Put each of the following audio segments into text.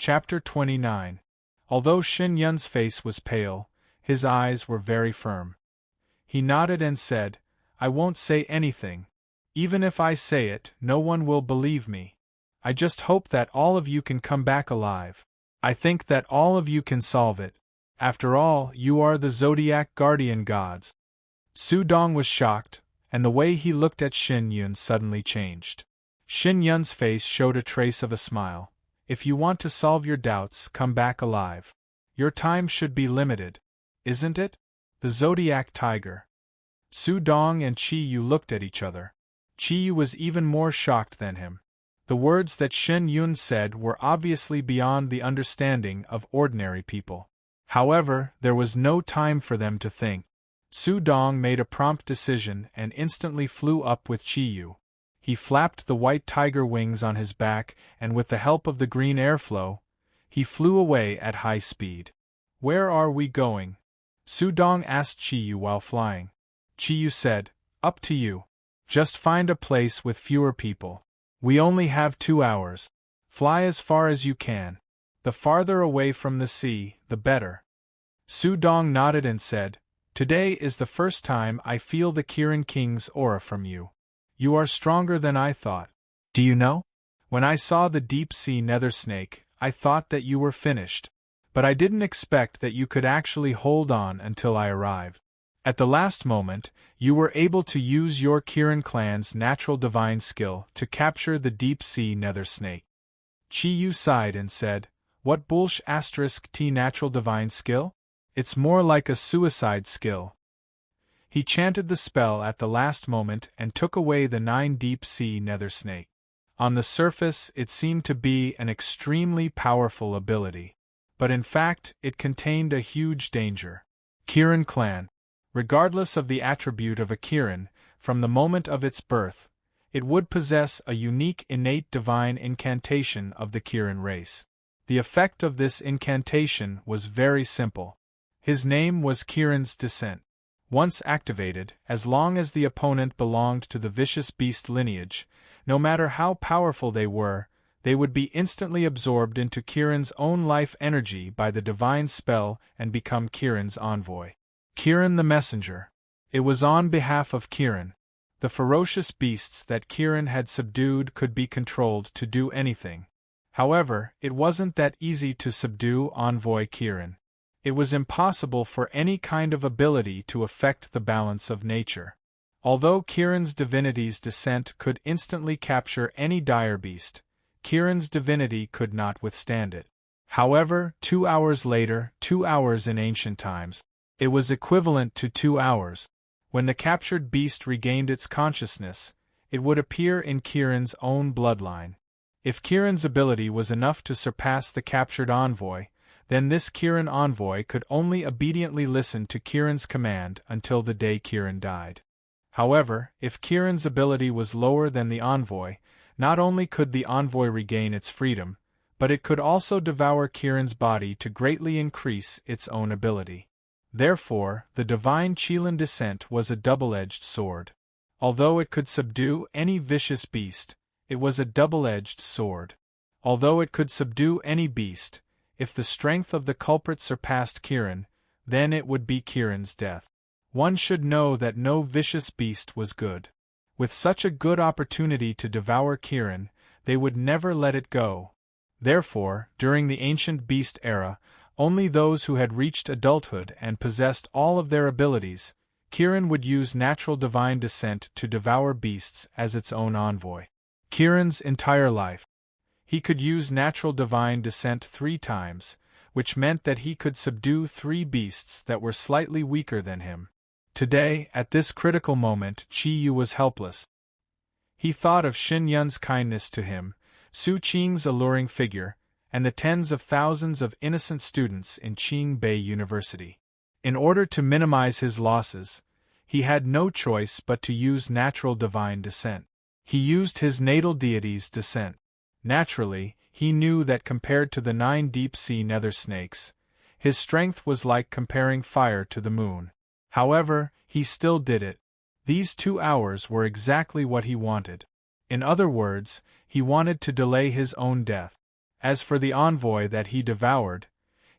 Chapter 29. Although Xin Yun's face was pale, his eyes were very firm. He nodded and said, "I won't say anything. Even if I say it, no one will believe me. I just hope that all of you can come back alive. I think that all of you can solve it. After all, you are the Zodiac guardian gods." Su Dong was shocked, and the way he looked at Xin Yun suddenly changed. Xin Yun's face showed a trace of a smile. "If you want to solve your doubts, come back alive. Your time should be limited, isn't it? The Zodiac Tiger." Su Dong and Qi Yu looked at each other. Qi Yu was even more shocked than him. The words that Xin Yun said were obviously beyond the understanding of ordinary people. However, there was no time for them to think. Su Dong made a prompt decision and instantly flew up with Qi Yu. He flapped the white tiger wings on his back, and with the help of the green airflow, he flew away at high speed. "Where are we going?" Su Dong asked Qi Yu while flying. Qi Yu said, "Up to you. Just find a place with fewer people. We only have 2 hours. Fly as far as you can. The farther away from the sea, the better." Su Dong nodded and said, "Today is the first time I feel the Kirin King's aura from you. You are stronger than I thought. Do you know? When I saw the deep-sea nether snake, I thought that you were finished. But I didn't expect that you could actually hold on until I arrived. At the last moment, you were able to use your Kirin clan's natural divine skill to capture the deep-sea nether snake." Qi Yu sighed and said, "What **t natural divine skill? It's more like a suicide skill." He chanted the spell at the last moment and took away the 9 deep-sea nether snake. On the surface, it seemed to be an extremely powerful ability. But in fact, it contained a huge danger. Kirin clan. Regardless of the attribute of a Kirin, from the moment of its birth, it would possess a unique innate divine incantation of the Kirin race. The effect of this incantation was very simple. His name was Kirin's Descent. Once activated, as long as the opponent belonged to the vicious beast lineage, no matter how powerful they would be instantly absorbed into Kirin's own life energy by the divine spell and become Kirin's envoy. Kirin the Messenger. It was on behalf of Kirin. The ferocious beasts that Kirin had subdued could be controlled to do anything. However, it wasn't that easy to subdue Envoy Kirin. It was impossible for any kind of ability to affect the balance of nature. Although Kirin's divinity's descent could instantly capture any dire beast, Kirin's divinity could not withstand it. However, 2 hours later, 2 hours in ancient times, it was equivalent to 2 hours. When the captured beast regained its consciousness, it would appear in Kirin's own bloodline. If Kirin's ability was enough to surpass the captured envoy, then this Kirin envoy could only obediently listen to Kirin's command until the day Kirin died. However, if Kirin's ability was lower than the envoy, not only could the envoy regain its freedom, but it could also devour Kirin's body to greatly increase its own ability. Therefore, the divine Qilin descent was a double-edged sword. Although it could subdue any vicious beast, it was a double-edged sword. Although it could subdue any beast, if the strength of the culprit surpassed Kirin, then it would be Kirin's death. One should know that no vicious beast was good. With such a good opportunity to devour Kirin, they would never let it go. Therefore, during the ancient beast era, only those who had reached adulthood and possessed all of their abilities, Kirin would use natural divine descent to devour beasts as its own envoy. Kirin's entire life, he could use natural divine descent 3 times, which meant that he could subdue 3 beasts that were slightly weaker than him. Today, at this critical moment, Qi Yu was helpless. He thought of Xin Yun's kindness to him, Su Qing's alluring figure, and the tens of thousands of innocent students in Qingbei University. In order to minimize his losses, he had no choice but to use natural divine descent. He used his natal deity's descent. Naturally, he knew that compared to the 9 deep-sea nether snakes, his strength was like comparing fire to the moon. However, he still did it. These 2 hours were exactly what he wanted. In other words, he wanted to delay his own death. As for the envoy that he devoured,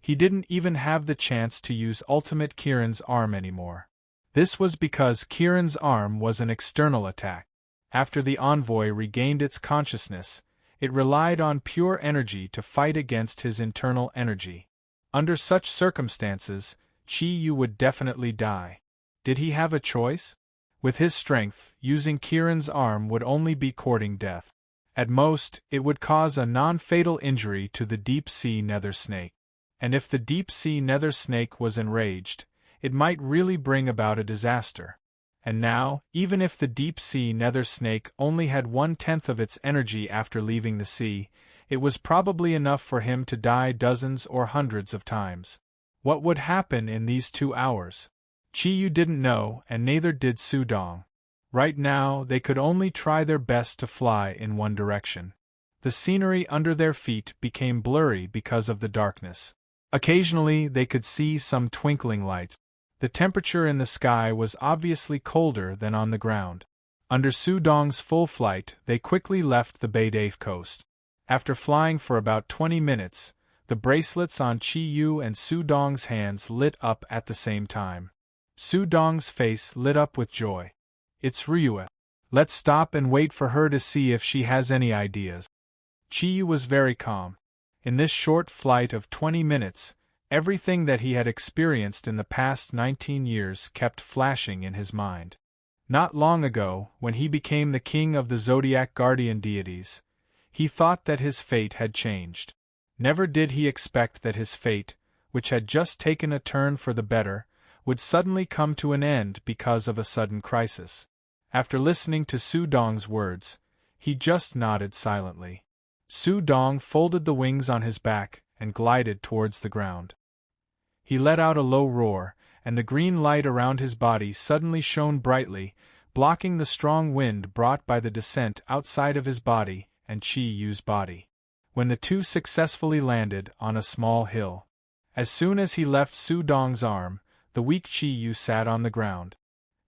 he didn't even have the chance to use ultimate Kieran's arm anymore. This was because Kieran's arm was an external attack. After the envoy regained its consciousness, it relied on pure energy to fight against his internal energy. Under such circumstances, Chi Yu would definitely die. Did he have a choice? With his strength, using Kieran's arm would only be courting death. At most, it would cause a non-fatal injury to the deep-sea nether snake. And if the deep-sea nether snake was enraged, it might really bring about a disaster. And now, even if the deep-sea nether snake only had 1/10 of its energy after leaving the sea, it was probably enough for him to die dozens or hundreds of times. What would happen in these 2 hours? Chi Yu didn't know, and neither did Su Dong. Right now, they could only try their best to fly in one direction. The scenery under their feet became blurry because of the darkness. Occasionally, they could see some twinkling lights. The temperature in the sky was obviously colder than on the ground. Under Su Dong's full flight, they quickly left the Baydave coast. After flying for about 20 minutes, the bracelets on Chi Yu and Su Dong's hands lit up at the same time. Su Dong's face lit up with joy. It's Ryue. Let's stop and wait for her to see if she has any ideas. Chi Yu was very calm. In this short flight of 20 minutes, everything that he had experienced in the past 19 years kept flashing in his mind. Not long ago, when he became the king of the Zodiac guardian deities, he thought that his fate had changed. Never did he expect that his fate, which had just taken a turn for the better, would suddenly come to an end because of a sudden crisis. After listening to Su Dong's words, he just nodded silently. Su Dong folded the wings on his back and glided towards the ground. He let out a low roar, and the green light around his body suddenly shone brightly, blocking the strong wind brought by the descent outside of his body and Chi Yu's body. When the two successfully landed on a small hill. As soon as he left Su Dong's arm, the weak Chi Yu sat on the ground.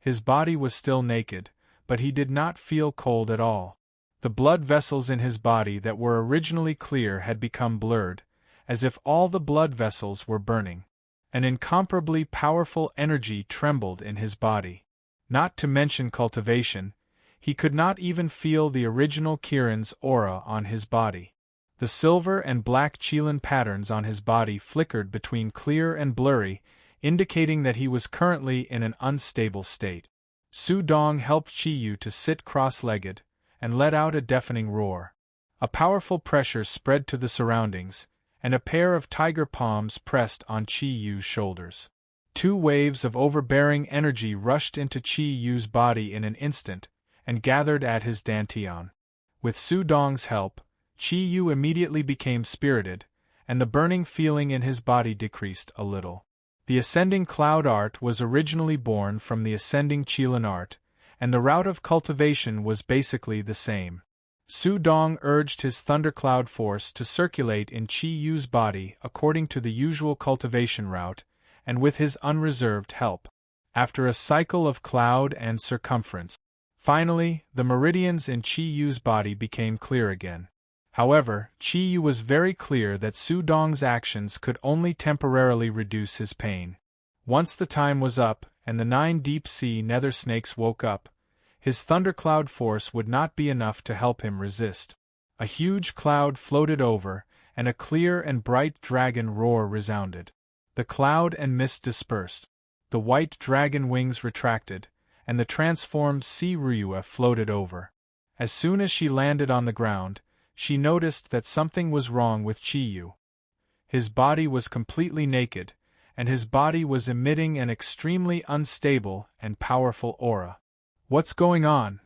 His body was still naked, but he did not feel cold at all. The blood vessels in his body that were originally clear had become blurred, as if all the blood vessels were burning. An incomparably powerful energy trembled in his body. Not to mention cultivation, he could not even feel the original Kieran's aura on his body. The silver and black Qilin patterns on his body flickered between clear and blurry, indicating that he was currently in an unstable state. Su Dong helped Chi Yu to sit cross-legged, and let out a deafening roar. A powerful pressure spread to the surroundings, and a pair of tiger palms pressed on Chi Yu's shoulders. 2 waves of overbearing energy rushed into Chi Yu's body in an instant, and gathered at his dantian. With Su Dong's help, Chi Yu immediately became spirited, and the burning feeling in his body decreased a little. The ascending cloud art was originally born from the ascending Qilin art, and the route of cultivation was basically the same. Su Dong urged his thundercloud force to circulate in Chi Yu's body according to the usual cultivation route, and with his unreserved help. After a cycle of cloud and circumference, finally, the meridians in Chi Yu's body became clear again. However, Chi Yu was very clear that Su Dong's actions could only temporarily reduce his pain. Once the time was up, and the 9 deep-sea nether snakes woke up, his thundercloud force would not be enough to help him resist. A huge cloud floated over, and a clear and bright dragon roar resounded. The cloud and mist dispersed. The white dragon wings retracted, and the transformed sea Ryue floated over. As soon as she landed on the ground, she noticed that something was wrong with Chi Yu. His body was completely naked, and his body was emitting an extremely unstable and powerful aura. What's going on?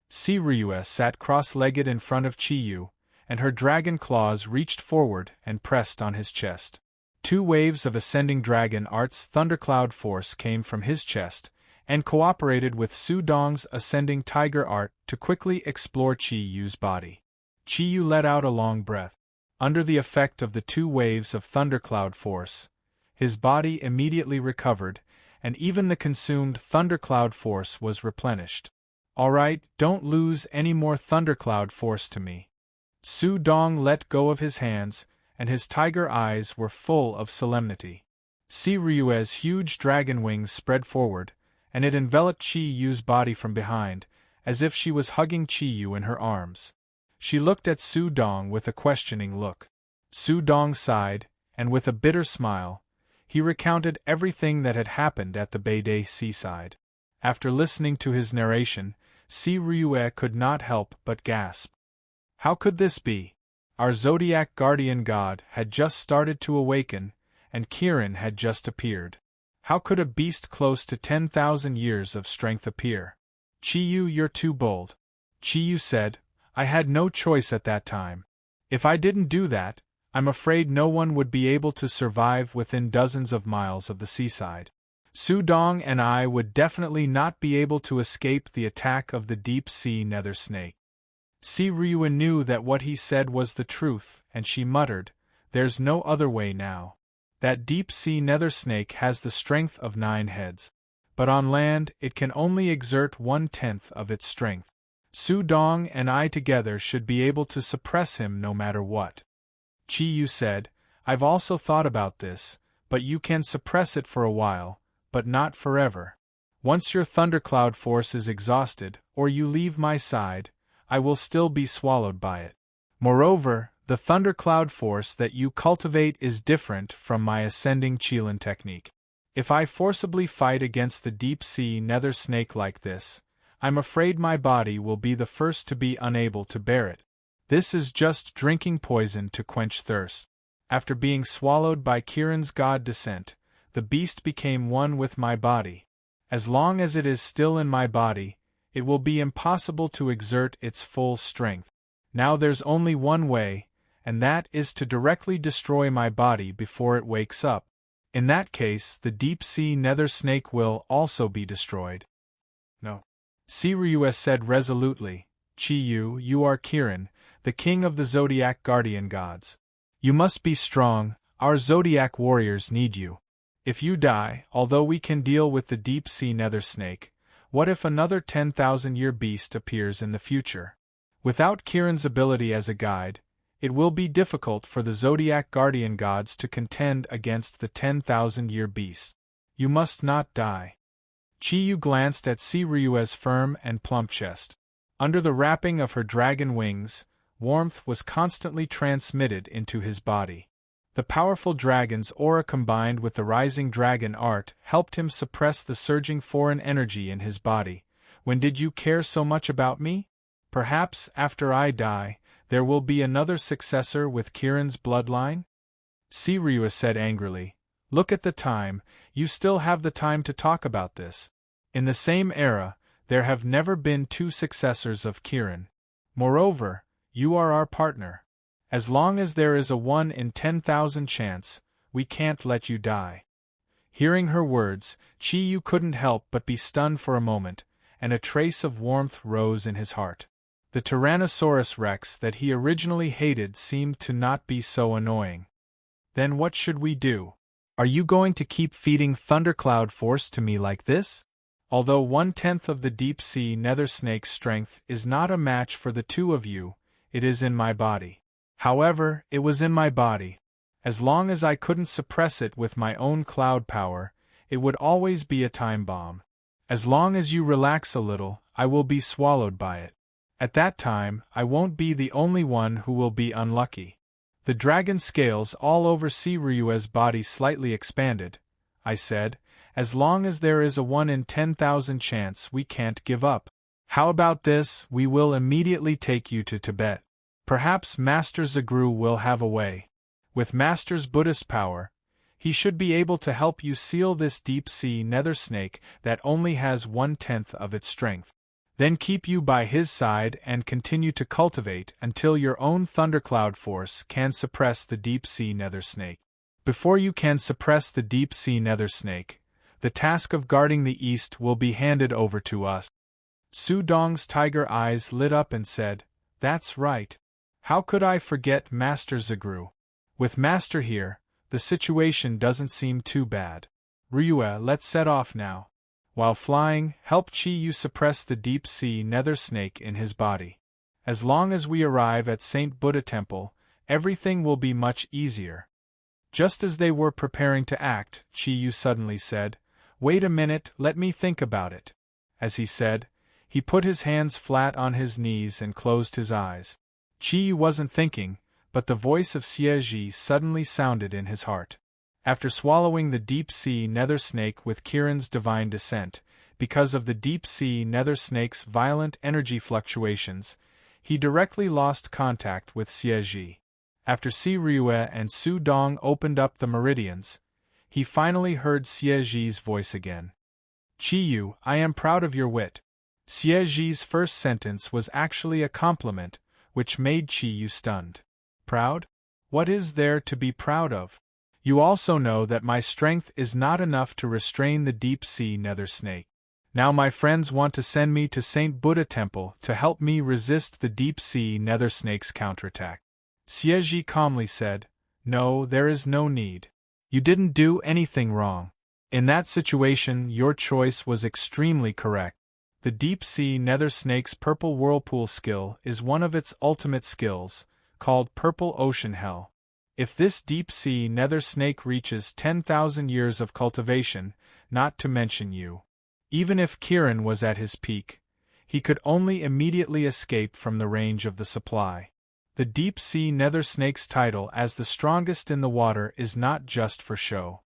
Sea Ryue sat cross-legged in front of Chi Yu, and her dragon claws reached forward and pressed on his chest. 2 waves of ascending dragon art's thundercloud force came from his chest, and cooperated with Su Dong's ascending tiger art to quickly explore Chi Yu's body. Chi Yu let out a long breath. Under the effect of the 2 waves of thundercloud force, his body immediately recovered, and even the consumed thundercloud force was replenished. All right, don't lose any more thundercloud force to me. Su Dong let go of his hands, and his tiger eyes were full of solemnity. Si Ryue's huge dragon wings spread forward, and it enveloped Chi Yu's body from behind, as if she was hugging Chi Yu in her arms. She looked at Su Dong with a questioning look. Su Dong sighed, and with a bitter smile, he recounted everything that had happened at the Beidei seaside. After listening to his narration, Si Ryue could not help but gasp. How could this be? Our Zodiac guardian god had just started to awaken, and Kirin had just appeared. How could a beast close to 10,000 years of strength appear? Chi Yu, you're too bold. Chi Yu said, I had no choice at that time. If I didn't do that, I'm afraid no one would be able to survive within dozens of miles of the seaside. Su Dong and I would definitely not be able to escape the attack of the deep-sea nether snake. Si Ryue knew that what he said was the truth, and she muttered, There's no other way now. That deep-sea nether snake has the strength of 9 heads. But on land it can only exert 1/10 of its strength. Su Dong and I together should be able to suppress him no matter what. Chi Yu said, I've also thought about this, but you can suppress it for a while, but not forever. Once your thundercloud force is exhausted, or you leave my side, I will still be swallowed by it. Moreover, the thundercloud force that you cultivate is different from my ascending Qilin technique. If I forcibly fight against the deep-sea nether snake like this, I'm afraid my body will be the first to be unable to bear it. This is just drinking poison to quench thirst. After being swallowed by Kirin's god descent, the beast became one with my body. As long as it is still in my body, it will be impossible to exert its full strength. Now there's only one way, and that is to directly destroy my body before it wakes up. In that case, the deep-sea nether snake will also be destroyed. No. Si Ryue said resolutely, Chi Yu, you are Kirin, the king of the Zodiac guardian gods. You must be strong, our Zodiac warriors need you. If you die, although we can deal with the deep-sea nether snake, what if another 10,000-year beast appears in the future? Without Kirin's ability as a guide, it will be difficult for the Zodiac guardian gods to contend against the 10,000-year beast. You must not die. Chi Yu glanced at Si Ryue's firm and plump chest. Under the wrapping of her dragon wings, warmth was constantly transmitted into his body. The powerful dragon's aura combined with the rising dragon art helped him suppress the surging foreign energy in his body. When did you care so much about me? Perhaps, after I die, there will be another successor with Kirin's bloodline? Si Ryue said angrily, Look at the time, you still have the time to talk about this. In the same era, there have never been 2 successors of Kirin. Moreover, you are our partner. As long as there is a 1 in 10,000 chance, we can't let you die. Hearing her words, Chi Yu couldn't help but be stunned for a moment, and a trace of warmth rose in his heart. The Tyrannosaurus Rex that he originally hated seemed to not be so annoying. Then what should we do? Are you going to keep feeding thundercloud force to me like this? Although 1/10 of the deep-sea nether snake's strength is not a match for the 2 of you, it is in my body. However, it was in my body. As long as I couldn't suppress it with my own cloud power, it would always be a time bomb. As long as you relax a little, I will be swallowed by it. At that time, I won't be the only one who will be unlucky. The dragon scales all over Si Ryue's body slightly expanded. I said, as long as there is a 1 in 10,000 chance, we can't give up. How about this? We will immediately take you to Tibet. Perhaps Master Zagru will have a way. With Master's Buddhist power, he should be able to help you seal this deep-sea nether snake that only has 1/10 of its strength. Then keep you by his side and continue to cultivate until your own thundercloud force can suppress the deep-sea nether snake. Before you can suppress the deep-sea nether snake, the task of guarding the east will be handed over to us. Su Dong's tiger eyes lit up and said, That's right. How could I forget Master Zagru? With Master here, the situation doesn't seem too bad. Ryue, let's set off now. While flying, help Chi Yu suppress the deep-sea nether snake in his body. As long as we arrive at St. Buddha Temple, everything will be much easier. Just as they were preparing to act, Chi-Yu suddenly said, "Wait a minute, let me think about it." As he said, he put his hands flat on his knees and closed his eyes. Chi-Yu wasn't thinking, but the voice of Xie suddenly sounded in his heart. After swallowing the deep-sea nether snake with Kirin's divine descent, because of the deep-sea nether snake's violent energy fluctuations, he directly lost contact with Xie. After Si Ryue and Su Dong opened up the meridians, he finally heard Xie's voice again. "Chi-Yu, I am proud of your wit." Xie's first sentence was actually a compliment, which made Chi-Yu stunned. "Proud? What is there to be proud of? You also know that my strength is not enough to restrain the deep-sea nether snake. Now my friends want to send me to St. Buddha Temple to help me resist the deep-sea nether snake's counterattack." Xie calmly said, "No, there is no need. You didn't do anything wrong. In that situation, your choice was extremely correct. The deep-sea nether snake's purple whirlpool skill is one of its ultimate skills, called Purple Ocean Hell. If this deep-sea nether snake reaches 10,000 years of cultivation, not to mention you. Even if Kirin was at his peak, he could only immediately escape from the range of the supply. The deep-sea nether snake's title as the strongest in the water is not just for show.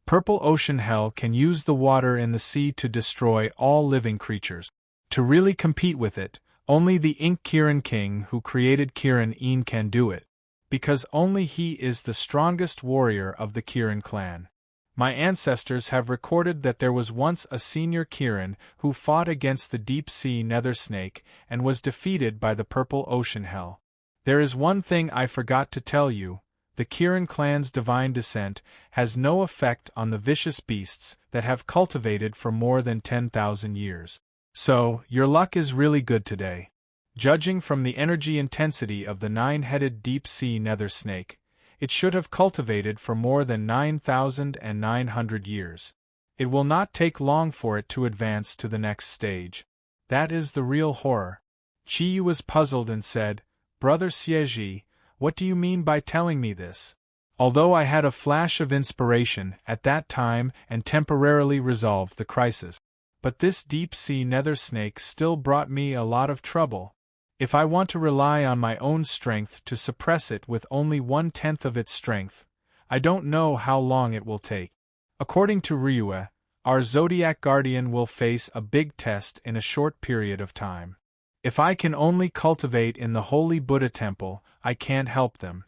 Purple Ocean Hell can use the water in the sea to destroy all living creatures. To really compete with it, only the Ink Kirin King who created Kirin Een can do it, because only he is the strongest warrior of the Kirin clan. My ancestors have recorded that there was once a senior Kirin who fought against the deep-sea nether snake and was defeated by the Purple Ocean Hell. There is one thing I forgot to tell you. The Kirin clan's divine descent has no effect on the vicious beasts that have cultivated for more than 10,000 years. So, your luck is really good today. Judging from the energy intensity of the 9-headed deep-sea nether snake, it should have cultivated for more than 9,900 years. It will not take long for it to advance to the next stage. That is the real horror." Chi-Yu was puzzled and said, "Brother Xie, what do you mean by telling me this?" Although I had a flash of inspiration at that time and temporarily resolved the crisis, but this deep-sea nether snake still brought me a lot of trouble. If I want to rely on my own strength to suppress it with only 1/10 of its strength, I don't know how long it will take. According to Ryue, our Zodiac Guardian will face a big test in a short period of time. If I can only cultivate in the Holy Buddha Temple, I can't help them."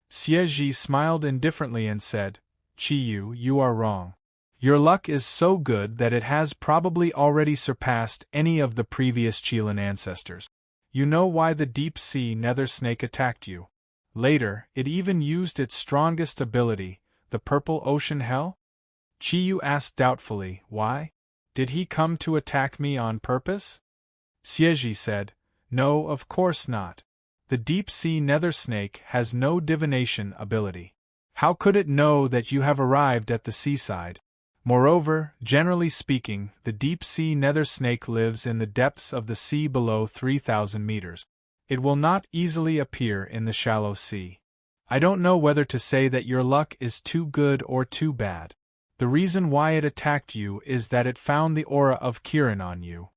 Xie smiled indifferently and said, "Chi-Yu, you are wrong. Your luck is so good that it has probably already surpassed any of the previous Qilin ancestors. You know why the deep-sea nether snake attacked you. Later, it even used its strongest ability, the Purple Ocean Hell?" Chi-Yu asked doubtfully, "Why? Did he come to attack me on purpose?" Xie said, "No, of course not. The deep-sea nether snake has no divination ability. How could it know that you have arrived at the seaside? Moreover, generally speaking, the deep-sea nether snake lives in the depths of the sea below 3,000 meters. It will not easily appear in the shallow sea. I don't know whether to say that your luck is too good or too bad. The reason why it attacked you is that it found the aura of Kirin on you.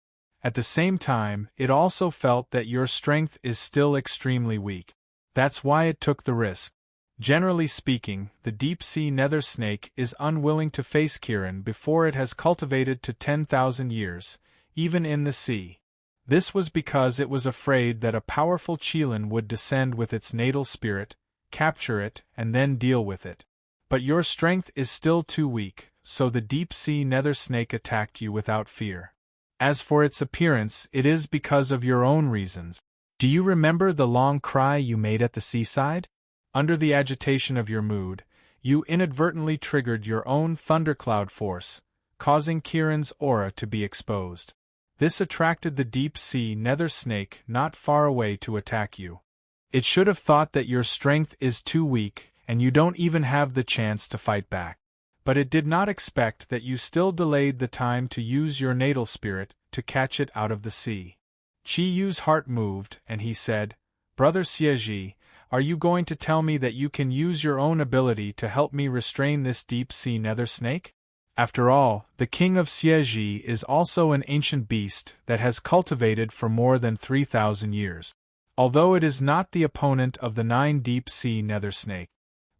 At the same time, it also felt that your strength is still extremely weak. That's why it took the risk. Generally speaking, the deep-sea nether snake is unwilling to face Kirin before it has cultivated to 10,000 years, even in the sea. This was because it was afraid that a powerful Qilin would descend with its natal spirit, capture it, and then deal with it. But your strength is still too weak, so the deep-sea nether snake attacked you without fear. As for its appearance, it is because of your own reasons. Do you remember the long cry you made at the seaside? Under the agitation of your mood, you inadvertently triggered your own thundercloud force, causing Kirin's aura to be exposed. This attracted the deep-sea nether snake not far away to attack you. It should have thought that your strength is too weak, and you don't even have the chance to fight back. But it did not expect that you still delayed the time to use your natal spirit to catch it out of the sea. Chi Yu's heart moved, and he said, Brother Xieji, are you going to tell me that you can use your own ability to help me restrain this deep-sea nether snake? After all, the king of Xieji is also an ancient beast that has cultivated for more than 3,000 years. Although it is not the opponent of the 9 deep-sea nether snake.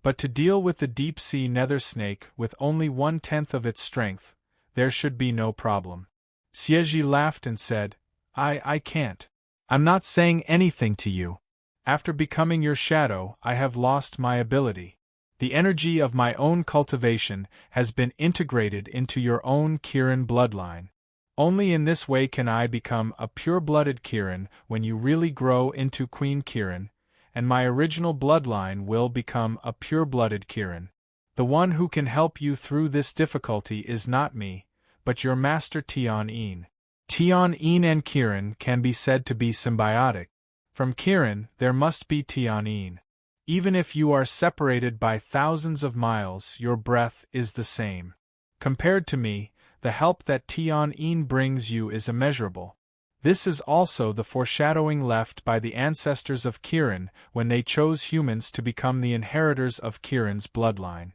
But to deal with the deep-sea nether snake with only 1/10 of its strength, there should be no problem. Xieji laughed and said, I can't. I'm not saying anything to you. After becoming your shadow, I have lost my ability. The energy of my own cultivation has been integrated into your own Kirin bloodline. Only in this way can I become a pure-blooded Kirin when you really grow into Queen Kirin, and my original bloodline will become a pure-blooded Kirin. The one who can help you through this difficulty is not me, but your master Tian-Yin. Tian-Yin and Kirin can be said to be symbiotic. From Kirin, there must be Tian-Yin. Even if you are separated by thousands of miles, your breath is the same. Compared to me, the help that Tian-Yin brings you is immeasurable. This is also the foreshadowing left by the ancestors of Kirin when they chose humans to become the inheritors of Kirin's bloodline.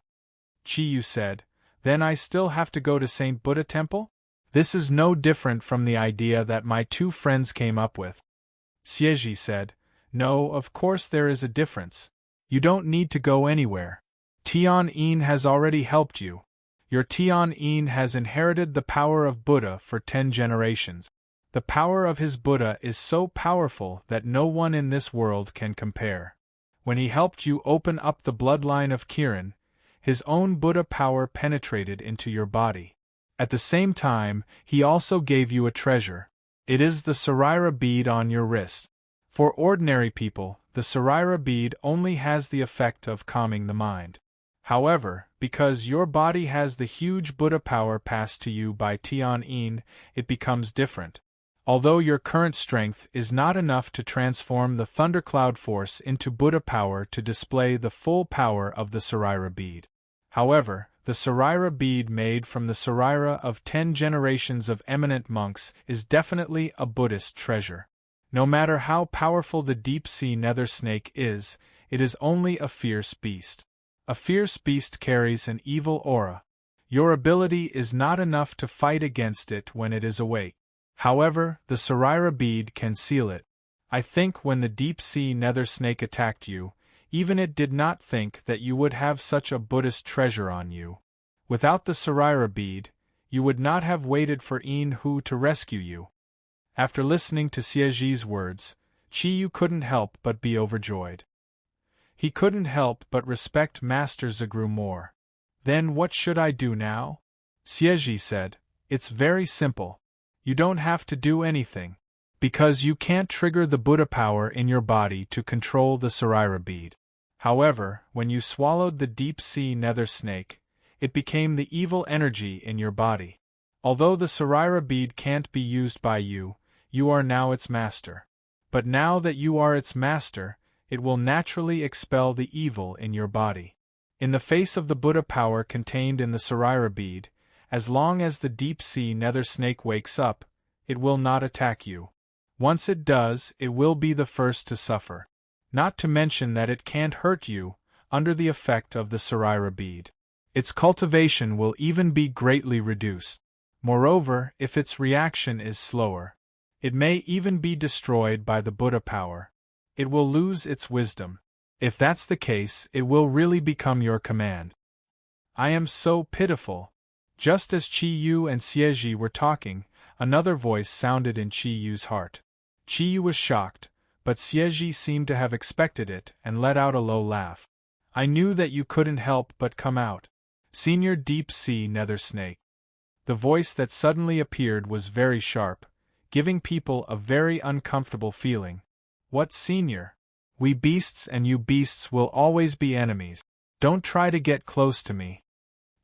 Chi Yu said, Then I still have to go to St. Buddha Temple? This is no different from the idea that my 2 friends came up with. Xieji said, No, of course there is a difference. You don't need to go anywhere. Tian-Yin has already helped you. Your Tian-Yin has inherited the power of Buddha for 10 generations. The power of his Buddha is so powerful that no one in this world can compare. When he helped you open up the bloodline of Kirin, his own Buddha power penetrated into your body. At the same time, he also gave you a treasure. It is the Sarira bead on your wrist. For ordinary people, the Sarira bead only has the effect of calming the mind. However, because your body has the huge Buddha power passed to you by Tian-Yin, it becomes different. Although your current strength is not enough to transform the thundercloud force into Buddha power to display the full power of the Sarira bead. However, the Sarira bead made from the Sarira of 10 generations of eminent monks is definitely a Buddhist treasure. No matter how powerful the deep-sea nether snake is, it is only a fierce beast. A fierce beast carries an evil aura. Your ability is not enough to fight against it when it is awake. However, the Sarira bead can seal it. I think when the deep-sea nether snake attacked you, even it did not think that you would have such a Buddhist treasure on you. Without the Sarira bead, you would not have waited for Yin Hu to rescue you. After listening to Xieji's words, Chi Yu couldn't help but be overjoyed. He couldn't help but respect Master Zagru more. Then what should I do now? Xieji said, It's very simple. You don't have to do anything. Because you can't trigger the Buddha power in your body to control the Sarira bead. However, when you swallowed the deep-sea nether snake, it became the evil energy in your body. Although the Sarira bead can't be used by you, you are now its master. But now that you are its master, it will naturally expel the evil in your body. In the face of the Buddha power contained in the Sarira bead, as long as the deep-sea nether snake wakes up, it will not attack you. Once it does, it will be the first to suffer. Not to mention that it can't hurt you, under the effect of the Sarira bead. Its cultivation will even be greatly reduced. Moreover, if its reaction is slower, it may even be destroyed by the Buddha power. It will lose its wisdom. If that's the case, it will really become your command. I am so pitiful. Just as Chi Yu and Xieji were talking, another voice sounded in Chi Yu's heart. Chi Yu was shocked, but Xieji seemed to have expected it and let out a low laugh. I knew that you couldn't help but come out. Senior Deep-Sea Nether Snake. The voice that suddenly appeared was very sharp, giving people a very uncomfortable feeling. What senior? We beasts and you beasts will always be enemies. Don't try to get close to me.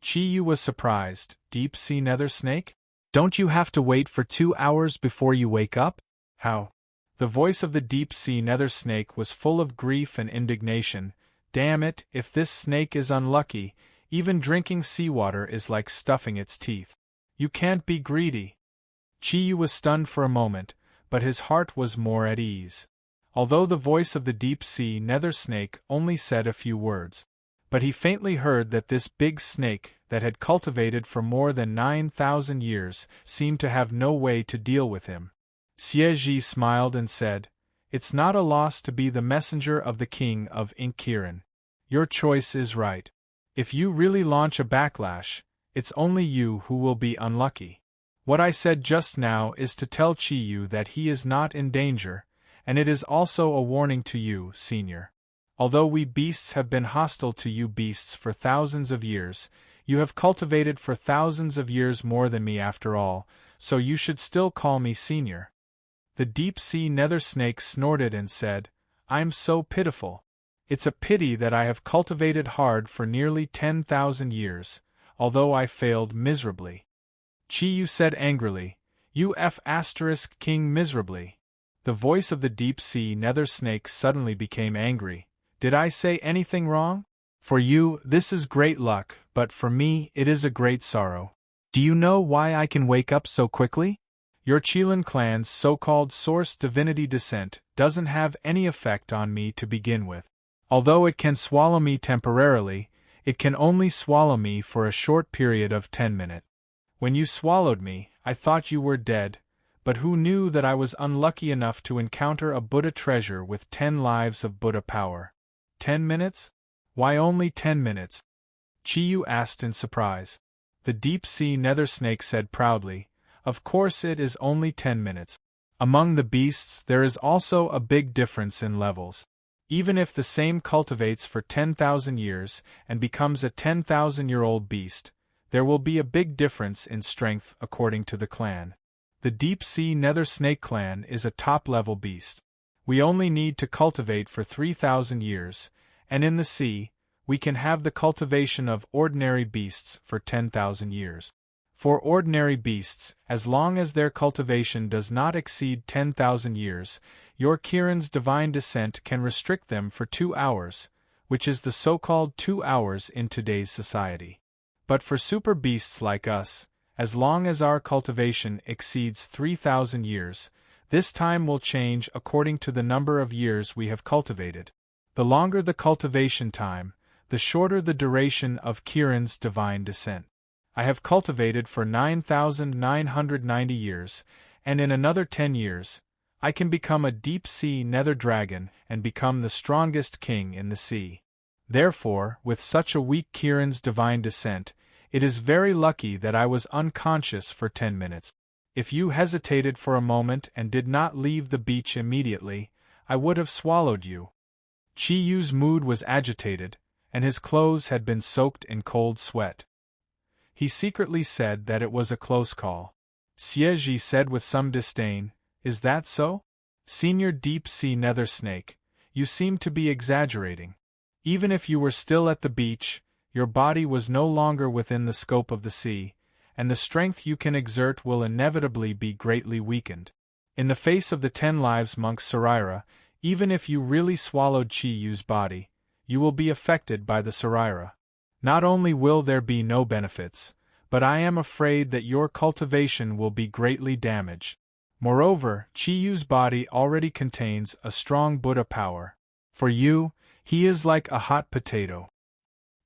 Chi Yu was surprised. Deep-Sea Nether Snake? Don't you have to wait for 2 hours before you wake up? How? The voice of the deep-sea nether snake was full of grief and indignation. Damn it, if this snake is unlucky, even drinking seawater is like stuffing its teeth. You can't be greedy. Chi Yu was stunned for a moment, but his heart was more at ease. Although the voice of the deep-sea nether snake only said a few words. But he faintly heard that this big snake, that had cultivated for more than 9,000 years, seemed to have no way to deal with him. Xie smiled and said, "It's not a loss to be the messenger of the king of Inkirin. Your choice is right. If you really launch a backlash, it's only you who will be unlucky. What I said just now is to tell Chiyu that he is not in danger, and it is also a warning to you, senior. Although we beasts have been hostile to you beasts for thousands of years, you have cultivated for thousands of years more than me after all, so you should still call me senior." The deep-sea nether snake snorted and said, "I'm so pitiful. It's a pity that I have cultivated hard for nearly 10,000 years, although I failed miserably." Chiyu said angrily, "You king miserably." The voice of the deep-sea nether snake suddenly became angry. "Did I say anything wrong? For you, this is great luck, but for me, it is a great sorrow. Do you know why I can wake up so quickly? Your Qilin clan's so-called source divinity descent doesn't have any effect on me to begin with. Although it can swallow me temporarily, it can only swallow me for a short period of 10 minutes. When you swallowed me, I thought you were dead, but who knew that I was unlucky enough to encounter a Buddha treasure with 10 lives of Buddha power? 10 minutes? Why only 10 minutes? Chiyu asked in surprise. The deep-sea nether snake said proudly, "Of course it is only 10 minutes. Among the beasts there is also a big difference in levels. Even if the same cultivates for 10,000 years and becomes a 10,000-year-old beast, there will be a big difference in strength according to the clan. The deep-sea nether snake clan is a top-level beast. We only need to cultivate for 3,000 years, and in the sea, we can have the cultivation of ordinary beasts for 10,000 years. For ordinary beasts, as long as their cultivation does not exceed 10,000 years, your Kirin's divine descent can restrict them for 2 hours, which is the so-called 2 hours in today's society. But for super beasts like us, as long as our cultivation exceeds 3,000 years, this time will change according to the number of years we have cultivated. The longer the cultivation time, the shorter the duration of Kirin's divine descent. I have cultivated for 9,990 years, and in another 10 years, I can become a deep-sea nether dragon and become the strongest king in the sea. Therefore, with such a weak Kirin's divine descent, it is very lucky that I was unconscious for 10 minutes. If you hesitated for a moment and did not leave the beach immediately, I would have swallowed you." Chiyu's mood was agitated, and his clothes had been soaked in cold sweat. He secretly said that it was a close call. Xie said with some disdain, "Is that so? Senior deep-sea nether snake, you seem to be exaggerating. Even if you were still at the beach, your body was no longer within the scope of the sea, and the strength you can exert will inevitably be greatly weakened. In the face of the 10 lives monk Saraira, even if you really swallowed Chiyu's body, you will be affected by the Saraira. Not only will there be no benefits, but I am afraid that your cultivation will be greatly damaged. Moreover, Chiyu's body already contains a strong Buddha power. For you, he is like a hot potato.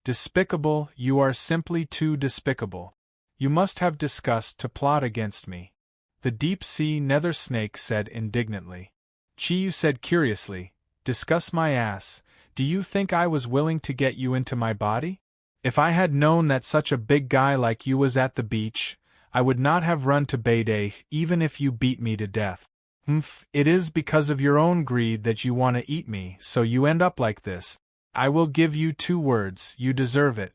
Despicable, you are simply too despicable. You must have disgust to plot against me." The deep-sea nether snake said indignantly. Chiyu said curiously, "Discuss my ass, do you think I was willing to get you into my body? If I had known that such a big guy like you was at the beach, I would not have run to Bayday even if you beat me to death. It is because of your own greed that you want to eat me, so you end up like this. I will give you 2 words, you deserve it."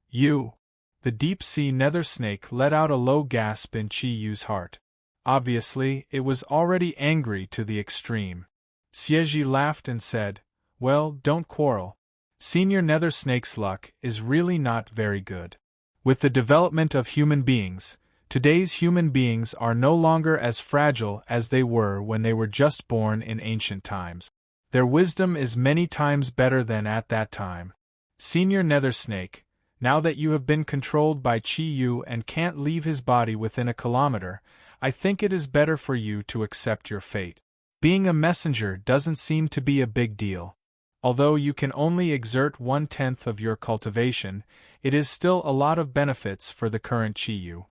"You." The deep-sea nether snake let out a low gasp in Chiyu's heart. Obviously, it was already angry to the extreme. Xie laughed and said, "Well, don't quarrel. Senior nether snake's luck is really not very good. With the development of human beings, today's human beings are no longer as fragile as they were when they were just born in ancient times. Their wisdom is many times better than at that time. Senior nether snake, now that you have been controlled by Chiyu and can't leave his body within a kilometer, I think it is better for you to accept your fate. Being a messenger doesn't seem to be a big deal. Although you can only exert 1/10 of your cultivation, it is still a lot of benefits for the current Chiyu.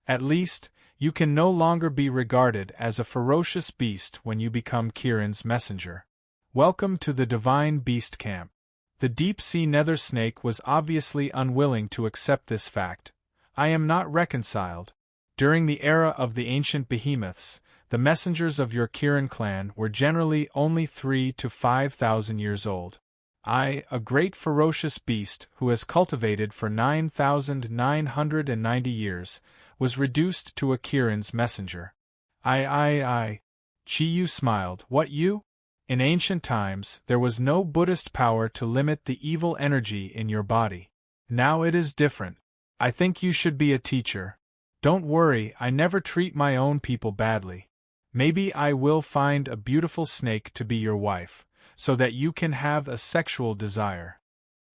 At least, you can no longer be regarded as a ferocious beast when you become Kirin's messenger. Welcome to the Divine Beast Camp. The deep-sea nether snake was obviously unwilling to accept this fact. I am not reconciled. During the era of the ancient behemoths, the messengers of your Kirin clan were generally only 3,000 to 5,000 years old. I, a great ferocious beast who has cultivated for 9,990 years, was reduced to a Kirin's messenger. Chiyu smiled. What, you? In ancient times, there was no Buddhist power to limit the evil energy in your body. Now it is different. I think you should be a teacher. Don't worry, I never treat my own people badly. Maybe I will find a beautiful snake to be your wife, so that you can have a sexual desire.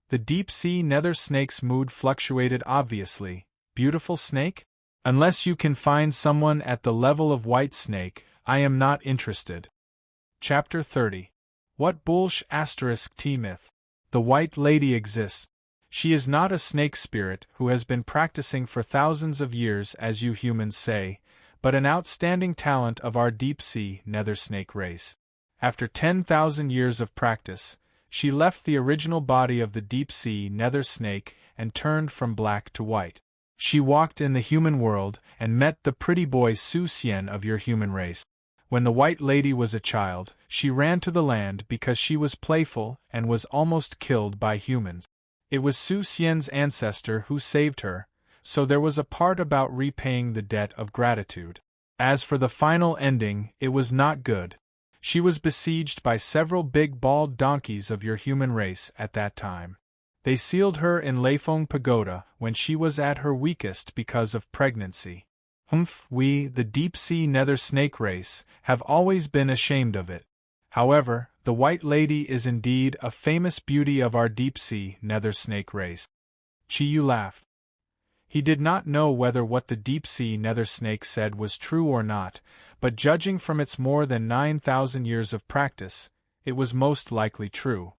The deep-sea nether snake's mood fluctuated obviously. Beautiful snake? Unless you can find someone at the level of white snake, I am not interested. Chapter 30. What bullsh *T myth? The White Lady exists. She is not a snake spirit who has been practicing for thousands of years as you humans say, but an outstanding talent of our deep-sea nether snake race. After 10,000 years of practice, she left the original body of the deep-sea nether snake and turned from black to white. She walked in the human world and met the pretty boy Su Xian of your human race. When the White Lady was a child, she ran to the land because she was playful and was almost killed by humans. It was Su Xian's ancestor who saved her, so there was a part about repaying the debt of gratitude. As for the final ending, it was not good. She was besieged by several big bald donkeys of your human race at that time. They sealed her in Leifeng Pagoda when she was at her weakest because of pregnancy. We, the deep-sea nether snake race, have always been ashamed of it. However, the White Lady is indeed a famous beauty of our deep-sea nether snake race. Chiyu laughed. He did not know whether what the deep-sea nether snake said was true or not, but judging from its more than 9,000 years of practice, it was most likely true.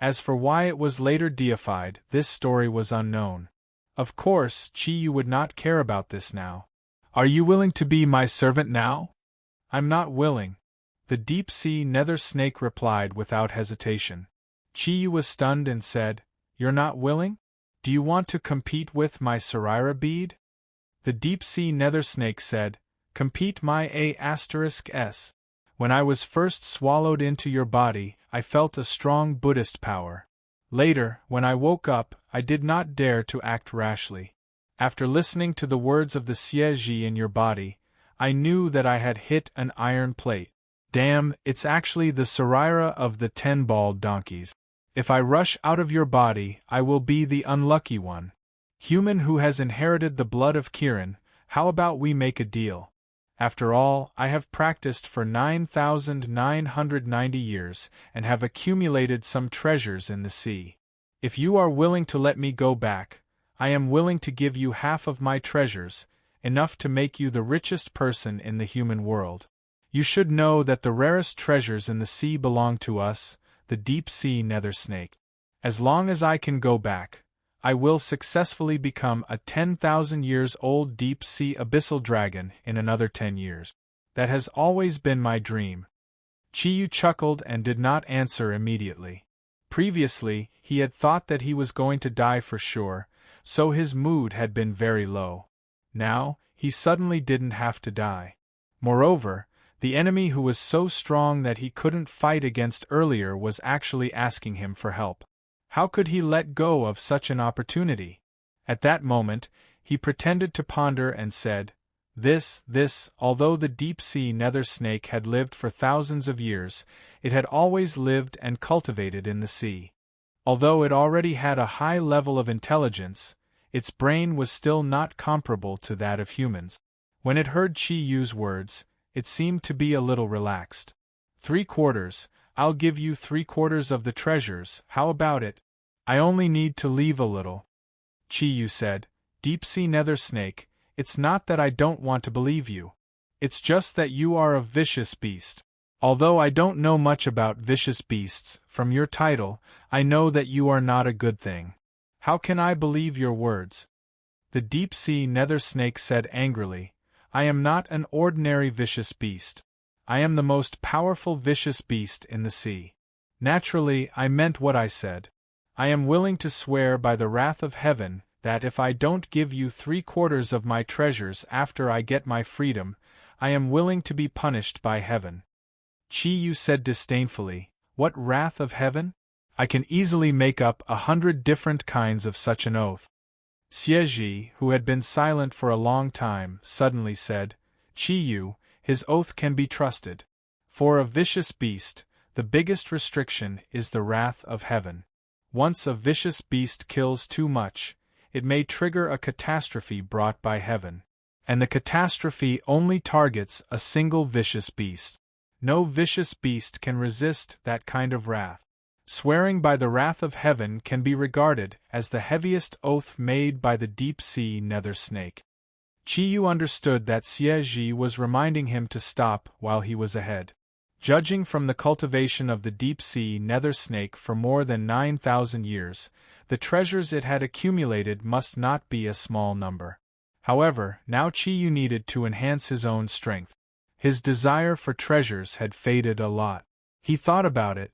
As for why it was later deified, this story was unknown. Of course, Chiyu would not care about this now. Are you willing to be my servant now? I'm not willing. The deep-sea nether snake replied without hesitation. Chiyu was stunned and said, You're not willing? Do you want to compete with my Sarira bead? The deep-sea nether snake said, Compete my *S. When I was first swallowed into your body, I felt a strong Buddhist power. Later, when I woke up, I did not dare to act rashly. After listening to the words of the Xie in your body, I knew that I had hit an iron plate. Damn, it's actually the Sarira of the 10 bald donkeys. If I rush out of your body, I will be the unlucky one. Human who has inherited the blood of Kirin, how about we make a deal? After all, I have practiced for 9,990 years and have accumulated some treasures in the sea. If you are willing to let me go back, I am willing to give you half of my treasures, enough to make you the richest person in the human world. You should know that the rarest treasures in the sea belong to us, the deep-sea nether snake. As long as I can go back, I will successfully become a 10,000 years old deep-sea abyssal dragon in another 10 years. That has always been my dream. Chiyu chuckled and did not answer immediately. Previously, he had thought that he was going to die for sure, so his mood had been very low. Now, he suddenly didn't have to die. Moreover, the enemy who was so strong that he couldn't fight against earlier was actually asking him for help. How could he let go of such an opportunity? At that moment, he pretended to ponder and said, although the deep-sea nether snake had lived for thousands of years, it had always lived and cultivated in the sea. Although it already had a high level of intelligence, its brain was still not comparable to that of humans. When it heard Chiyu's words, it seemed to be a little relaxed. 3/4, I'll give you 3/4 of the treasures, how about it? I only need to leave a little. Chiyu said, Deep-sea nether snake, it's not that I don't want to believe you. It's just that you are a vicious beast. Although I don't know much about vicious beasts, from your title, I know that you are not a good thing. How can I believe your words? The deep-sea nether snake said angrily, I am not an ordinary vicious beast. I am the most powerful vicious beast in the sea. Naturally, I meant what I said. I am willing to swear by the wrath of heaven that if I don't give you 3/4 of my treasures after I get my freedom, I am willing to be punished by heaven. Chi-Yu said disdainfully, What wrath of heaven? I can easily make up 100 different kinds of such an oath. Xie, who had been silent for a long time, suddenly said, Chi-Yu, his oath can be trusted. For a vicious beast, the biggest restriction is the wrath of heaven. Once a vicious beast kills too much, it may trigger a catastrophe brought by heaven. And the catastrophe only targets a single vicious beast. No vicious beast can resist that kind of wrath. Swearing by the wrath of heaven can be regarded as the heaviest oath made by the deep-sea nether snake. Chi-Yu understood that Xie was reminding him to stop while he was ahead. Judging from the cultivation of the deep-sea nether snake for more than 9,000 years, the treasures it had accumulated must not be a small number. However, now Chi-Yu needed to enhance his own strength. His desire for treasures had faded a lot. He thought about it.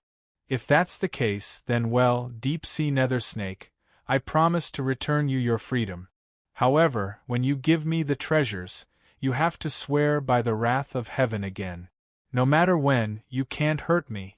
If that's the case, then well, deep-sea nether snake, I promise to return you your freedom. However, when you give me the treasures, you have to swear by the wrath of heaven again. No matter when, you can't hurt me.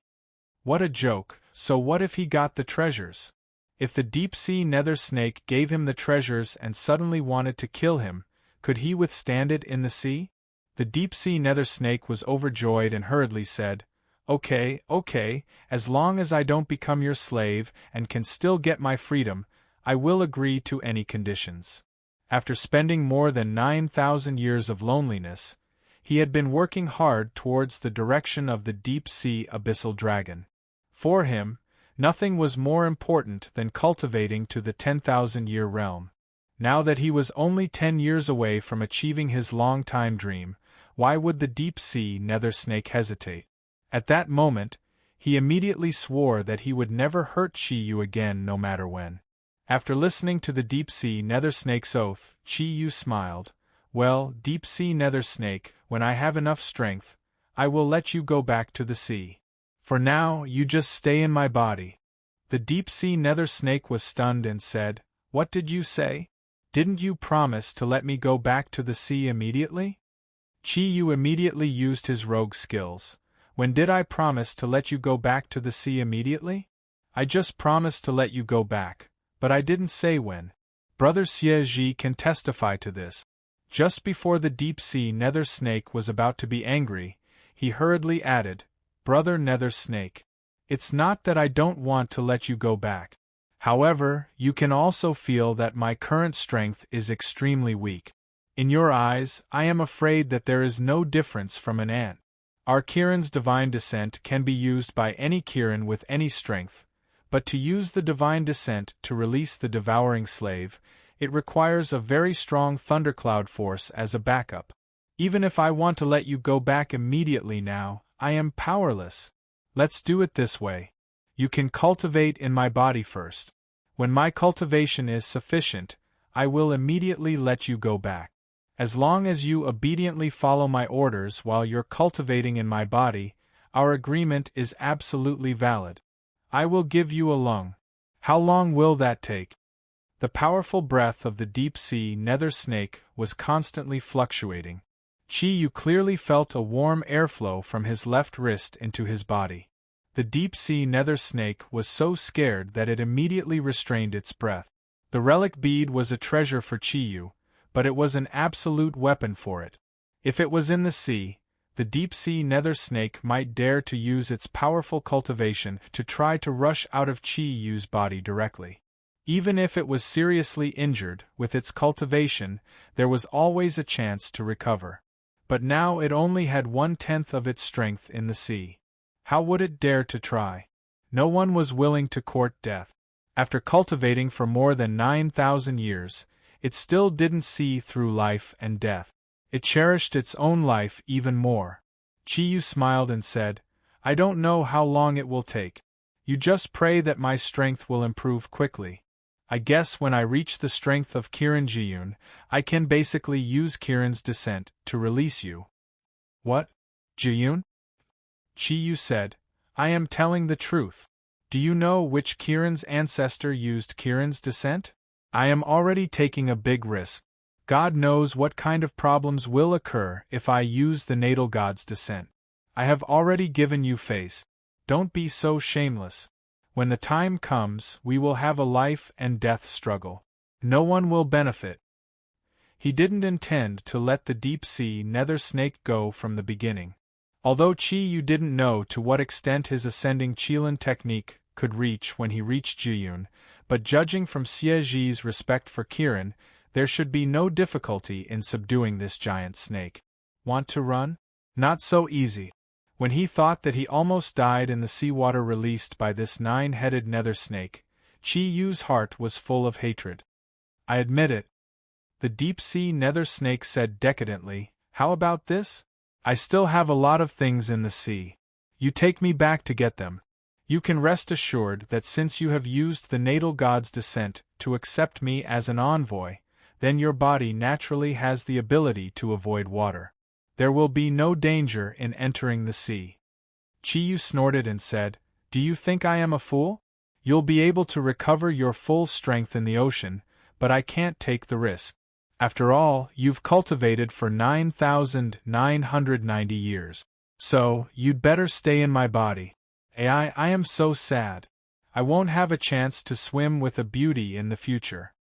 What a joke. So what if he got the treasures? If the deep-sea nether snake gave him the treasures and suddenly wanted to kill him, could he withstand it in the sea? The deep-sea nether snake was overjoyed and hurriedly said, Okay, as long as I don't become your slave and can still get my freedom, I will agree to any conditions. After spending more than 9,000 years of loneliness, he had been working hard towards the direction of the deep-sea abyssal dragon. For him, nothing was more important than cultivating to the 10,000-year realm. Now that he was only 10 years away from achieving his long-time dream, why would the deep-sea nether snake hesitate? At that moment, he immediately swore that he would never hurt Chi-Yu again no matter when. After listening to the deep-sea nether snake's oath, Chi-Yu smiled. Well, deep-sea nether snake, when I have enough strength, I will let you go back to the sea. For now, you just stay in my body. The deep-sea nether snake was stunned and said, What did you say? Didn't you promise to let me go back to the sea immediately? Chi-Yu immediately used his rogue skills. When did I promise to let you go back to the sea immediately? I just promised to let you go back, but I didn't say when. Brother Xie can testify to this. Just before the deep-sea nether snake was about to be angry, he hurriedly added, Brother Nether Snake, it's not that I don't want to let you go back. However, you can also feel that my current strength is extremely weak. In your eyes, I am afraid that there is no difference from an ant. Our Kirin's divine descent can be used by any Kirin with any strength, but to use the divine descent to release the devouring slave, it requires a very strong thundercloud force as a backup. Even if I want to let you go back immediately now, I am powerless. Let's do it this way. You can cultivate in my body first. When my cultivation is sufficient, I will immediately let you go back. As long as you obediently follow my orders while you're cultivating in my body, our agreement is absolutely valid. I will give you a lung. How long will that take? The powerful breath of the deep-sea nether snake was constantly fluctuating. Chi-Yu clearly felt a warm airflow from his left wrist into his body. The deep-sea nether snake was so scared that it immediately restrained its breath. The relic bead was a treasure for Chi-Yu, but it was an absolute weapon for it. If it was in the sea, the deep-sea nether snake might dare to use its powerful cultivation to try to rush out of Chi-Yu's body directly. Even if it was seriously injured, with its cultivation, there was always a chance to recover. But now it only had 1/10 of its strength in the sea. How would it dare to try? No one was willing to court death. After cultivating for more than 9,000 years, it still didn't see through life and death. It cherished its own life even more. Chiyu smiled and said, I don't know how long it will take. You just pray that my strength will improve quickly. I guess when I reach the strength of Kirin Jiyun, I can basically use Kirin's descent to release you. What? Jiyun? Chiyu said, I am telling the truth. Do you know which Kirin's ancestor used Kirin's descent? I am already taking a big risk. God knows what kind of problems will occur if I use the natal god's descent. I have already given you face. Don't be so shameless. When the time comes, we will have a life and death struggle. No one will benefit. He didn't intend to let the deep-sea nether snake go from the beginning. Although Chi-Yu didn't know to what extent his ascending Qilin technique could reach when he reached Jiyun, but judging from Xie respect for Kirin, there should be no difficulty in subduing this giant snake. Want to run? Not so easy. When he thought that he almost died in the seawater released by this 9-headed nether snake, Chi-Yu's heart was full of hatred. I admit it. The deep-sea nether snake said decadently, How about this? I still have a lot of things in the sea. You take me back to get them. You can rest assured that since you have used the natal god's descent to accept me as an envoy, then your body naturally has the ability to avoid water. There will be no danger in entering the sea. Chi-Yu snorted and said, Do you think I am a fool? You'll be able to recover your full strength in the ocean, but I can't take the risk. After all, you've cultivated for 9,990 years. So, you'd better stay in my body. I am so sad. I won't have a chance to swim with a beauty in the future.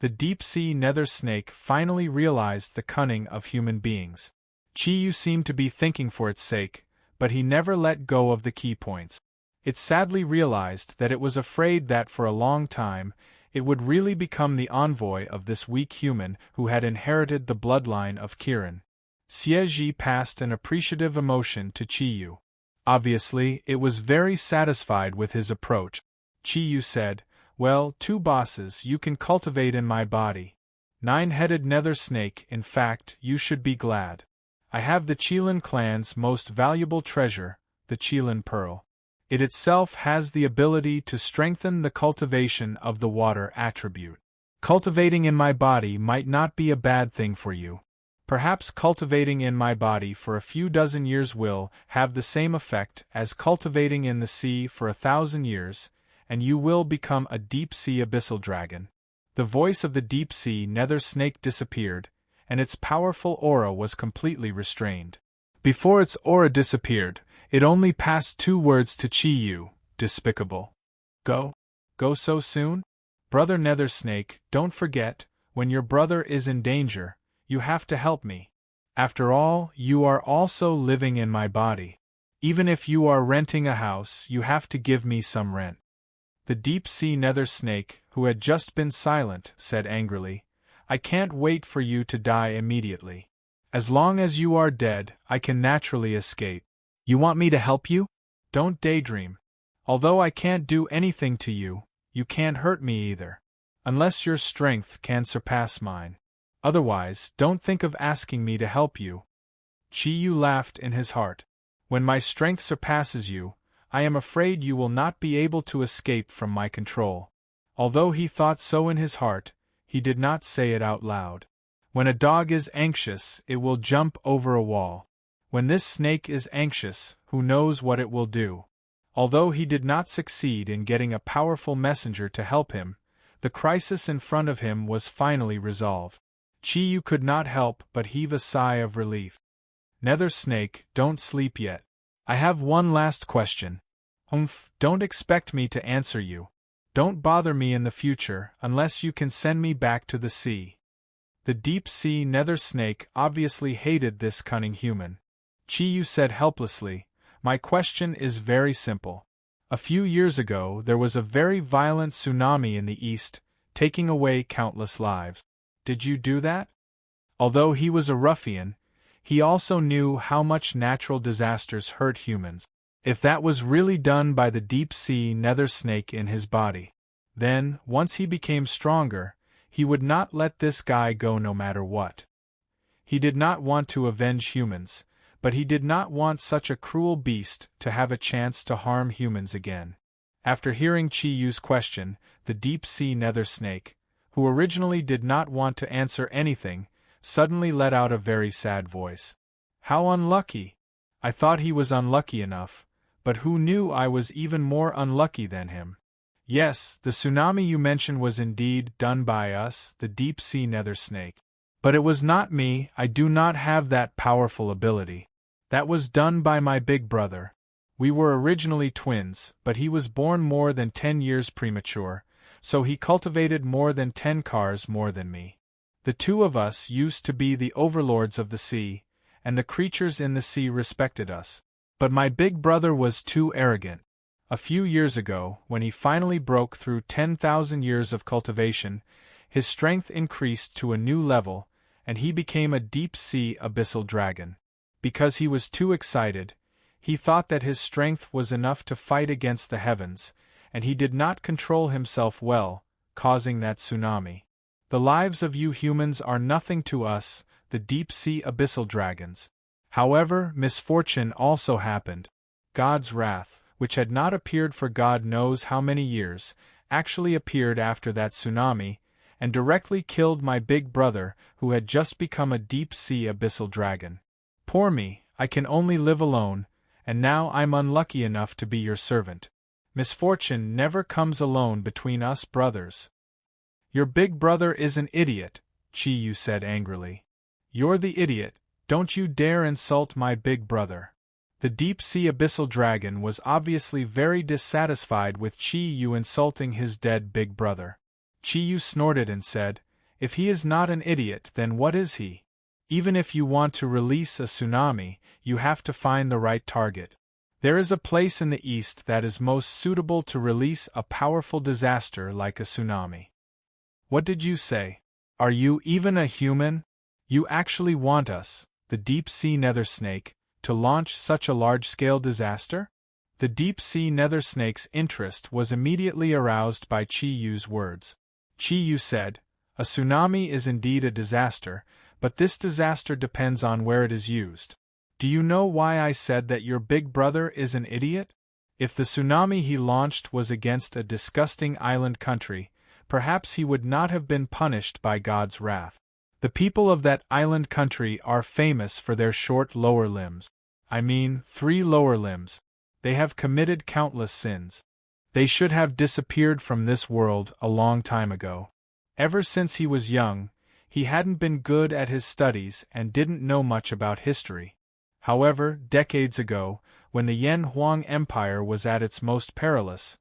The deep-sea nether snake finally realized the cunning of human beings. Chi-Yu seemed to be thinking for its sake, but he never let go of the key points. It sadly realized that it was afraid that for a long time, it would really become the envoy of this weak human who had inherited the bloodline of Kirin. Xie passed an appreciative emotion to Chi-Yu. Obviously, it was very satisfied with his approach. Chi-Yu said, Well, 2 bosses you can cultivate in my body. 9-headed nether snake, in fact, you should be glad. I have the Qilin clan's most valuable treasure, the Qilin pearl. It itself has the ability to strengthen the cultivation of the water attribute. Cultivating in my body might not be a bad thing for you. Perhaps cultivating in my body for a few dozen years will have the same effect as cultivating in the sea for 1,000 years, and you will become a deep-sea abyssal dragon. The voice of the deep-sea nether snake disappeared, and its powerful aura was completely restrained. Before its aura disappeared, it only passed 2 words to Chi-Yu, despicable. Go? Go so soon? Brother Nether Snake, don't forget, when your brother is in danger, you have to help me. After all, you are also living in my body. Even if you are renting a house, you have to give me some rent. The deep-sea nether snake, who had just been silent, said angrily, I can't wait for you to die immediately. As long as you are dead, I can naturally escape. You want me to help you? Don't daydream. Although I can't do anything to you, you can't hurt me either. Unless your strength can surpass mine. Otherwise, don't think of asking me to help you. Chi-Yu laughed in his heart. When my strength surpasses you, I am afraid you will not be able to escape from my control. Although he thought so in his heart, he did not say it out loud. When a dog is anxious, it will jump over a wall. When this snake is anxious, who knows what it will do? Although he did not succeed in getting a powerful messenger to help him, the crisis in front of him was finally resolved. Chi-Yu could not help but heave a sigh of relief. Nether Snake, don't sleep yet. I have one last question. Don't expect me to answer you. Don't bother me in the future unless you can send me back to the sea. The deep-sea nether snake obviously hated this cunning human. Chi-Yu said helplessly, My question is very simple. A few years ago there was a very violent tsunami in the east, taking away countless lives. Did you do that? Although he was a ruffian, he also knew how much natural disasters hurt humans. If that was really done by the deep-sea nether snake in his body, then, once he became stronger, he would not let this guy go no matter what. He did not want to avenge humans, but he did not want such a cruel beast to have a chance to harm humans again. After hearing Chi Yu's question, the deep-sea nether snake, who originally did not want to answer anything, suddenly let out a very sad voice. How unlucky! I thought he was unlucky enough, but who knew I was even more unlucky than him? Yes, the tsunami you mentioned was indeed done by us, the deep-sea nether snake. But it was not me. I do not have that powerful ability. That was done by my big brother. We were originally twins, but he was born more than 10 years premature, so he cultivated more than 10 cars more than me. The two of us used to be the overlords of the sea, and the creatures in the sea respected us. But my big brother was too arrogant. A few years ago, when he finally broke through 10,000 years of cultivation, his strength increased to a new level, and he became a deep-sea abyssal dragon. Because he was too excited, he thought that his strength was enough to fight against the heavens, and he did not control himself well, causing that tsunami. The lives of you humans are nothing to us, the deep-sea abyssal dragons. However, misfortune also happened. God's wrath, which had not appeared for God knows how many years, actually appeared after that tsunami, and directly killed my big brother, who had just become a deep-sea abyssal dragon. Poor me, I can only live alone, and now I'm unlucky enough to be your servant. Misfortune never comes alone between us brothers. Your big brother is an idiot, Chi Yu said angrily. You're the idiot, don't you dare insult my big brother. The deep-sea abyssal dragon was obviously very dissatisfied with Chi Yu insulting his dead big brother. Chi Yu snorted and said, If he is not an idiot, then what is he? Even if you want to release a tsunami, you have to find the right target. There is a place in the east that is most suitable to release a powerful disaster like a tsunami. What did you say? Are you even a human? You actually want us, the deep-sea nether snake, to launch such a large-scale disaster? The deep-sea nether snake's interest was immediately aroused by Chi Yu's words. Chi Yu said, A tsunami is indeed a disaster, but this disaster depends on where it is used. Do you know why I said that your big brother is an idiot? If the tsunami he launched was against a disgusting island country, perhaps he would not have been punished by God's wrath. The people of that island country are famous for their short lower limbs. I mean, 3 lower limbs. They have committed countless sins. They should have disappeared from this world a long time ago. Ever since he was young, he hadn't been good at his studies and didn't know much about history. However, decades ago, when the Yan Huang Empire was at its most perilous,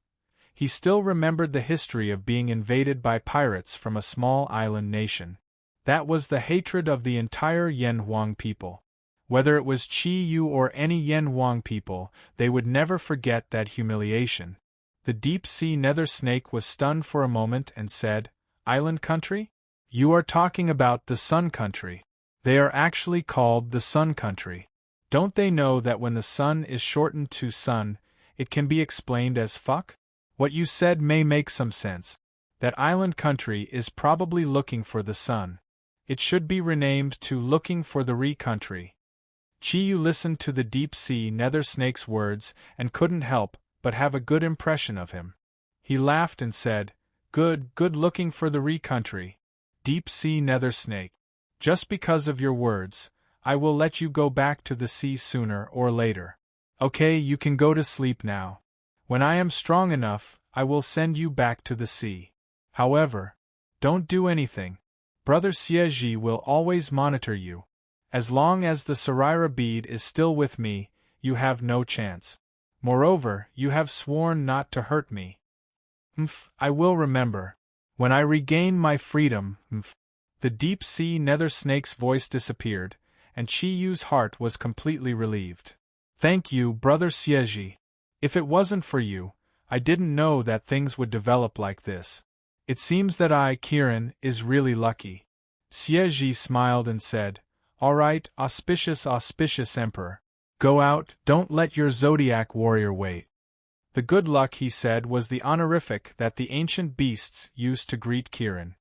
he still remembered the history of being invaded by pirates from a small island nation. That was the hatred of the entire Yan Huang people. Whether it was Chi Yu or any Yan Huang people, they would never forget that humiliation. The deep-sea nether snake was stunned for a moment and said, Island country? You are talking about the Sun country. They are actually called the Sun country. Don't they know that when the sun is shortened to sun, it can be explained as fuck? What you said may make some sense. That island country is probably looking for the sun. It should be renamed to Looking for the Re country. Chi Yu listened to the deep-sea nether snake's words and couldn't help but have a good impression of him. He laughed and said, Good looking for the Re country. Deep-sea nether snake. Just because of your words, I will let you go back to the sea sooner or later. Okay, you can go to sleep now. When I am strong enough, I will send you back to the sea. However, don't do anything. Brother Xieji will always monitor you. As long as the Sarira bead is still with me, you have no chance. Moreover, you have sworn not to hurt me. I will remember. When I regain my freedom, The deep-sea nether snake's voice disappeared, and Chi Yu's heart was completely relieved. Thank you, Brother Xieji. If it wasn't for you, I didn't know that things would develop like this. It seems that Kirin, is really lucky. Xieji smiled and said, All right, auspicious Emperor. Go out, don't let your Zodiac warrior wait. The good luck, he said, was the honorific that the ancient beasts used to greet Kirin.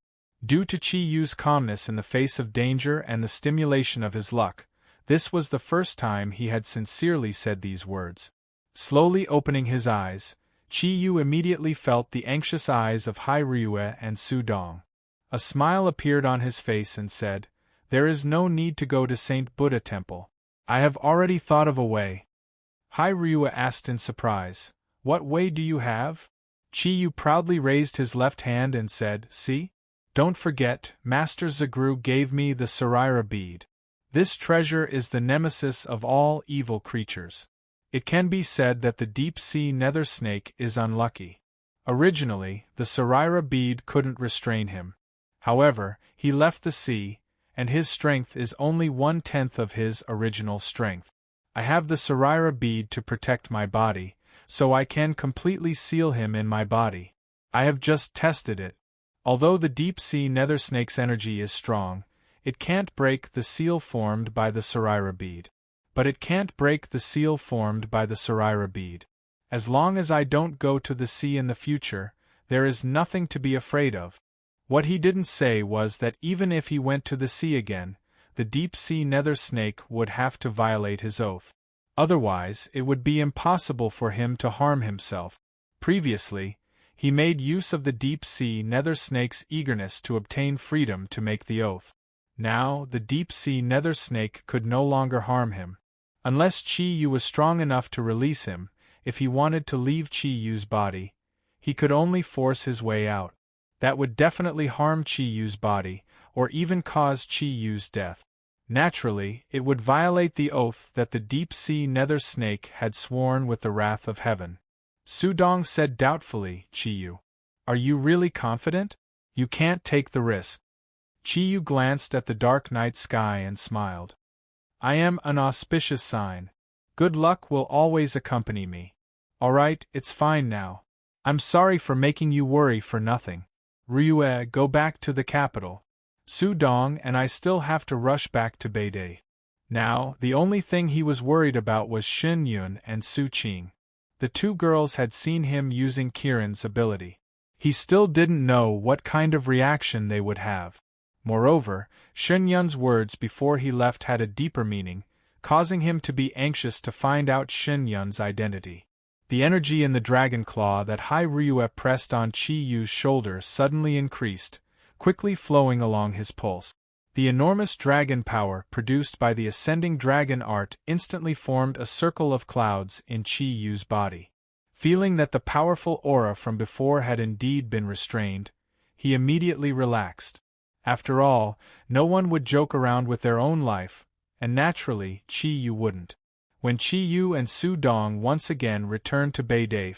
Due to Chi Yu's calmness in the face of danger and the stimulation of his luck, this was the first time he had sincerely said these words. Slowly opening his eyes, Chi Yu immediately felt the anxious eyes of Hai Ryue and Su Dong. A smile appeared on his face and said, "There is no need to go to Saint Buddha Temple. I have already thought of a way." Hai Ryue asked in surprise, "What way do you have?" Chi Yu proudly raised his left hand and said, "See? Don't forget, Master Zagru gave me the Saraira bead. This treasure is the nemesis of all evil creatures. It can be said that the deep-sea nether snake is unlucky. Originally, the Saraira bead couldn't restrain him. However, he left the sea, and his strength is only 1/10 of his original strength. I have the Saraira bead to protect my body, so I can completely seal him in my body. I have just tested it. Although the deep-sea nether snake's energy is strong, it can't break the seal formed by the Saraira bead. But it can't break the seal formed by the Saraira bead. As long as I don't go to the sea in the future, there is nothing to be afraid of." What he didn't say was that even if he went to the sea again, the deep-sea nether snake would have to violate his oath. Otherwise, it would be impossible for him to harm himself. Previously, he made use of the deep-sea nether snake's eagerness to obtain freedom to make the oath. Now, the deep-sea nether snake could no longer harm him. Unless Chi Yu was strong enough to release him, if he wanted to leave Chi Yu's body, he could only force his way out. That would definitely harm Chi Yu's body, or even cause Chi Yu's death. Naturally, it would violate the oath that the deep-sea nether snake had sworn with the wrath of heaven. Su Dong said doubtfully, "Chi Yu, are you really confident? You can't take the risk." Chi Yu glanced at the dark night sky and smiled. "I am an auspicious sign. Good luck will always accompany me. Alright, it's fine now. I'm sorry for making you worry for nothing. Ryue, go back to the capital. Su Dong and I still have to rush back to Beidei." Now, the only thing he was worried about was Xin Yun and Su Qing. The two girls had seen him using Kirin's ability. He still didn't know what kind of reaction they would have. Moreover, Xin Yun's words before he left had a deeper meaning, causing him to be anxious to find out Xin Yun's identity. The energy in the dragon claw that Hai Ryue pressed on Chi Yu's shoulder suddenly increased, quickly flowing along his pulse. The enormous dragon power produced by the ascending dragon art instantly formed a circle of clouds in Chi Yu's body. Feeling that the powerful aura from before had indeed been restrained, he immediately relaxed. After all, no one would joke around with their own life, and naturally, Chi Yu wouldn't. When Chi Yu and Su Dong once again returned to Beidei,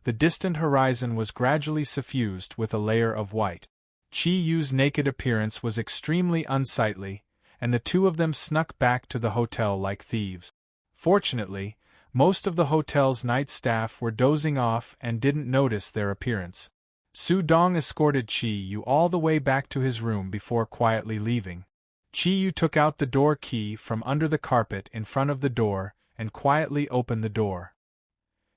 the distant horizon was gradually suffused with a layer of white. Chi Yu's naked appearance was extremely unsightly, and the two of them snuck back to the hotel like thieves. Fortunately, most of the hotel's night staff were dozing off and didn't notice their appearance. Su Dong escorted Chi Yu all the way back to his room before quietly leaving. Chi Yu took out the door key from under the carpet in front of the door and quietly opened the door.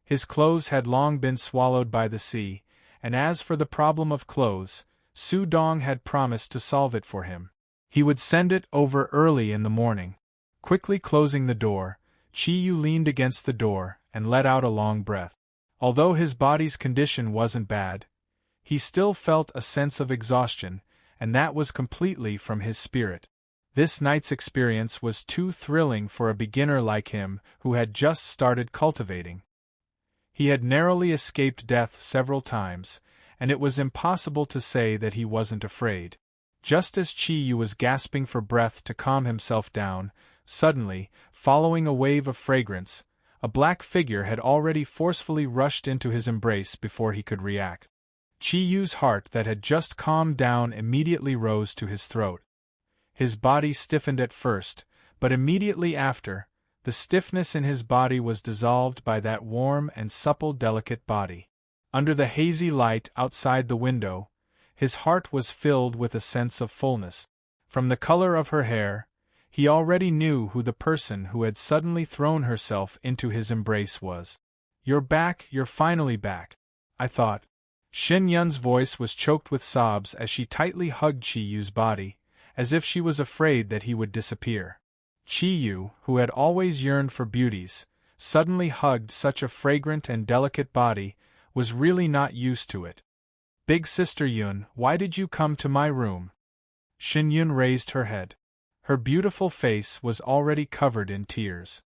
His clothes had long been swallowed by the sea, and as for the problem of clothes, Su Dong had promised to solve it for him. He would send it over early in the morning. Quickly closing the door, Chi Yu leaned against the door and let out a long breath. Although his body's condition wasn't bad, he still felt a sense of exhaustion, and that was completely from his spirit. This night's experience was too thrilling for a beginner like him who had just started cultivating. He had narrowly escaped death several times, and it was impossible to say that he wasn't afraid. Just as Chi Yu was gasping for breath to calm himself down, suddenly, following a wave of fragrance, a black figure had already forcefully rushed into his embrace before he could react. Chi Yu's heart that had just calmed down immediately rose to his throat. His body stiffened at first, but immediately after, the stiffness in his body was dissolved by that warm and supple delicate body. Under the hazy light outside the window, his heart was filled with a sense of fullness. From the color of her hair, he already knew who the person who had suddenly thrown herself into his embrace was. "You're back, you're finally back," I thought. Shin Yun's voice was choked with sobs as she tightly hugged Chi Yu's body, as if she was afraid that he would disappear. Chi Yu, who had always yearned for beauties, suddenly hugged such a fragrant and delicate body, was really not used to it. Big Sister Yun, why did you come to my room? Shin Yun raised her head. Her beautiful face was already covered in tears.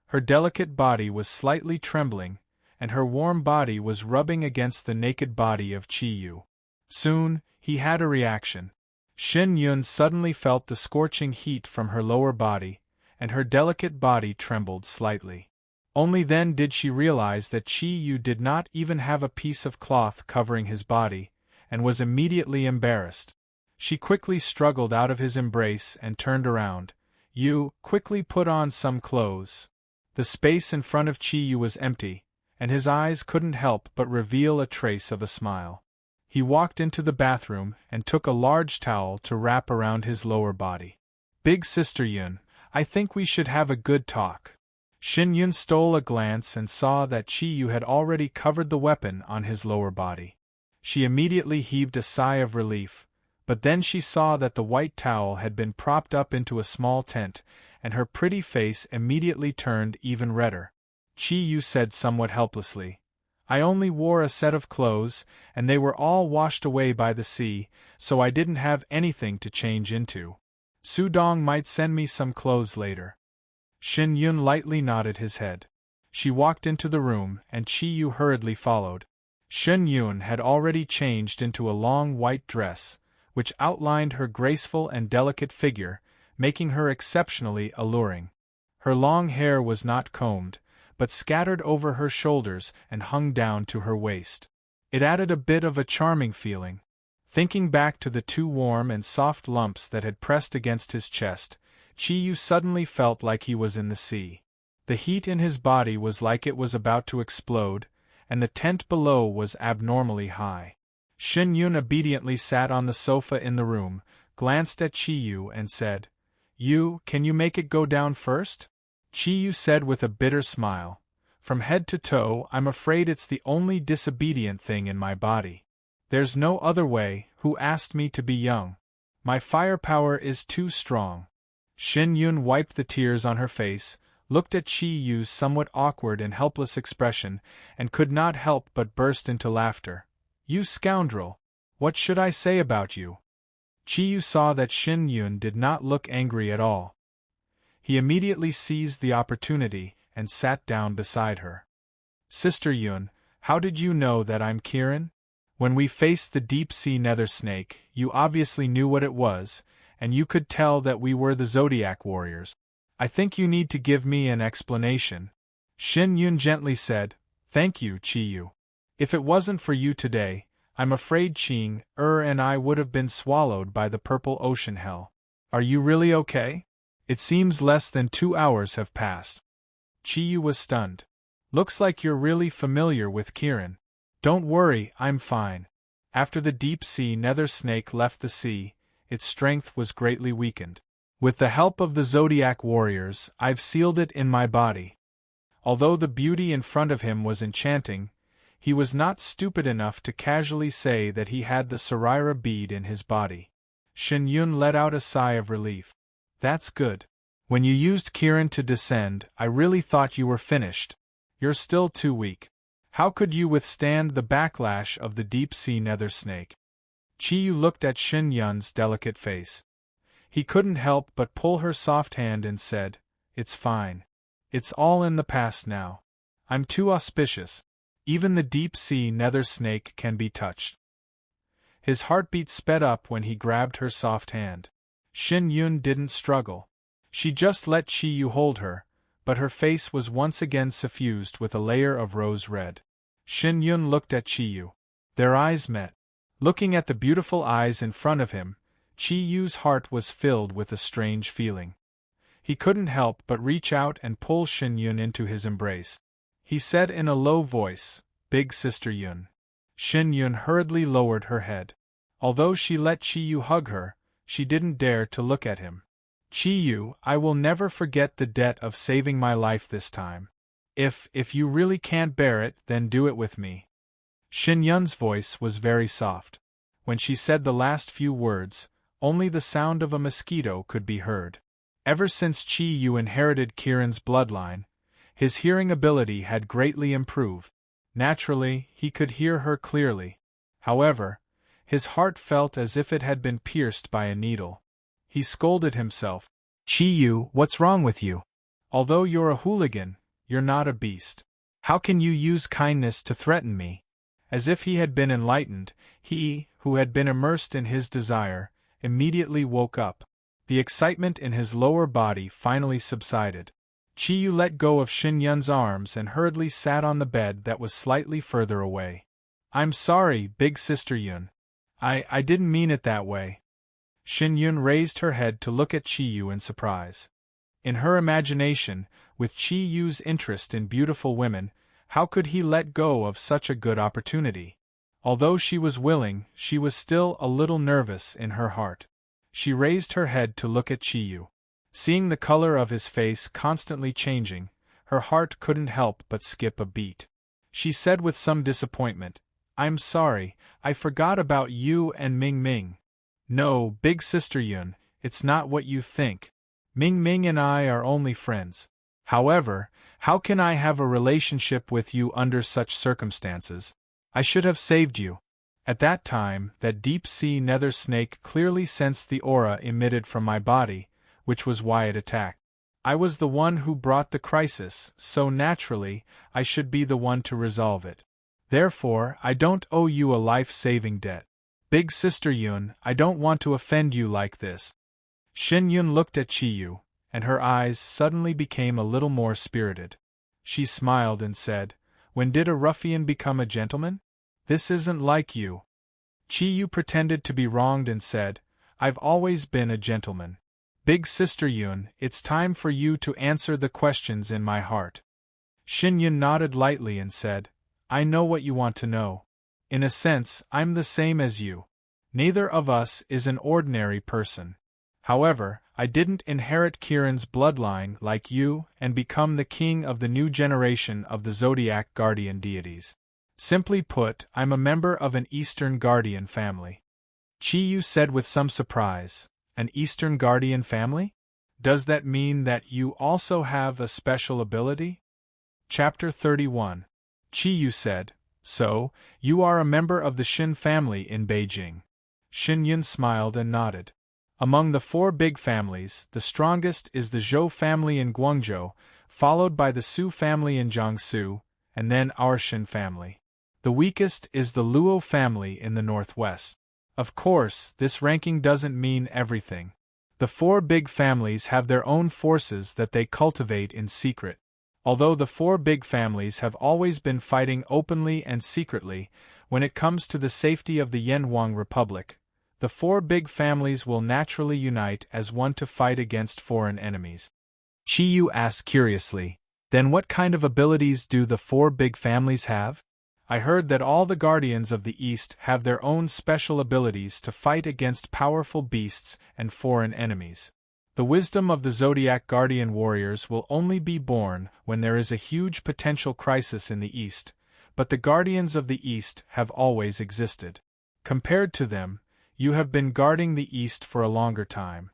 Her delicate body was slightly trembling, and her warm body was rubbing against the naked body of Chi Yu. Soon, he had a reaction. Shin Yun suddenly felt the scorching heat from her lower body, and her delicate body trembled slightly. Only then did she realize that Chi Yu did not even have a piece of cloth covering his body, and was immediately embarrassed. She quickly struggled out of his embrace and turned around. "You, quickly put on some clothes." The space in front of Chi Yu was empty, and his eyes couldn't help but reveal a trace of a smile. He walked into the bathroom and took a large towel to wrap around his lower body. "Big Sister Yun, I think we should have a good talk." Shin Yun stole a glance and saw that Chi Yu had already covered the weapon on his lower body. She immediately heaved a sigh of relief, but then she saw that the white towel had been propped up into a small tent, and her pretty face immediately turned even redder. Chi Yu said somewhat helplessly, "I only wore a set of clothes, and they were all washed away by the sea, so I didn't have anything to change into. Su Dong might send me some clothes later." Shin Yun lightly nodded his head. She walked into the room, and Chi Yu hurriedly followed. Shin Yun had already changed into a long white dress, which outlined her graceful and delicate figure, making her exceptionally alluring. Her long hair was not combed, but scattered over her shoulders and hung down to her waist. It added a bit of a charming feeling. Thinking back to the two warm and soft lumps that had pressed against his chest, Chi Yu suddenly felt like he was in the sea. The heat in his body was like it was about to explode, and the tent below was abnormally high. Shin Yun obediently sat on the sofa in the room, glanced at Chi Yu and said, Can you make it go down first?" Chi Yu said with a bitter smile, "From head to toe, I'm afraid it's the only disobedient thing in my body. There's no other way. Who asked me to be young? My firepower is too strong." Shin Yun wiped the tears on her face, looked at Chi Yu's somewhat awkward and helpless expression, and could not help but burst into laughter. "You scoundrel! What should I say about you?" Chi Yu saw that Shin Yun did not look angry at all. He immediately seized the opportunity and sat down beside her. "Sister Yun, how did you know that I'm Kirin? When we faced the deep-sea nether snake, you obviously knew what it was, and you could tell that we were the Zodiac warriors. I think you need to give me an explanation." Shin Yun gently said, "Thank you, Chi Yu. If it wasn't for you today, I'm afraid Ching, and I would have been swallowed by the purple ocean hell. Are you really okay? It seems less than 2 hours have passed." Chi Yu was stunned. "Looks like you're really familiar with Kirin." "Don't worry, I'm fine. After the deep-sea nether snake left the sea, its strength was greatly weakened. With the help of the Zodiac warriors, I've sealed it in my body." Although the beauty in front of him was enchanting, he was not stupid enough to casually say that he had the Sarira bead in his body. Shin Yun let out a sigh of relief. "That's good. When you used Kirin to descend, I really thought you were finished. You're still too weak. How could you withstand the backlash of the deep-sea nether snake?" Chi Yu looked at Shin Yun's delicate face. He couldn't help but pull her soft hand and said, "It's fine. It's all in the past now. I'm too auspicious. Even the deep-sea nether snake can be touched." His heartbeat sped up when he grabbed her soft hand. Shin Yun didn't struggle. She just let Chi Yu hold her, but her face was once again suffused with a layer of rose red. Shin Yun looked at Chi Yu. Their eyes met. Looking at the beautiful eyes in front of him, Chi Yu's heart was filled with a strange feeling. He couldn't help but reach out and pull Shin Yun into his embrace. He said in a low voice, "Big Sister Yun." Shin Yun hurriedly lowered her head. Although she let Chi Yu hug her, she didn't dare to look at him. "Chi Yu, I will never forget the debt of saving my life this time. If you really can't bear it, then do it with me." Shin Yun's voice was very soft. When she said the last few words, only the sound of a mosquito could be heard. Ever since Chi Yu inherited Kiran's bloodline, his hearing ability had greatly improved. Naturally, he could hear her clearly. However, his heart felt as if it had been pierced by a needle. He scolded himself. Chi Yu, what's wrong with you? Although you're a hooligan, you're not a beast. How can you use kindness to threaten me? As if he had been enlightened, he, who had been immersed in his desire, immediately woke up. The excitement in his lower body finally subsided. Chi Yu let go of Shin Yun's arms and hurriedly sat on the bed that was slightly further away. I'm sorry, big sister Yun. I didn't mean it that way. Shin Yun raised her head to look at Chi Yu in surprise. In her imagination, with Chi Yu's interest in beautiful women, how could he let go of such a good opportunity? Although she was willing, she was still a little nervous in her heart. She raised her head to look at Chi Yu. Seeing the color of his face constantly changing, her heart couldn't help but skip a beat. She said with some disappointment, I'm sorry, I forgot about you and Ming Ming. No, big sister Yun, it's not what you think. Ming Ming and I are only friends. However, how can I have a relationship with you under such circumstances? I should have saved you. At that time, that deep-sea nether snake clearly sensed the aura emitted from my body, which was why it attacked. I was the one who brought the crisis, so naturally, I should be the one to resolve it. Therefore, I don't owe you a life-saving debt. Big sister Yun, I don't want to offend you like this. Shin Yun looked at Chi Yu, and her eyes suddenly became a little more spirited. She smiled and said, When did a ruffian become a gentleman? This isn't like you. Chi Yu pretended to be wronged and said, I've always been a gentleman. Big sister Yun, it's time for you to answer the questions in my heart. Shin Yun nodded lightly and said, I know what you want to know. In a sense, I'm the same as you. Neither of us is an ordinary person. However, I didn't inherit Kiran's bloodline like you and become the king of the new generation of the Zodiac guardian deities. Simply put, I'm a member of an Eastern guardian family. Chi Yu said with some surprise, An Eastern guardian family? Does that mean that you also have a special ability? Chapter 31. Chi Yu said, So, you are a member of the Shin family in Beijing. Shin Yun smiled and nodded. Among the four big families, the strongest is the Zhou family in Guangzhou, followed by the Su family in Jiangsu, and then our Shin family. The weakest is the Luo family in the northwest. Of course, this ranking doesn't mean everything. The four big families have their own forces that they cultivate in secret. Although the four big families have always been fighting openly and secretly, when it comes to the safety of the Yanhuang Republic, the four big families will naturally unite as one to fight against foreign enemies. Chi Yu asked curiously, Then what kind of abilities do the four big families have? I heard that all the guardians of the East have their own special abilities to fight against powerful beasts and foreign enemies. The wisdom of the Zodiac guardian warriors will only be born when there is a huge potential crisis in the East, but the guardians of the East have always existed. Compared to them, you have been guarding the East for a longer time.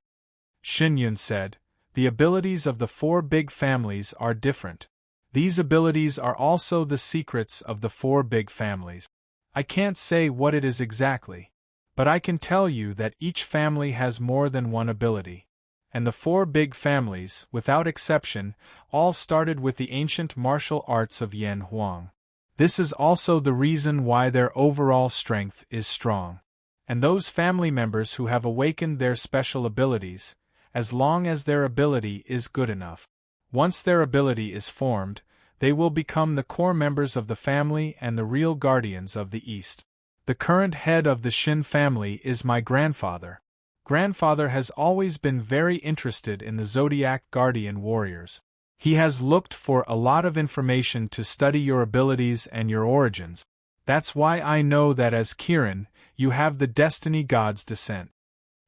Shin Yun said, The abilities of the four big families are different. These abilities are also the secrets of the four big families. I can't say what it is exactly, but I can tell you that each family has more than one ability. And the four big families, without exception, all started with the ancient martial arts of Yanhuang. This is also the reason why their overall strength is strong. And those family members who have awakened their special abilities, as long as their ability is good enough. Once their ability is formed, they will become the core members of the family and the real guardians of the East. The current head of the Shin family is my grandfather. Grandfather has always been very interested in the Zodiac guardian warriors. He has looked for a lot of information to study your abilities and your origins. That's why I know that as Kiran, you have the destiny god's descent.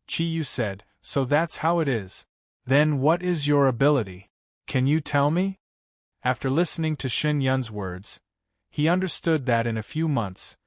Chi Yu said, So that's how it is. Then what is your ability? Can you tell me? After listening to Shin Yun's words, He understood that in a few months,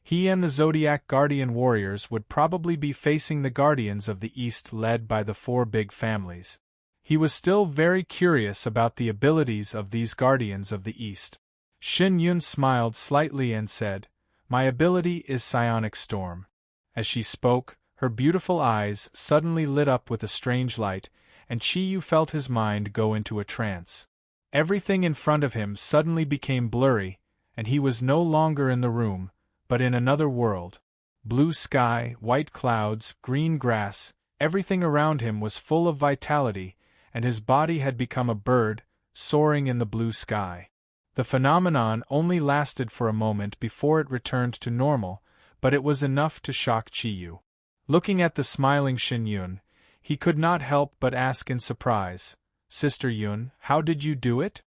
he and the Zodiac Guardian warriors would probably be facing the Guardians of the East led by the four big families. He was still very curious about the abilities of these Guardians of the East. Xin Yun smiled slightly and said, "My ability is Psionic Storm." As she spoke, her beautiful eyes suddenly lit up with a strange light, and Qiyu felt his mind go into a trance. Everything in front of him suddenly became blurry, and he was no longer in the room, but in another world. Blue sky, white clouds, green grass, everything around him was full of vitality, and his body had become a bird, soaring in the blue sky. The phenomenon only lasted for a moment before it returned to normal, but it was enough to shock Qiyu. Looking at the smiling Xin Yun, he could not help but ask in surprise, "Sister Yun, how did you do it?"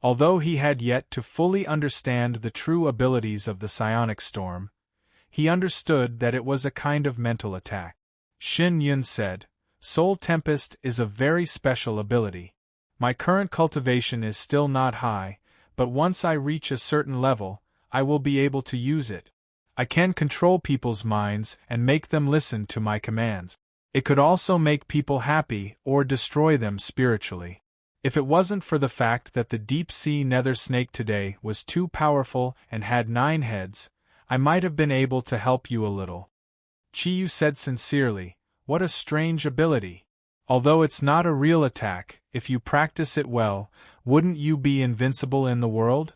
Although he had yet to fully understand the true abilities of the Psionic Storm, he understood that it was a kind of mental attack. Xin Yun said, "Soul Tempest is a very special ability. My current cultivation is still not high, but once I reach a certain level, I will be able to use it. I can control people's minds and make them listen to my commands. It could also make people happy or destroy them spiritually. If it wasn't for the fact that the deep-sea nether snake today was too powerful and had 9 heads, I might have been able to help you a little." Qiyu said sincerely, "What a strange ability. Although it's not a real attack, if you practice it well, wouldn't you be invincible in the world?"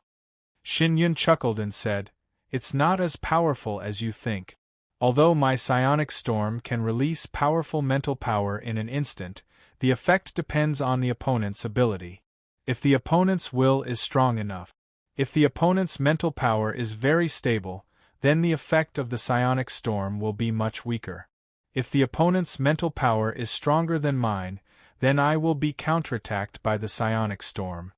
Xin Yun chuckled and said, "It's not as powerful as you think. Although my Psionic Storm can release powerful mental power in an instant, the effect depends on the opponent's ability. If the opponent's will is strong enough. If the opponent's mental power is very stable, then the effect of the Psionic Storm will be much weaker. If the opponent's mental power is stronger than mine, then I will be counterattacked by the Psionic Storm."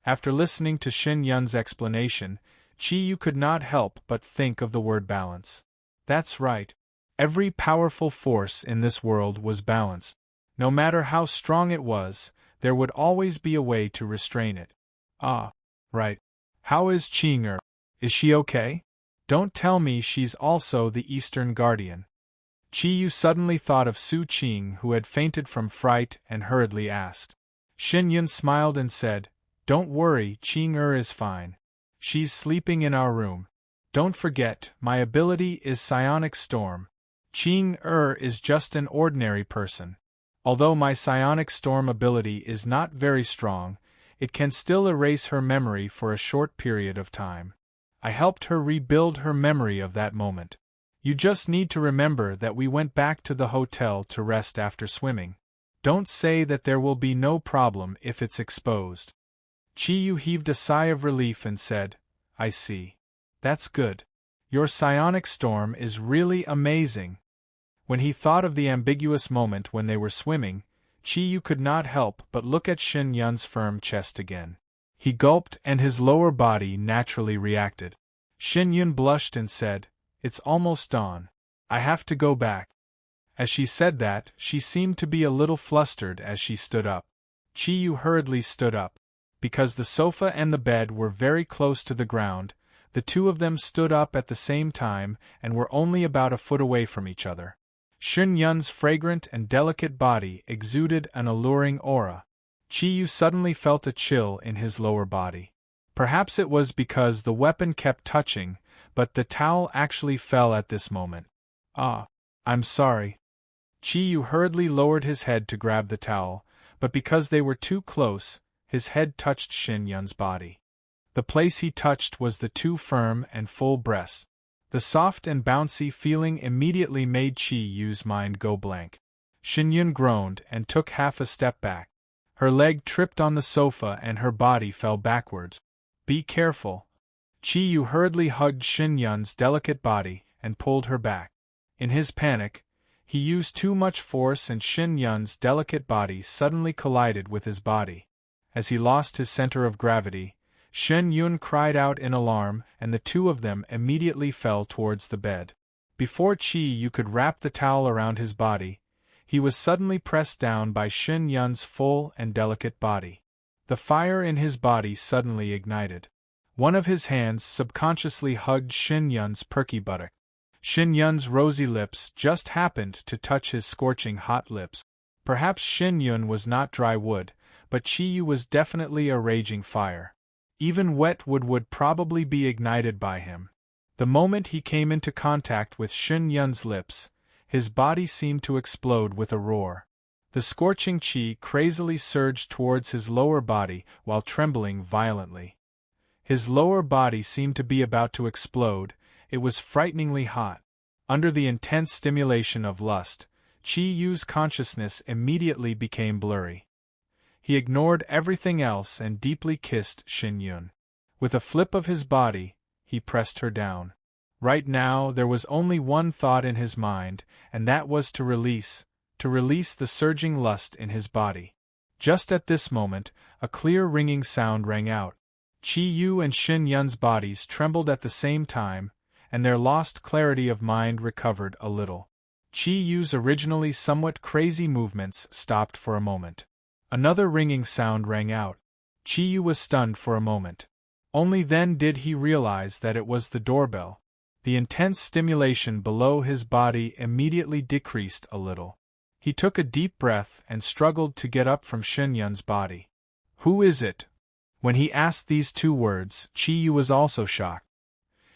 After listening to Xin Yun's explanation, Qiyu could not help but think of the word balance. That's right. Every powerful force in this world was balanced. No matter how strong it was, there would always be a way to restrain it. Ah, right. How is Qing'er? Is she okay? Don't tell me she's also the Eastern Guardian. Qiyu suddenly thought of Su Qing, who had fainted from fright, and hurriedly asked. Xin Yun smiled and said, "Don't worry, Qing'er is fine. She's sleeping in our room. Don't forget, my ability is Psionic Storm. Qing'er is just an ordinary person. Although my Psionic Storm ability is not very strong, it can still erase her memory for a short period of time. I helped her rebuild her memory of that moment. You just need to remember that we went back to the hotel to rest after swimming. Don't say that there will be no problem if it's exposed." Qiyu heaved a sigh of relief and said, "I see. That's good. Your Psionic Storm is really amazing." When he thought of the ambiguous moment when they were swimming, Qiyu could not help but look at Xin Yun's firm chest again. He gulped and his lower body naturally reacted. Xin Yun blushed and said, "It's almost dawn. I have to go back." As she said that, she seemed to be a little flustered as she stood up. Qiyu hurriedly stood up. Because the sofa and the bed were very close to the ground, the two of them stood up at the same time and were only about a foot away from each other. Xin Yun's fragrant and delicate body exuded an alluring aura. Qiyu suddenly felt a chill in his lower body. Perhaps it was because the weapon kept touching, but the towel actually fell at this moment. "Ah, I'm sorry." Qiyu hurriedly lowered his head to grab the towel, but because they were too close, his head touched Xin Yun's body. The place he touched was the two firm and full breasts. The soft and bouncy feeling immediately made Qiyu's mind go blank. Xin Yun groaned and took half a step back. Her leg tripped on the sofa and her body fell backwards. "Be careful." Qiyu hurriedly hugged Xin Yun's delicate body and pulled her back. In his panic, he used too much force and Xin Yun's delicate body suddenly collided with his body. As he lost his center of gravity, Xin Yun cried out in alarm and the two of them immediately fell towards the bed. Before Qiyu could wrap the towel around his body, he was suddenly pressed down by Xin Yun's full and delicate body. The fire in his body suddenly ignited. One of his hands subconsciously hugged Shin Yun's perky buttock. Shin Yun's rosy lips just happened to touch his scorching hot lips. Perhaps Shin Yun was not dry wood, but Chi Yu was definitely a raging fire. Even wet wood would probably be ignited by him. The moment he came into contact with Shin Yun's lips, his body seemed to explode with a roar. The scorching qi crazily surged towards his lower body while trembling violently. His lower body seemed to be about to explode. It was frighteningly hot. Under the intense stimulation of lust, Qi Yu's consciousness immediately became blurry. He ignored everything else and deeply kissed Shin Yun. With a flip of his body, he pressed her down. Right now there was only one thought in his mind, and that was to release the surging lust in his body. Just at this moment, a clear ringing sound rang out. Qi Yu and Shin Yun's bodies trembled at the same time, and their lost clarity of mind recovered a little. Qi Yu's originally somewhat crazy movements stopped for a moment. Another ringing sound rang out. Qi Yu was stunned for a moment. Only then did he realize that it was the doorbell. The intense stimulation below his body immediately decreased a little. He took a deep breath and struggled to get up from Shin Yun's body. "Who is it?" When he asked these two words, Qi Yu was also shocked.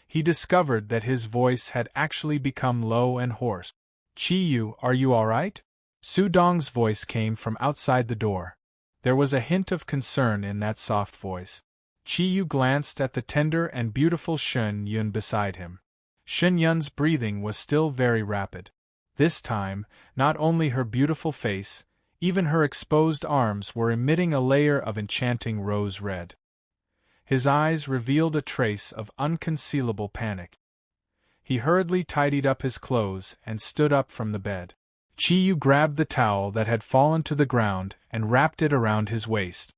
He discovered that his voice had actually become low and hoarse. "Qi Yu, are you all right?" Su Dong's voice came from outside the door. There was a hint of concern in that soft voice. Qi Yu glanced at the tender and beautiful Shin Yun beside him. Shin Yun's breathing was still very rapid. This time, not only her beautiful face, even her exposed arms were emitting a layer of enchanting rose red. His eyes revealed a trace of unconcealable panic. He hurriedly tidied up his clothes and stood up from the bed. Qi Yu grabbed the towel that had fallen to the ground and wrapped it around his waist.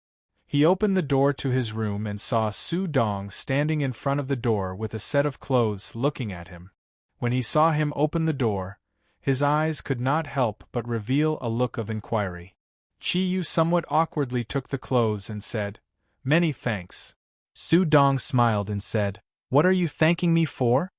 He opened the door to his room and saw Su Dong standing in front of the door with a set of clothes looking at him. When he saw him open the door, his eyes could not help but reveal a look of inquiry. Qi Yu somewhat awkwardly took the clothes and said, "Many thanks." Su Dong smiled and said, "What are you thanking me for?"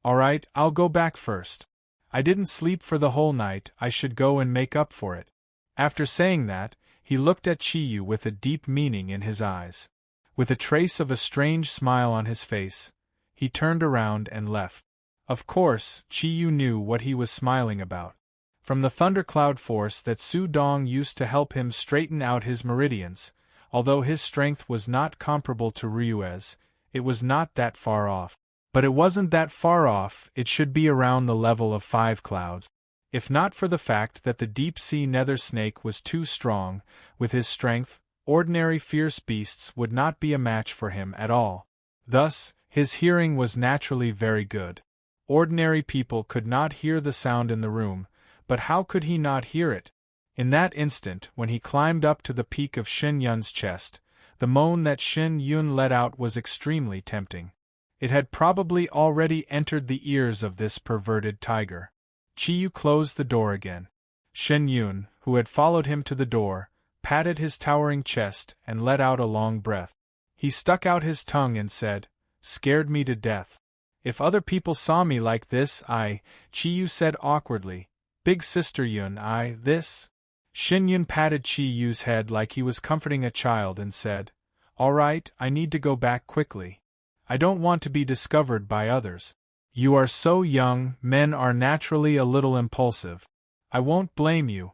"All right, I'll go back first. I didn't sleep for the whole night, I should go and make up for it." After saying that, he looked at Qi Yu with a deep meaning in his eyes. With a trace of a strange smile on his face, he turned around and left. Of course, Qi Yu knew what he was smiling about. From the thundercloud force that Su Dong used to help him straighten out his meridians, although his strength was not comparable to Ryue's, it was not that far off. But it wasn't that far off, it should be around the level of 5 clouds. If not for the fact that the deep-sea nether snake was too strong, with his strength, ordinary fierce beasts would not be a match for him at all. Thus, his hearing was naturally very good. Ordinary people could not hear the sound in the room, but how could he not hear it? In that instant, when he climbed up to the peak of Shin Yun's chest, the moan that Shin Yun let out was extremely tempting. It had probably already entered the ears of this perverted tiger. Qi Yu closed the door again. Shin Yun, who had followed him to the door, patted his towering chest and let out a long breath. He stuck out his tongue and said, "Scared me to death. If other people saw me like this, Qi Yu said awkwardly, "Big sister Yun, this?" Shin Yun patted Qi Yu's head like he was comforting a child and said, "All right, I need to go back quickly. I don't want to be discovered by others. You are so young, men are naturally a little impulsive. I won't blame you."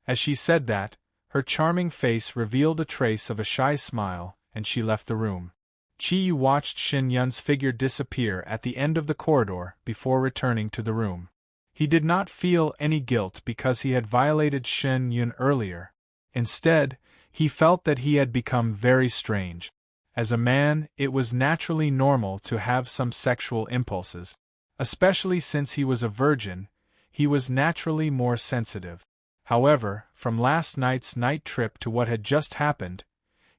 As she said that, her charming face revealed a trace of a shy smile, and she left the room. Qi Yu watched Shin Yun's figure disappear at the end of the corridor before returning to the room. He did not feel any guilt because he had violated Shin Yun earlier. Instead, he felt that he had become very strange. As a man, it was naturally normal to have some sexual impulses. Especially since he was a virgin, he was naturally more sensitive. However, from last night's night trip to what had just happened,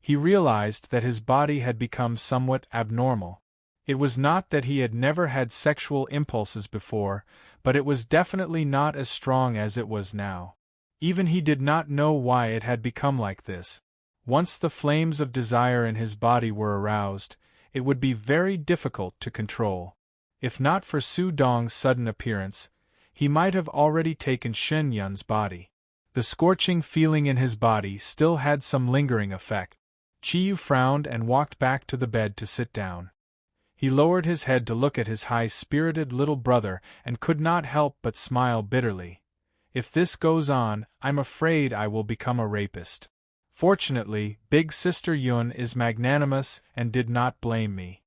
he realized that his body had become somewhat abnormal. It was not that he had never had sexual impulses before, but it was definitely not as strong as it was now. Even he did not know why it had become like this. Once the flames of desire in his body were aroused, it would be very difficult to control. If not for Su Dong's sudden appearance, he might have already taken Shen Yun's body. The scorching feeling in his body still had some lingering effect. Qiyu frowned and walked back to the bed to sit down. He lowered his head to look at his high-spirited little brother and could not help but smile bitterly. If this goes on, I'm afraid I will become a rapist. Fortunately, Big Sister Yun is magnanimous and did not blame me.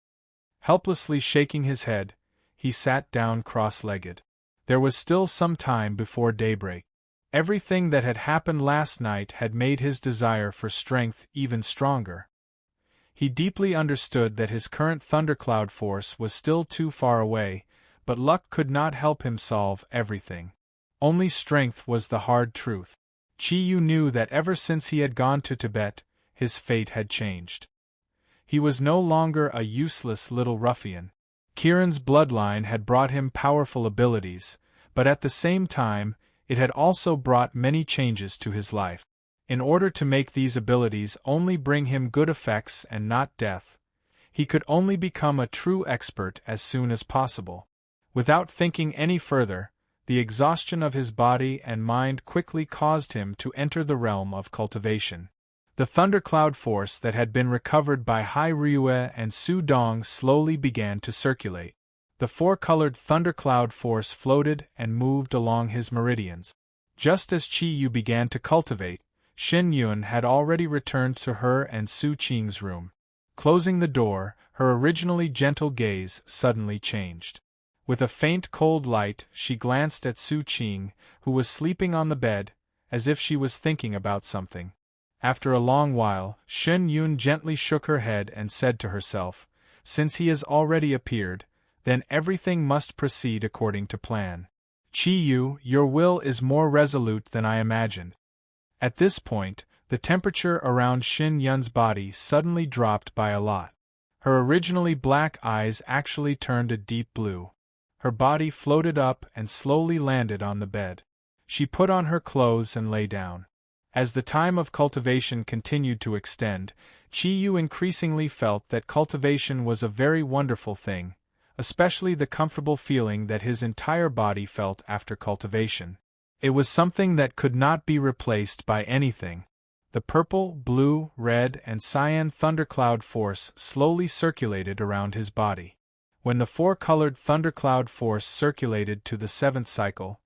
Helplessly shaking his head, he sat down cross-legged. There was still some time before daybreak. Everything that had happened last night had made his desire for strength even stronger. He deeply understood that his current thundercloud force was still too far away, but luck could not help him solve everything. Only strength was the hard truth. Qiyu knew that ever since he had gone to Tibet, his fate had changed. He was no longer a useless little ruffian. Kiran's bloodline had brought him powerful abilities, but at the same time, it had also brought many changes to his life. In order to make these abilities only bring him good effects and not death, he could only become a true expert as soon as possible. Without thinking any further, the exhaustion of his body and mind quickly caused him to enter the realm of cultivation. The thundercloud force that had been recovered by Hai Ryue and Su Dong slowly began to circulate. The four-colored thundercloud force floated and moved along his meridians. Just as Qiyu began to cultivate, Shen Yun had already returned to her and Su Qing's room. Closing the door, her originally gentle gaze suddenly changed. With a faint cold light, she glanced at Su Qing, who was sleeping on the bed, as if she was thinking about something. After a long while, Shen Yun gently shook her head and said to herself, "Since he has already appeared, then everything must proceed according to plan. Qiyu, your will is more resolute than I imagined." At this point, the temperature around Shen Yun's body suddenly dropped by a lot. Her originally black eyes actually turned a deep blue. Her body floated up and slowly landed on the bed. She put on her clothes and lay down. As the time of cultivation continued to extend, Qiyu increasingly felt that cultivation was a very wonderful thing, especially the comfortable feeling that his entire body felt after cultivation. It was something that could not be replaced by anything. The purple, blue, red, and cyan thundercloud force slowly circulated around his body. When the four-colored thundercloud force circulated to the seventh cycle,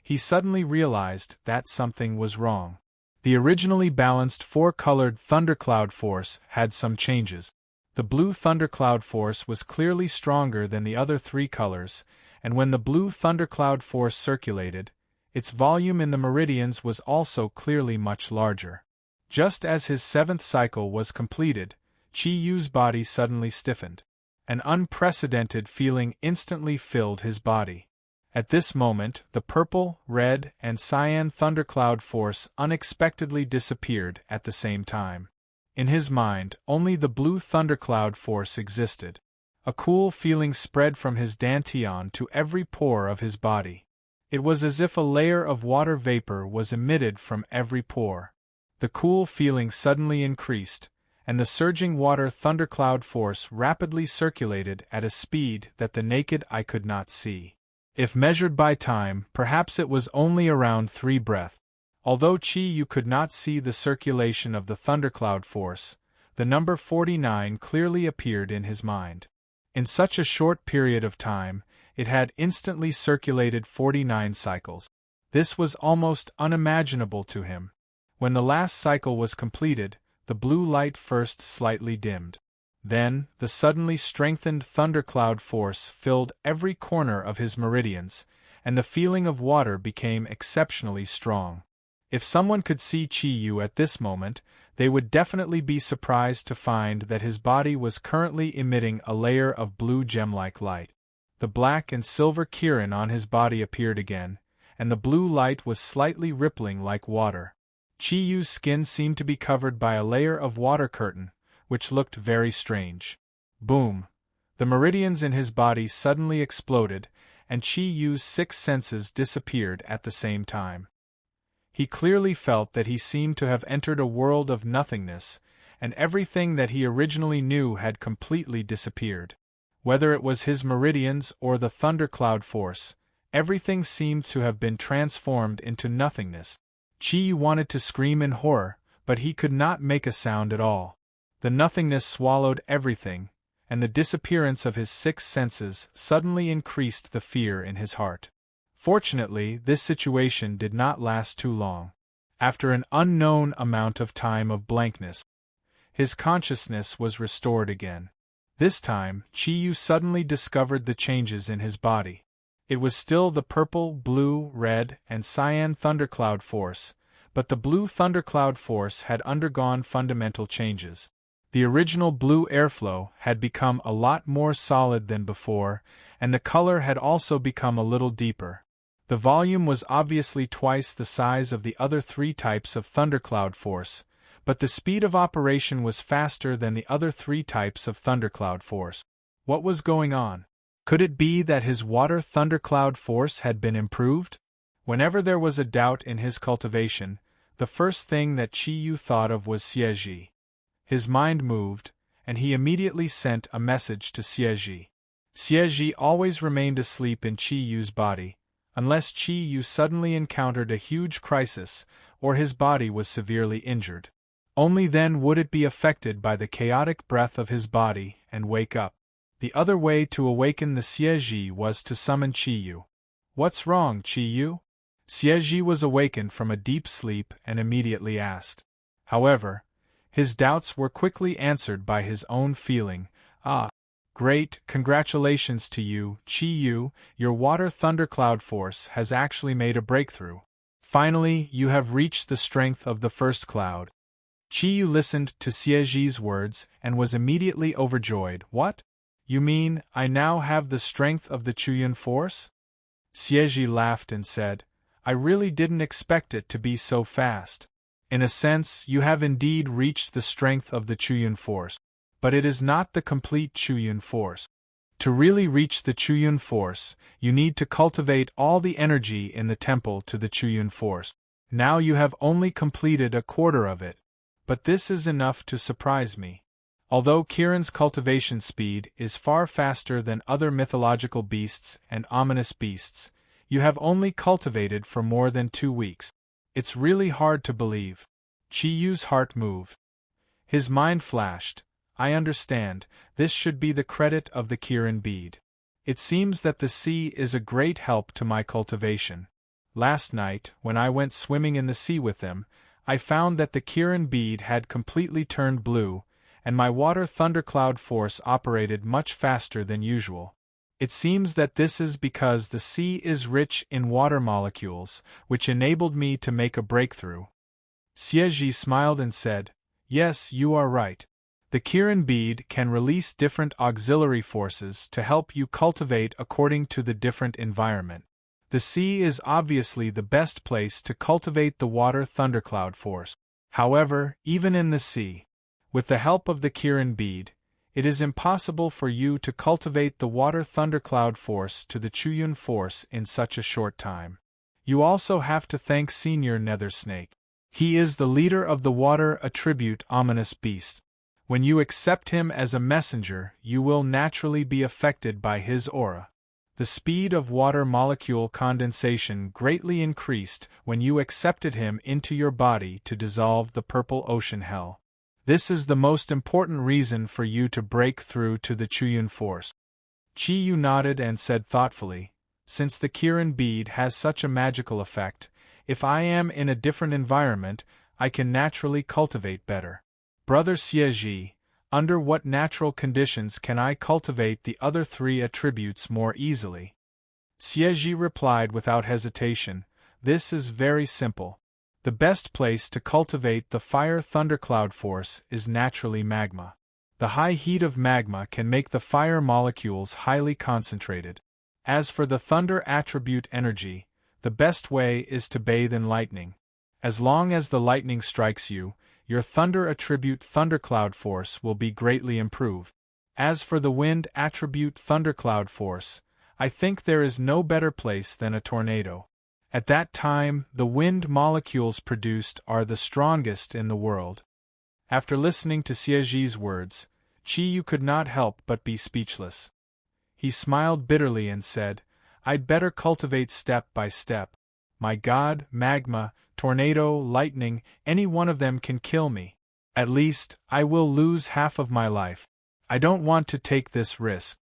he suddenly realized that something was wrong. The originally balanced four-colored thundercloud force had some changes. The blue thundercloud force was clearly stronger than the other three colors, and when the blue thundercloud force circulated, its volume in the meridians was also clearly much larger. Just as his seventh cycle was completed, Qiyu's body suddenly stiffened. An unprecedented feeling instantly filled his body. At this moment, the purple, red, and cyan thundercloud force unexpectedly disappeared at the same time. In his mind, only the blue thundercloud force existed. A cool feeling spread from his dantian to every pore of his body. It was as if a layer of water vapor was emitted from every pore. The cool feeling suddenly increased, and the surging water thundercloud force rapidly circulated at a speed that the naked eye could not see. If measured by time, perhaps it was only around 3 breaths. Although Qiyu could not see the circulation of the thundercloud force, the number 49 clearly appeared in his mind. In such a short period of time, it had instantly circulated 49 cycles. This was almost unimaginable to him. When the last cycle was completed, the blue light first slightly dimmed. Then, the suddenly strengthened thundercloud force filled every corner of his meridians, and the feeling of water became exceptionally strong. If someone could see Qiyu at this moment, they would definitely be surprised to find that his body was currently emitting a layer of blue gem-like light. The black and silver kirin on his body appeared again, and the blue light was slightly rippling like water. Qiyu's skin seemed to be covered by a layer of water curtain, which looked very strange. Boom! The meridians in his body suddenly exploded, and Qiyu's 6 senses disappeared at the same time. He clearly felt that he seemed to have entered a world of nothingness, and everything that he originally knew had completely disappeared. Whether it was his meridians or the thundercloud force, everything seemed to have been transformed into nothingness. Chi wanted to scream in horror, but he could not make a sound at all. The nothingness swallowed everything, and the disappearance of his six senses suddenly increased the fear in his heart. Fortunately, this situation did not last too long. After an unknown amount of time of blankness, his consciousness was restored again. This time, Chi suddenly discovered the changes in his body. It was still the purple, blue, red, and cyan thundercloud force, but the blue thundercloud force had undergone fundamental changes. The original blue airflow had become a lot more solid than before, and the color had also become a little deeper. The volume was obviously twice the size of the other three types of thundercloud force, but the speed of operation was faster than the other three types of thundercloud force. What was going on? Could it be that his water thundercloud force had been improved? Whenever there was a doubt in his cultivation, the first thing that Chi thought of was Xieji. His mind moved, and he immediately sent a message to Xieji. Xieji always remained asleep in Chi-Yu's body, unless Chi-Yu suddenly encountered a huge crisis or his body was severely injured. Only then would it be affected by the chaotic breath of his body and wake up. The other way to awaken the Xieji was to summon Chi-Yu. "What's wrong, Chi-Yu?" Xieji was awakened from a deep sleep and immediately asked. However, his doubts were quickly answered by his own feeling. "Ah, great, congratulations to you, Chi-Yu, your water thundercloud force has actually made a breakthrough. Finally, you have reached the strength of the first cloud." Chi-Yu listened to Xieji's words and was immediately overjoyed. "What? You mean, I now have the strength of the Chuyun force?" Xieji laughed and said, "I really didn't expect it to be so fast. In a sense, you have indeed reached the strength of the Chuyun force, but it is not the complete Chuyun force. To really reach the Chuyun force, you need to cultivate all the energy in the temple to the Chuyun force. Now you have only completed a quarter of it, but this is enough to surprise me. Although Kirin's cultivation speed is far faster than other mythological beasts and ominous beasts, you have only cultivated for more than 2 weeks. It's really hard to believe." Chi-Yu's heart moved. His mind flashed. "I understand, this should be the credit of the Kirin bead. It seems that the sea is a great help to my cultivation. Last night, when I went swimming in the sea with them, I found that the Kirin bead had completely turned blue, and my water thundercloud force operated much faster than usual. It seems that this is because the sea is rich in water molecules, which enabled me to make a breakthrough." Xieji smiled and said, "Yes, you are right. The Kirin bead can release different auxiliary forces to help you cultivate according to the different environment. The sea is obviously the best place to cultivate the water thundercloud force. However, even in the sea, with the help of the Kirin bead, it is impossible for you to cultivate the water thundercloud force to the Chuyun force in such a short time. You also have to thank Senior Nethersnake. He is the leader of the water attribute ominous beast. When you accept him as a messenger, you will naturally be affected by his aura. The speed of water molecule condensation greatly increased when you accepted him into your body to dissolve the purple ocean hell. This is the most important reason for you to break through to the Chuyun force." Chi-Yu nodded and said thoughtfully, "Since the Kirin bead has such a magical effect, if I am in a different environment, I can naturally cultivate better. Brother Xieji, under what natural conditions can I cultivate the other 3 attributes more easily?" Xieji replied without hesitation, "This is very simple. The best place to cultivate the fire thundercloud force is naturally magma. The high heat of magma can make the fire molecules highly concentrated. As for the thunder attribute energy, the best way is to bathe in lightning. As long as the lightning strikes you, your thunder attribute thundercloud force will be greatly improved. As for the wind attribute thundercloud force, I think there is no better place than a tornado. At that time, the wind molecules produced are the strongest in the world. After listening to Xieji's words, Qiyu could not help but be speechless. He smiled bitterly and said, I'd better cultivate step by step. My god, magma, tornado, lightning, any one of them can kill me. At least, I will lose half of my life. I don't want to take this risk.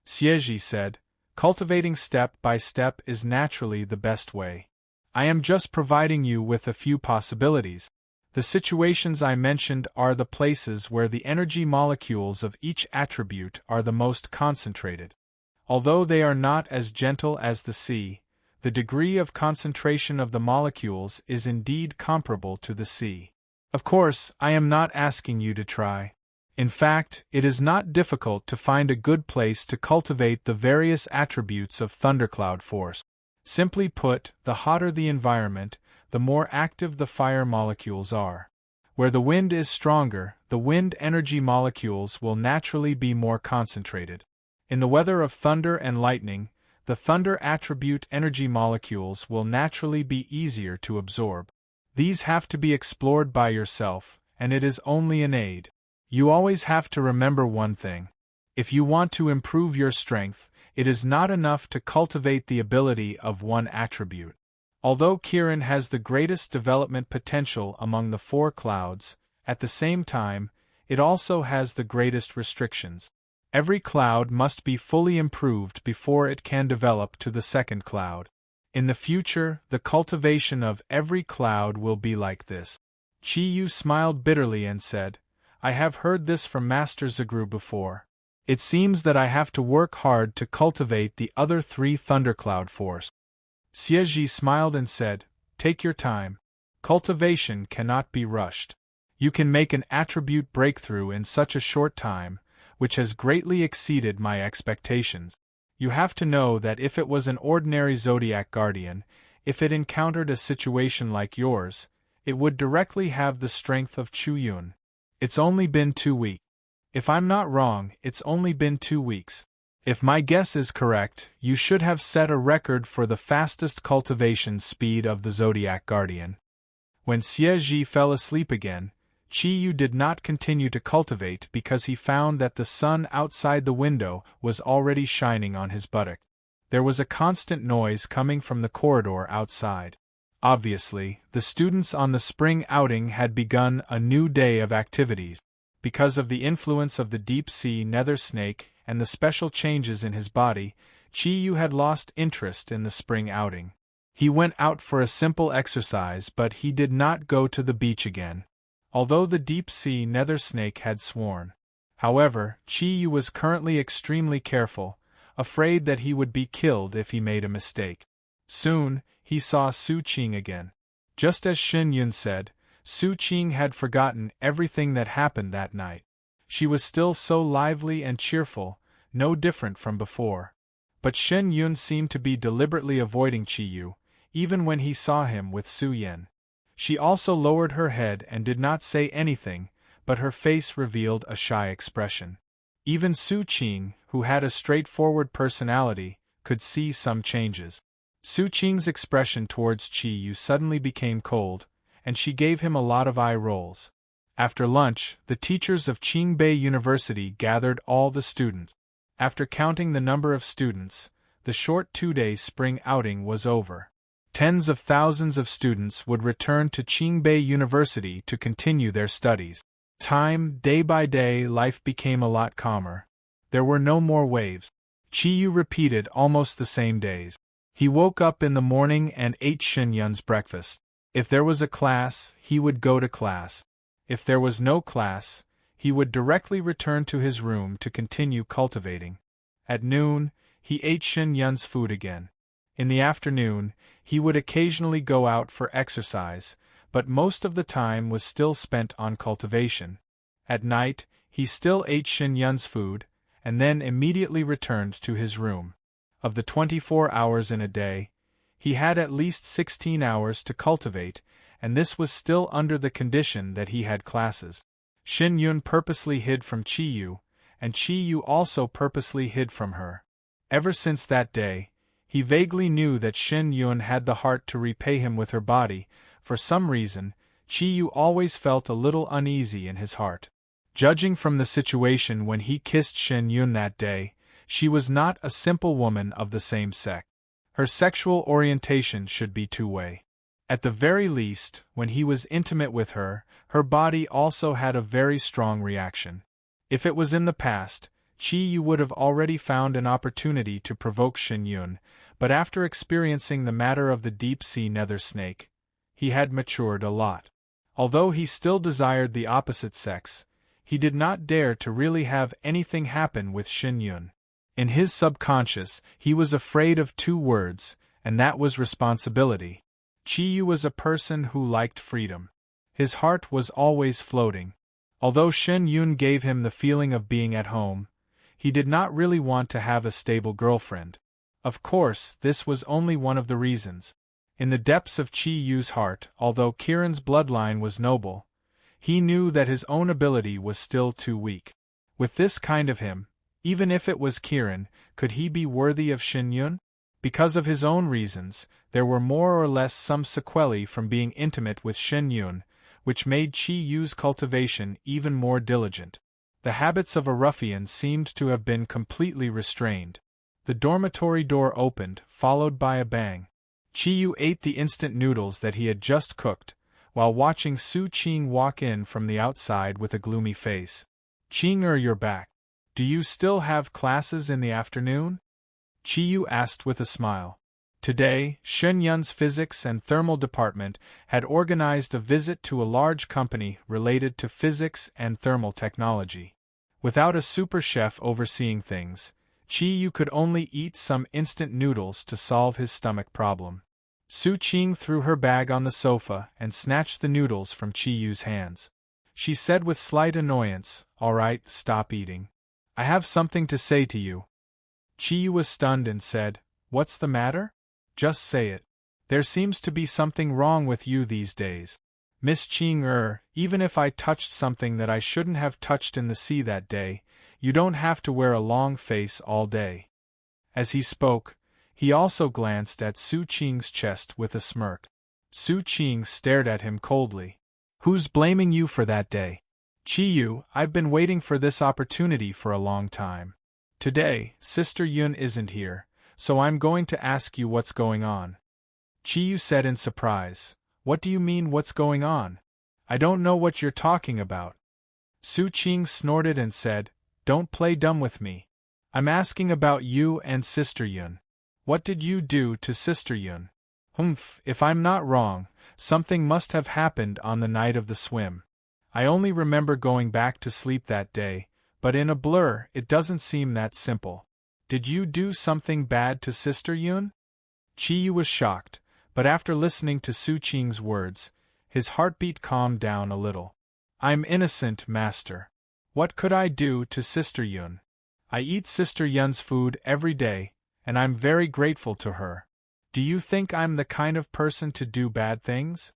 Xieji said, cultivating step by step is naturally the best way. I am just providing you with a few possibilities. The situations I mentioned are the places where the energy molecules of each attribute are the most concentrated. Although they are not as gentle as the sea, the degree of concentration of the molecules is indeed comparable to the sea. Of course, I am not asking you to try. In fact, it is not difficult to find a good place to cultivate the various attributes of thundercloud force. Simply put, the hotter the environment, the more active the fire molecules are. Where the wind is stronger, the wind energy molecules will naturally be more concentrated. In the weather of thunder and lightning, the thunder attribute energy molecules will naturally be easier to absorb. These have to be explored by yourself, and it is only an aid. You always have to remember one thing. If you want to improve your strength, it is not enough to cultivate the ability of one attribute. Although Kirin has the greatest development potential among the 4 clouds, at the same time, it also has the greatest restrictions. Every cloud must be fully improved before it can develop to the 2nd cloud. In the future, the cultivation of every cloud will be like this. Qiyu smiled bitterly and said, I have heard this from Master Zagru before. It seems that I have to work hard to cultivate the other 3 thundercloud force. Xieji smiled and said, Take your time. Cultivation cannot be rushed. You can make an attribute breakthrough in such a short time, which has greatly exceeded my expectations. You have to know that if it was an ordinary Zodiac Guardian, if it encountered a situation like yours, it would directly have the strength of Chu Yun. It's only been 2 weeks. If I'm not wrong, it's only been 2 weeks. If my guess is correct, you should have set a record for the fastest cultivation speed of the Zodiac Guardian. When Xieji fell asleep again, Qiyu did not continue to cultivate because he found that the sun outside the window was already shining on his buttock. There was a constant noise coming from the corridor outside. Obviously, the students on the spring outing had begun a new day of activities. Because of the influence of the deep-sea nether snake and the special changes in his body, Qiyu had lost interest in the spring outing. He went out for a simple exercise, but he did not go to the beach again. Although the deep-sea nether snake had sworn. However, Qiyu was currently extremely careful, afraid that he would be killed if he made a mistake. Soon, he saw Su Qing again. Just as Shin Yun said, Su Qing had forgotten everything that happened that night. She was still so lively and cheerful, no different from before. But Shin Yun seemed to be deliberately avoiding Qiyu, even when he saw him with Su Yen. She also lowered her head and did not say anything, but her face revealed a shy expression. Even Su Qing, who had a straightforward personality, could see some changes. Su Qing's expression towards Qiyu suddenly became cold, and she gave him a lot of eye rolls. After lunch, the teachers of Qingbei University gathered all the students. After counting the number of students, the short 2-day spring outing was over. Tens of thousands of students would return to Qingbei University to continue their studies. Day by day, life became a lot calmer. There were no more waves. Qiyu repeated almost the same days. He woke up in the morning and ate Shin Yun's breakfast. If there was a class, he would go to class. If there was no class, he would directly return to his room to continue cultivating. At noon, he ate Shin Yun's food again. In the afternoon, he would occasionally go out for exercise, but most of the time was still spent on cultivation. At night, he still ate Shin Yun's food, and then immediately returned to his room. Of the 24 hours in a day, he had at least 16 hours to cultivate, and this was still under the condition that he had classes. Shin Yun purposely hid from Qiyu, and Qiyu also purposely hid from her. Ever since that day, he vaguely knew that Shin Yun had the heart to repay him with her body. For some reason, Chi-yu always felt a little uneasy in his heart. Judging from the situation when he kissed Shin Yun that day, she was not a simple woman of the same sex. Her sexual orientation should be two-way. At the very least, when he was intimate with her, her body also had a very strong reaction. If it was in the past, Chi-yu would have already found an opportunity to provoke Shin Yun, but after experiencing the matter of the deep-sea nether snake, he had matured a lot. Although he still desired the opposite sex, he did not dare to really have anything happen with Shin Yun. In his subconscious, he was afraid of two words, and that was responsibility. Chi-yu was a person who liked freedom. His heart was always floating. Although Shin Yun gave him the feeling of being at home, he did not really want to have a stable girlfriend. Of course, this was only one of the reasons. In the depths of Chi-yu's heart, although Kiran's bloodline was noble, he knew that his own ability was still too weak. With this kind of him, even if it was Kiran, could he be worthy of Shin Yun? Because of his own reasons, there were more or less some sequelae from being intimate with Shin Yun, which made Chi-yu's cultivation even more diligent. The habits of a ruffian seemed to have been completely restrained. The dormitory door opened, followed by a bang. Chi-yu ate the instant noodles that he had just cooked, while watching Su Qing walk in from the outside with a gloomy face. "Qing-er, you're back. Do you still have classes in the afternoon?" Chi-yu asked with a smile. Today, Shin Yun's physics and thermal department had organized a visit to a large company related to physics and thermal technology. Without a super chef overseeing things, Chi-yu could only eat some instant noodles to solve his stomach problem. Su Qing threw her bag on the sofa and snatched the noodles from Chi-yu's hands. She said with slight annoyance, "All right, stop eating. I have something to say to you." Chi-yu was stunned and said, "What's the matter? Just say it. There seems to be something wrong with you these days. Miss Qing, even if I touched something that I shouldn't have touched in the sea that day, you don't have to wear a long face all day." As he spoke, he also glanced at Su Qing's chest with a smirk. Su Qing stared at him coldly. "Who's blaming you for that day?" "Chi-yu, I've been waiting for this opportunity for a long time. Today, Sister Yun isn't here, so I'm going to ask you what's going on." Chi-yu said in surprise, "What do you mean what's going on? I don't know what you're talking about." Su Qing snorted and said, "Don't play dumb with me. I'm asking about you and Sister Yun. What did you do to Sister Yun?" "Humph, if I'm not wrong, something must have happened on the night of the swim. I only remember going back to sleep that day, but in a blur it doesn't seem that simple. Did you do something bad to Sister Yun?" Chi-yu was shocked, but after listening to Su Qing's words, his heartbeat calmed down a little. "I'm innocent, Master. What could I do to Sister Yun? I eat Sister Yun's food every day, and I'm very grateful to her. Do you think I'm the kind of person to do bad things?"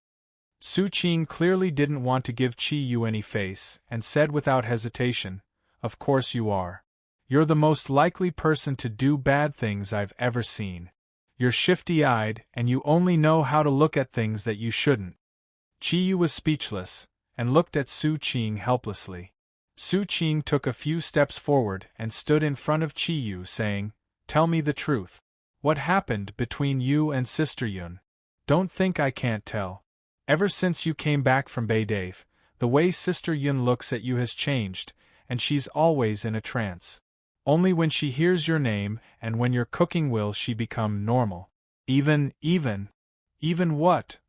Su Qing clearly didn't want to give Chi-yu any face, and said without hesitation, "Of course you are. You're the most likely person to do bad things I've ever seen. You're shifty-eyed, and you only know how to look at things that you shouldn't." Chi-yu was speechless, and looked at Su Qing helplessly. Su Qing took a few steps forward and stood in front of Chi-yu saying, "Tell me the truth. What happened between you and Sister Yun? Don't think I can't tell. Ever since you came back from Beidave, the way Sister Yun looks at you has changed, and she's always in a trance. Only when she hears your name and when you're cooking will she become normal." Even what?"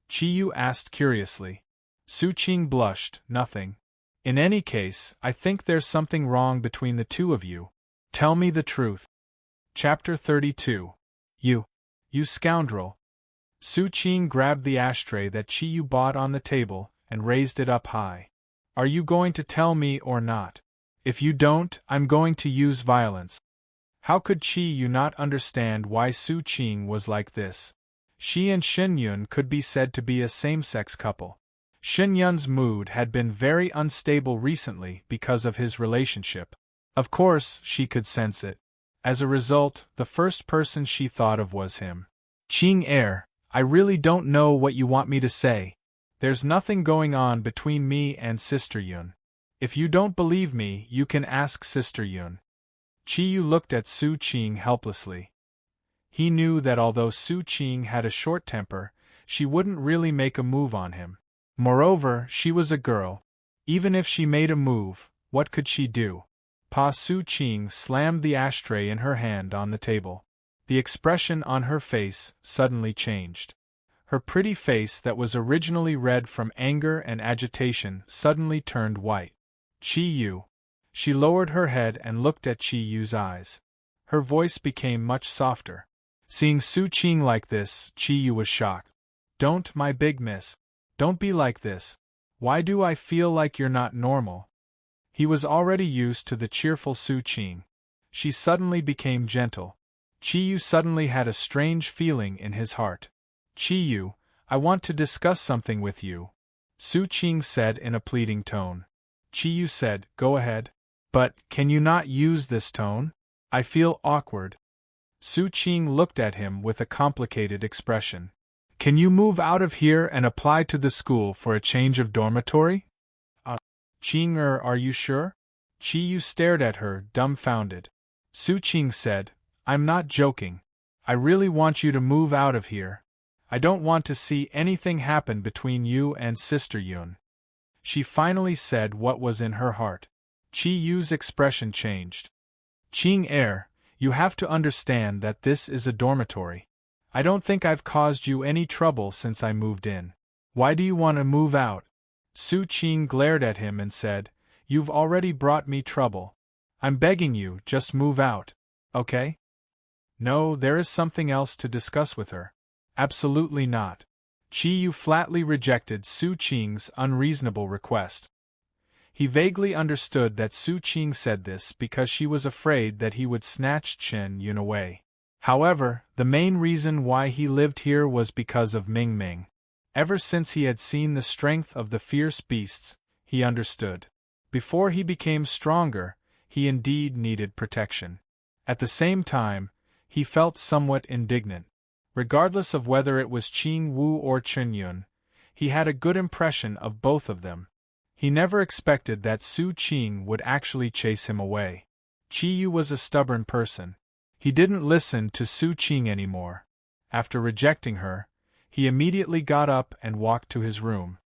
Chi-yu asked curiously. Su Qing blushed, "Nothing. In any case, I think there's something wrong between the two of you. Tell me the truth." Chapter 32. You scoundrel. Su Qing grabbed the ashtray that Chi-yu bought on the table and raised it up high. "Are you going to tell me or not? If you don't, I'm going to use violence." How could Chi-yu not understand why Su Qing was like this? She and Shin Yun could be said to be a same-sex couple. Shin Yun's mood had been very unstable recently because of his relationship. Of course, she could sense it. As a result, the first person she thought of was him. "Qing, I really don't know what you want me to say. There's nothing going on between me and Sister Yun. If you don't believe me, you can ask Sister Yun. Chi-yu looked at Su Qing helplessly. He knew that although Su Qing had a short temper, she wouldn't really make a move on him. Moreover, she was a girl. Even if she made a move, what could she do? Su Qing slammed the ashtray in her hand on the table. The expression on her face suddenly changed. Her pretty face that was originally red from anger and agitation suddenly turned white. Chi-yu. She lowered her head and looked at Chi-yu's eyes. Her voice became much softer. Seeing Su Qing like this, Chi-yu was shocked. Don't, my big miss. Don't be like this. Why do I feel like you're not normal? He was already used to the cheerful Su Qing. She suddenly became gentle. Chi-yu suddenly had a strange feeling in his heart. Chi-yu, I want to discuss something with you, Su Qing said in a pleading tone. Chi-yu said, Go ahead. But, can you not use this tone? I feel awkward. Su Qing looked at him with a complicated expression. Can you move out of here and apply to the school for a change of dormitory? Qing, are you sure? Chi-yu stared at her, dumbfounded. Su Qing said, I'm not joking. I really want you to move out of here. I don't want to see anything happen between you and Sister Yun. She finally said what was in her heart. Chi-yu's expression changed. Qing, you have to understand that this is a dormitory. I don't think I've caused you any trouble since I moved in. Why do you want to move out? Su Qing glared at him and said, You've already brought me trouble. I'm begging you, just move out, okay? No, there is something else to discuss with her. Absolutely not. Chi-yu flatly rejected Su Qing's unreasonable request. He vaguely understood that Su Qing said this because she was afraid that he would snatch Chen Yun away. However, the main reason why he lived here was because of Ming Ming. Ever since he had seen the strength of the fierce beasts, he understood. Before he became stronger, he indeed needed protection. At the same time, he felt somewhat indignant. Regardless of whether it was Qing Wu or Chen Yun, he had a good impression of both of them. He never expected that Su Qing would actually chase him away. Chi-yu was a stubborn person. He didn't listen to Su Qing anymore. After rejecting her, he immediately got up and walked to his room.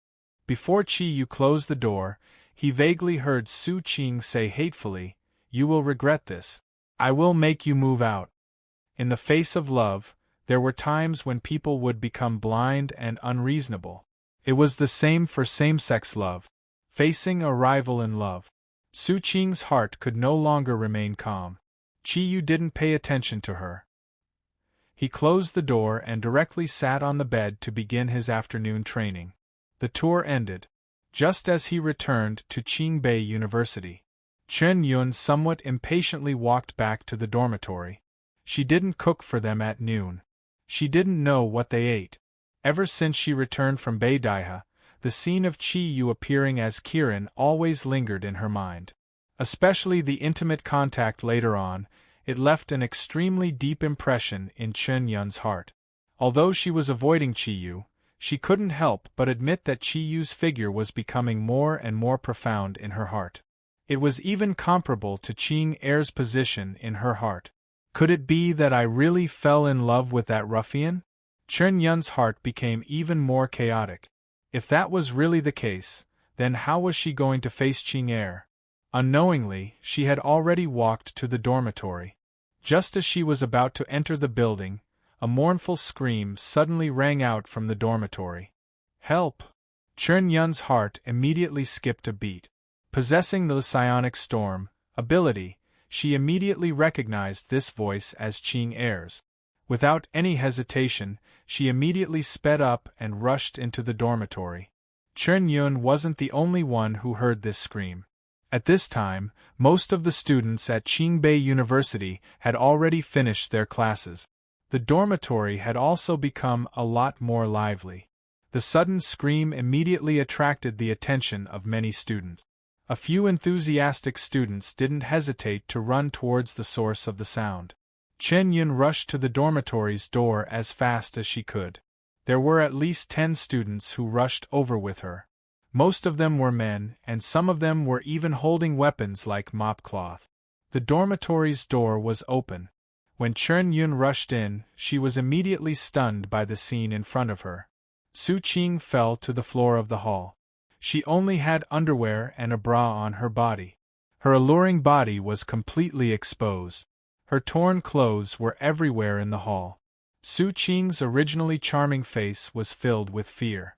Before Chi-yu closed the door, he vaguely heard Su Qing say hatefully, You will regret this. I will make you move out. In the face of love, there were times when people would become blind and unreasonable. It was the same for same-sex love. Facing a rival in love. Su Qing's heart could no longer remain calm. Chi-yu didn't pay attention to her. He closed the door and directly sat on the bed to begin his afternoon training. The tour ended. Just as he returned to Qingbei University, Chen Yun somewhat impatiently walked back to the dormitory. She didn't cook for them at noon. She didn't know what they ate. Ever since she returned from Beidaihe, the scene of Chi-yu appearing as Kirin always lingered in her mind. Especially the intimate contact later on, it left an extremely deep impression in Chen Yun's heart. Although she was avoiding Chi-yu, she couldn't help but admit that Chi-yu's figure was becoming more and more profound in her heart. It was even comparable to Qing-er's position in her heart. Could it be that I really fell in love with that ruffian? Chen Yun's heart became even more chaotic. If that was really the case, then how was she going to face Qing-er? Unknowingly, she had already walked to the dormitory. Just as she was about to enter the building, a mournful scream suddenly rang out from the dormitory. Help! Chen Yun's heart immediately skipped a beat. Possessing the psionic storm ability, she immediately recognized this voice as Qing-er's. Without any hesitation, she immediately sped up and rushed into the dormitory. Chen Yun wasn't the only one who heard this scream. At this time, most of the students at Qingbei University had already finished their classes. The dormitory had also become a lot more lively. The sudden scream immediately attracted the attention of many students. A few enthusiastic students didn't hesitate to run towards the source of the sound. Chen Yun rushed to the dormitory's door as fast as she could. There were at least 10 students who rushed over with her. Most of them were men, and some of them were even holding weapons like mop cloth. The dormitory's door was open. When Chen Yun rushed in, she was immediately stunned by the scene in front of her. Su Qing fell to the floor of the hall. She only had underwear and a bra on her body. Her alluring body was completely exposed. Her torn clothes were everywhere in the hall. Su Qing's originally charming face was filled with fear.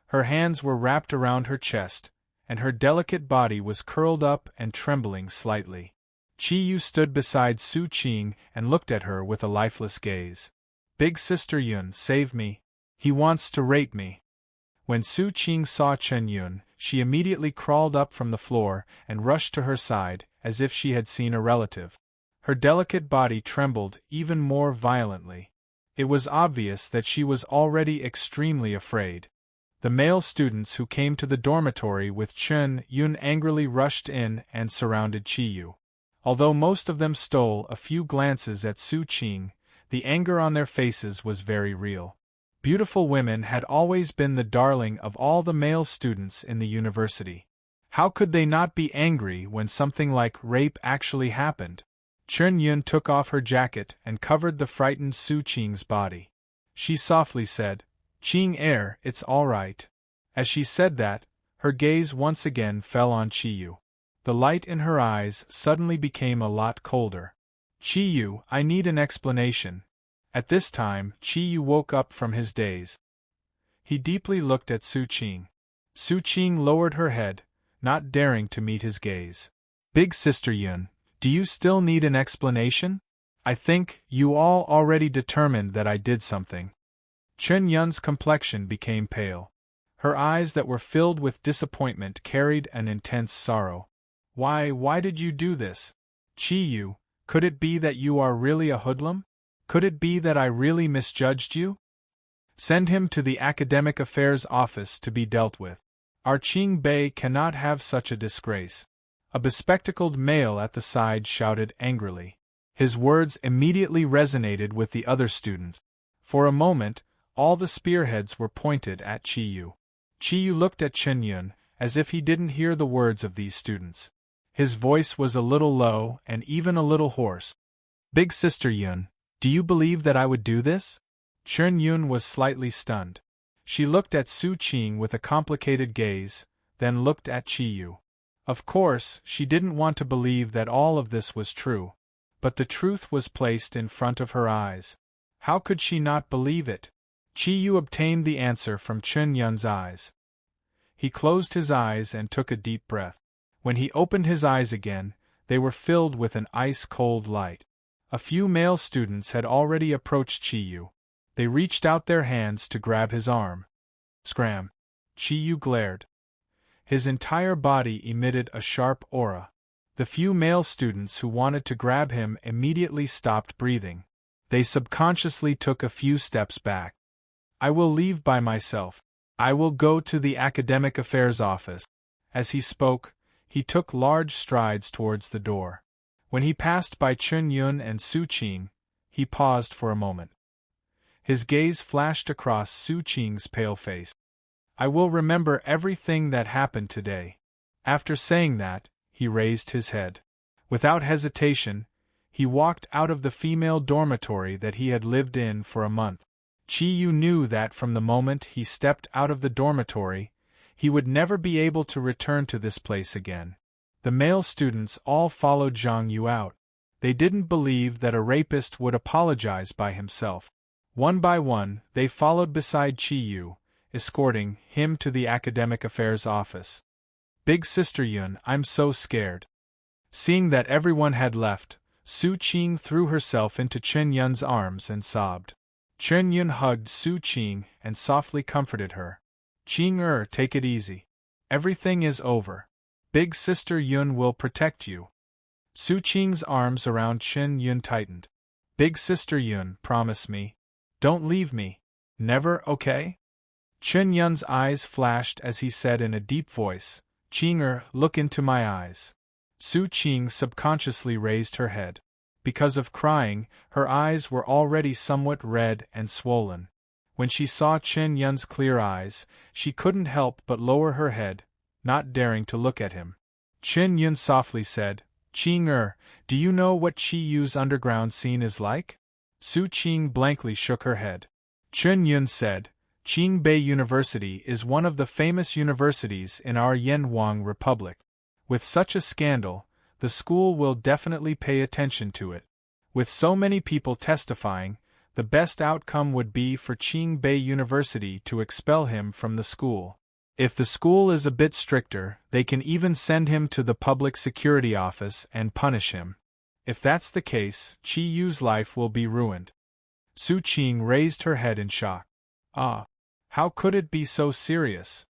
Her hands were wrapped around her chest, and her delicate body was curled up and trembling slightly. Chi Yu stood beside Su Qing and looked at her with a lifeless gaze. "Big Sister Yun, save me. He wants to rape me." When Su Qing saw Chen Yun, she immediately crawled up from the floor and rushed to her side, as if she had seen a relative. Her delicate body trembled even more violently. It was obvious that she was already extremely afraid. The male students who came to the dormitory with Chen Yun angrily rushed in and surrounded Chi Yu. Although most of them stole a few glances at Su Qing, the anger on their faces was very real. Beautiful women had always been the darling of all the male students in the university. How could they not be angry when something like rape actually happened? Chen Yun took off her jacket and covered the frightened Su Qing's body. She softly said, "Qing, it's all right." As she said that, her gaze once again fell on Chi Yu. The light in her eyes suddenly became a lot colder. "Chi Yu, I need an explanation." At this time, Chi Yu woke up from his daze. He deeply looked at Su Qing. Su Qing lowered her head, not daring to meet his gaze. "Big Sister Yun, do you still need an explanation? I think you all already determined that I did something." Chen Yun's complexion became pale. Her eyes that were filled with disappointment carried an intense sorrow. Why did you do this? Chi Yu, could it be that you are really a hoodlum? Could it be that I really misjudged you? Send him to the Academic Affairs Office to be dealt with. Our Qing Bei cannot have such a disgrace. A bespectacled male at the side shouted angrily. His words immediately resonated with the other students. For a moment, all the spearheads were pointed at Chi Yu. Chi Yu looked at Chen Yun, as if he didn't hear the words of these students. His voice was a little low and even a little hoarse. "Big Sister Yun, do you believe that I would do this?" Chen Yun was slightly stunned. She looked at Su Qing with a complicated gaze, then looked at Chi Yu. Of course, she didn't want to believe that all of this was true, but the truth was placed in front of her eyes. How could she not believe it? Chi Yu obtained the answer from Chen Yun's eyes. He closed his eyes and took a deep breath. When he opened his eyes again, they were filled with an ice-cold light. A few male students had already approached Chi Yu. They reached out their hands to grab his arm. Scram! Chi Yu glared. His entire body emitted a sharp aura. The few male students who wanted to grab him immediately stopped breathing. They subconsciously took a few steps back. "I will leave by myself. I will go to the Academic Affairs Office." As he spoke, he took large strides towards the door. When he passed by Chen Yun and Su Qing, he paused for a moment. His gaze flashed across Su Qing's pale face. "I will remember everything that happened today." After saying that, he raised his head. Without hesitation, he walked out of the female dormitory that he had lived in for a month. Chi Yu knew that from the moment he stepped out of the dormitory, he would never be able to return to this place again. The male students all followed Zhang Yu out. They didn't believe that a rapist would apologize by himself. One by one, they followed beside Chi Yu, escorting him to the Academic Affairs Office. "Big Sister Yun, I'm so scared." Seeing that everyone had left, Su Qing threw herself into Chen Yun's arms and sobbed. Chen Yun hugged Su Qing and softly comforted her. "Qing, take it easy. Everything is over. Big Sister Yun will protect you." Su Qing's arms around Chen Yun tightened. "Big Sister Yun, promise me. Don't leave me. Never, okay?" Chen Yun's eyes flashed as he said in a deep voice, "Qing, look into my eyes." Su Qing subconsciously raised her head. Because of crying, her eyes were already somewhat red and swollen. When she saw Chen Yun's clear eyes, she couldn't help but lower her head, not daring to look at him. Chen Yun softly said, "Qing do you know what Chi Yu's underground scene is like?" Su Qing blankly shook her head. Chen Yun said, "Qingbei University is one of the famous universities in our Yanhuang Republic. With such a scandal, the school will definitely pay attention to it. With so many people testifying, the best outcome would be for Qingbei University to expel him from the school. If the school is a bit stricter, they can even send him to the public security office and punish him. If that's the case, Chi Yu's life will be ruined." Su Qing raised her head in shock. "Ah, how could it be so serious?"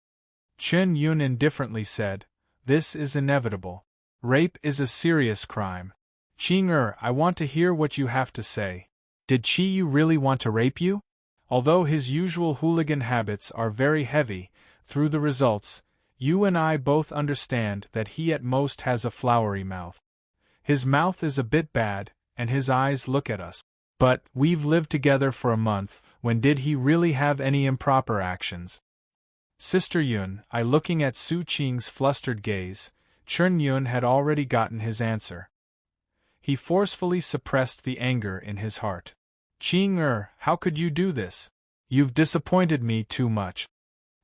Chen Yun indifferently said, "This is inevitable. Rape is a serious crime. Qing I want to hear what you have to say. Did Chi Yu really want to rape you? Although his usual hooligan habits are very heavy, through the results, you and I both understand that he at most has a flowery mouth. His mouth is a bit bad, and his eyes look at us. But we've lived together for a month, when did he really have any improper actions?" Sister Yun, looking at Su Qing's flustered gaze, Chen Yun had already gotten his answer. He forcefully suppressed the anger in his heart. "Qing how could you do this? You've disappointed me too much."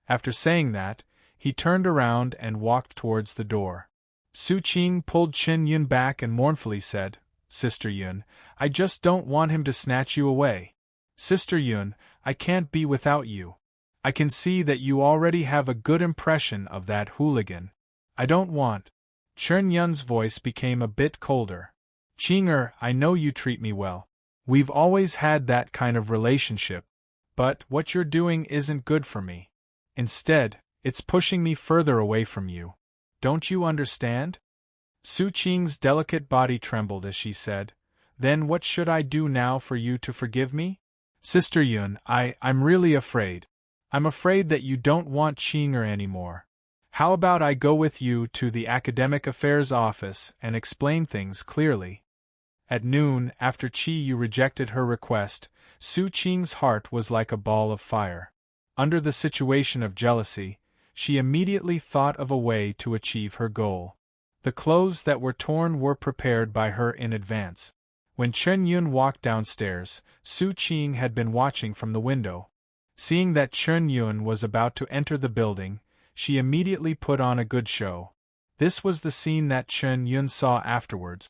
After saying that, he turned around and walked towards the door. Su Qing pulled Chen Yun back and mournfully said, "Sister Yun, I just don't want him to snatch you away. Sister Yun, I can't be without you. I can see that you already have a good impression of that hooligan. I don't want." Chen Yun's voice became a bit colder. "Qing I know you treat me well. We've always had that kind of relationship. But what you're doing isn't good for me. Instead, it's pushing me further away from you. Don't you understand?" Su Qing's delicate body trembled as she said, "Then what should I do now for you to forgive me?" "Sister Yun, I'm really afraid. I'm afraid that you don't want Qing anymore. How about I go with you to the Academic Affairs office and explain things clearly?" At noon, after Chi Yu rejected her request, Su Qing's heart was like a ball of fire. Under the situation of jealousy, she immediately thought of a way to achieve her goal. The clothes that were torn were prepared by her in advance. When Chen Yun walked downstairs, Su Qing had been watching from the window. Seeing that Chen Yun was about to enter the building, she immediately put on a good show. This was the scene that Chen Yun saw afterwards.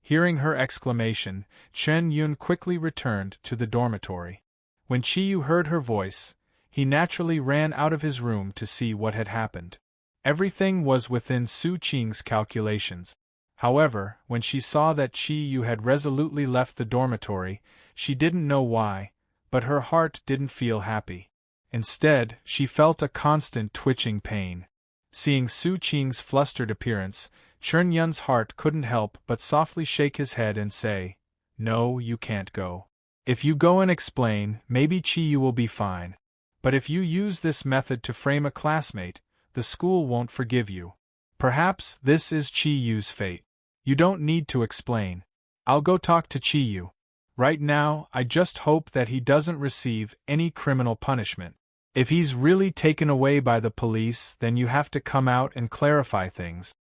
Hearing her exclamation, Chen Yun quickly returned to the dormitory. When Chi Yu heard her voice, he naturally ran out of his room to see what had happened. Everything was within Su Qing's calculations. However, when she saw that Chi Yu had resolutely left the dormitory, she didn't know why, but her heart didn't feel happy. Instead, she felt a constant twitching pain. Seeing Su Qing's flustered appearance, Chen Yun's heart couldn't help but softly shake his head and say, "No, you can't go. If you go and explain, maybe Chi Yu will be fine. But if you use this method to frame a classmate, the school won't forgive you. Perhaps this is Chi Yu's fate. You don't need to explain. I'll go talk to Chi Yu. Right now, I just hope that he doesn't receive any criminal punishment. If he's really taken away by the police, then you have to come out and clarify things."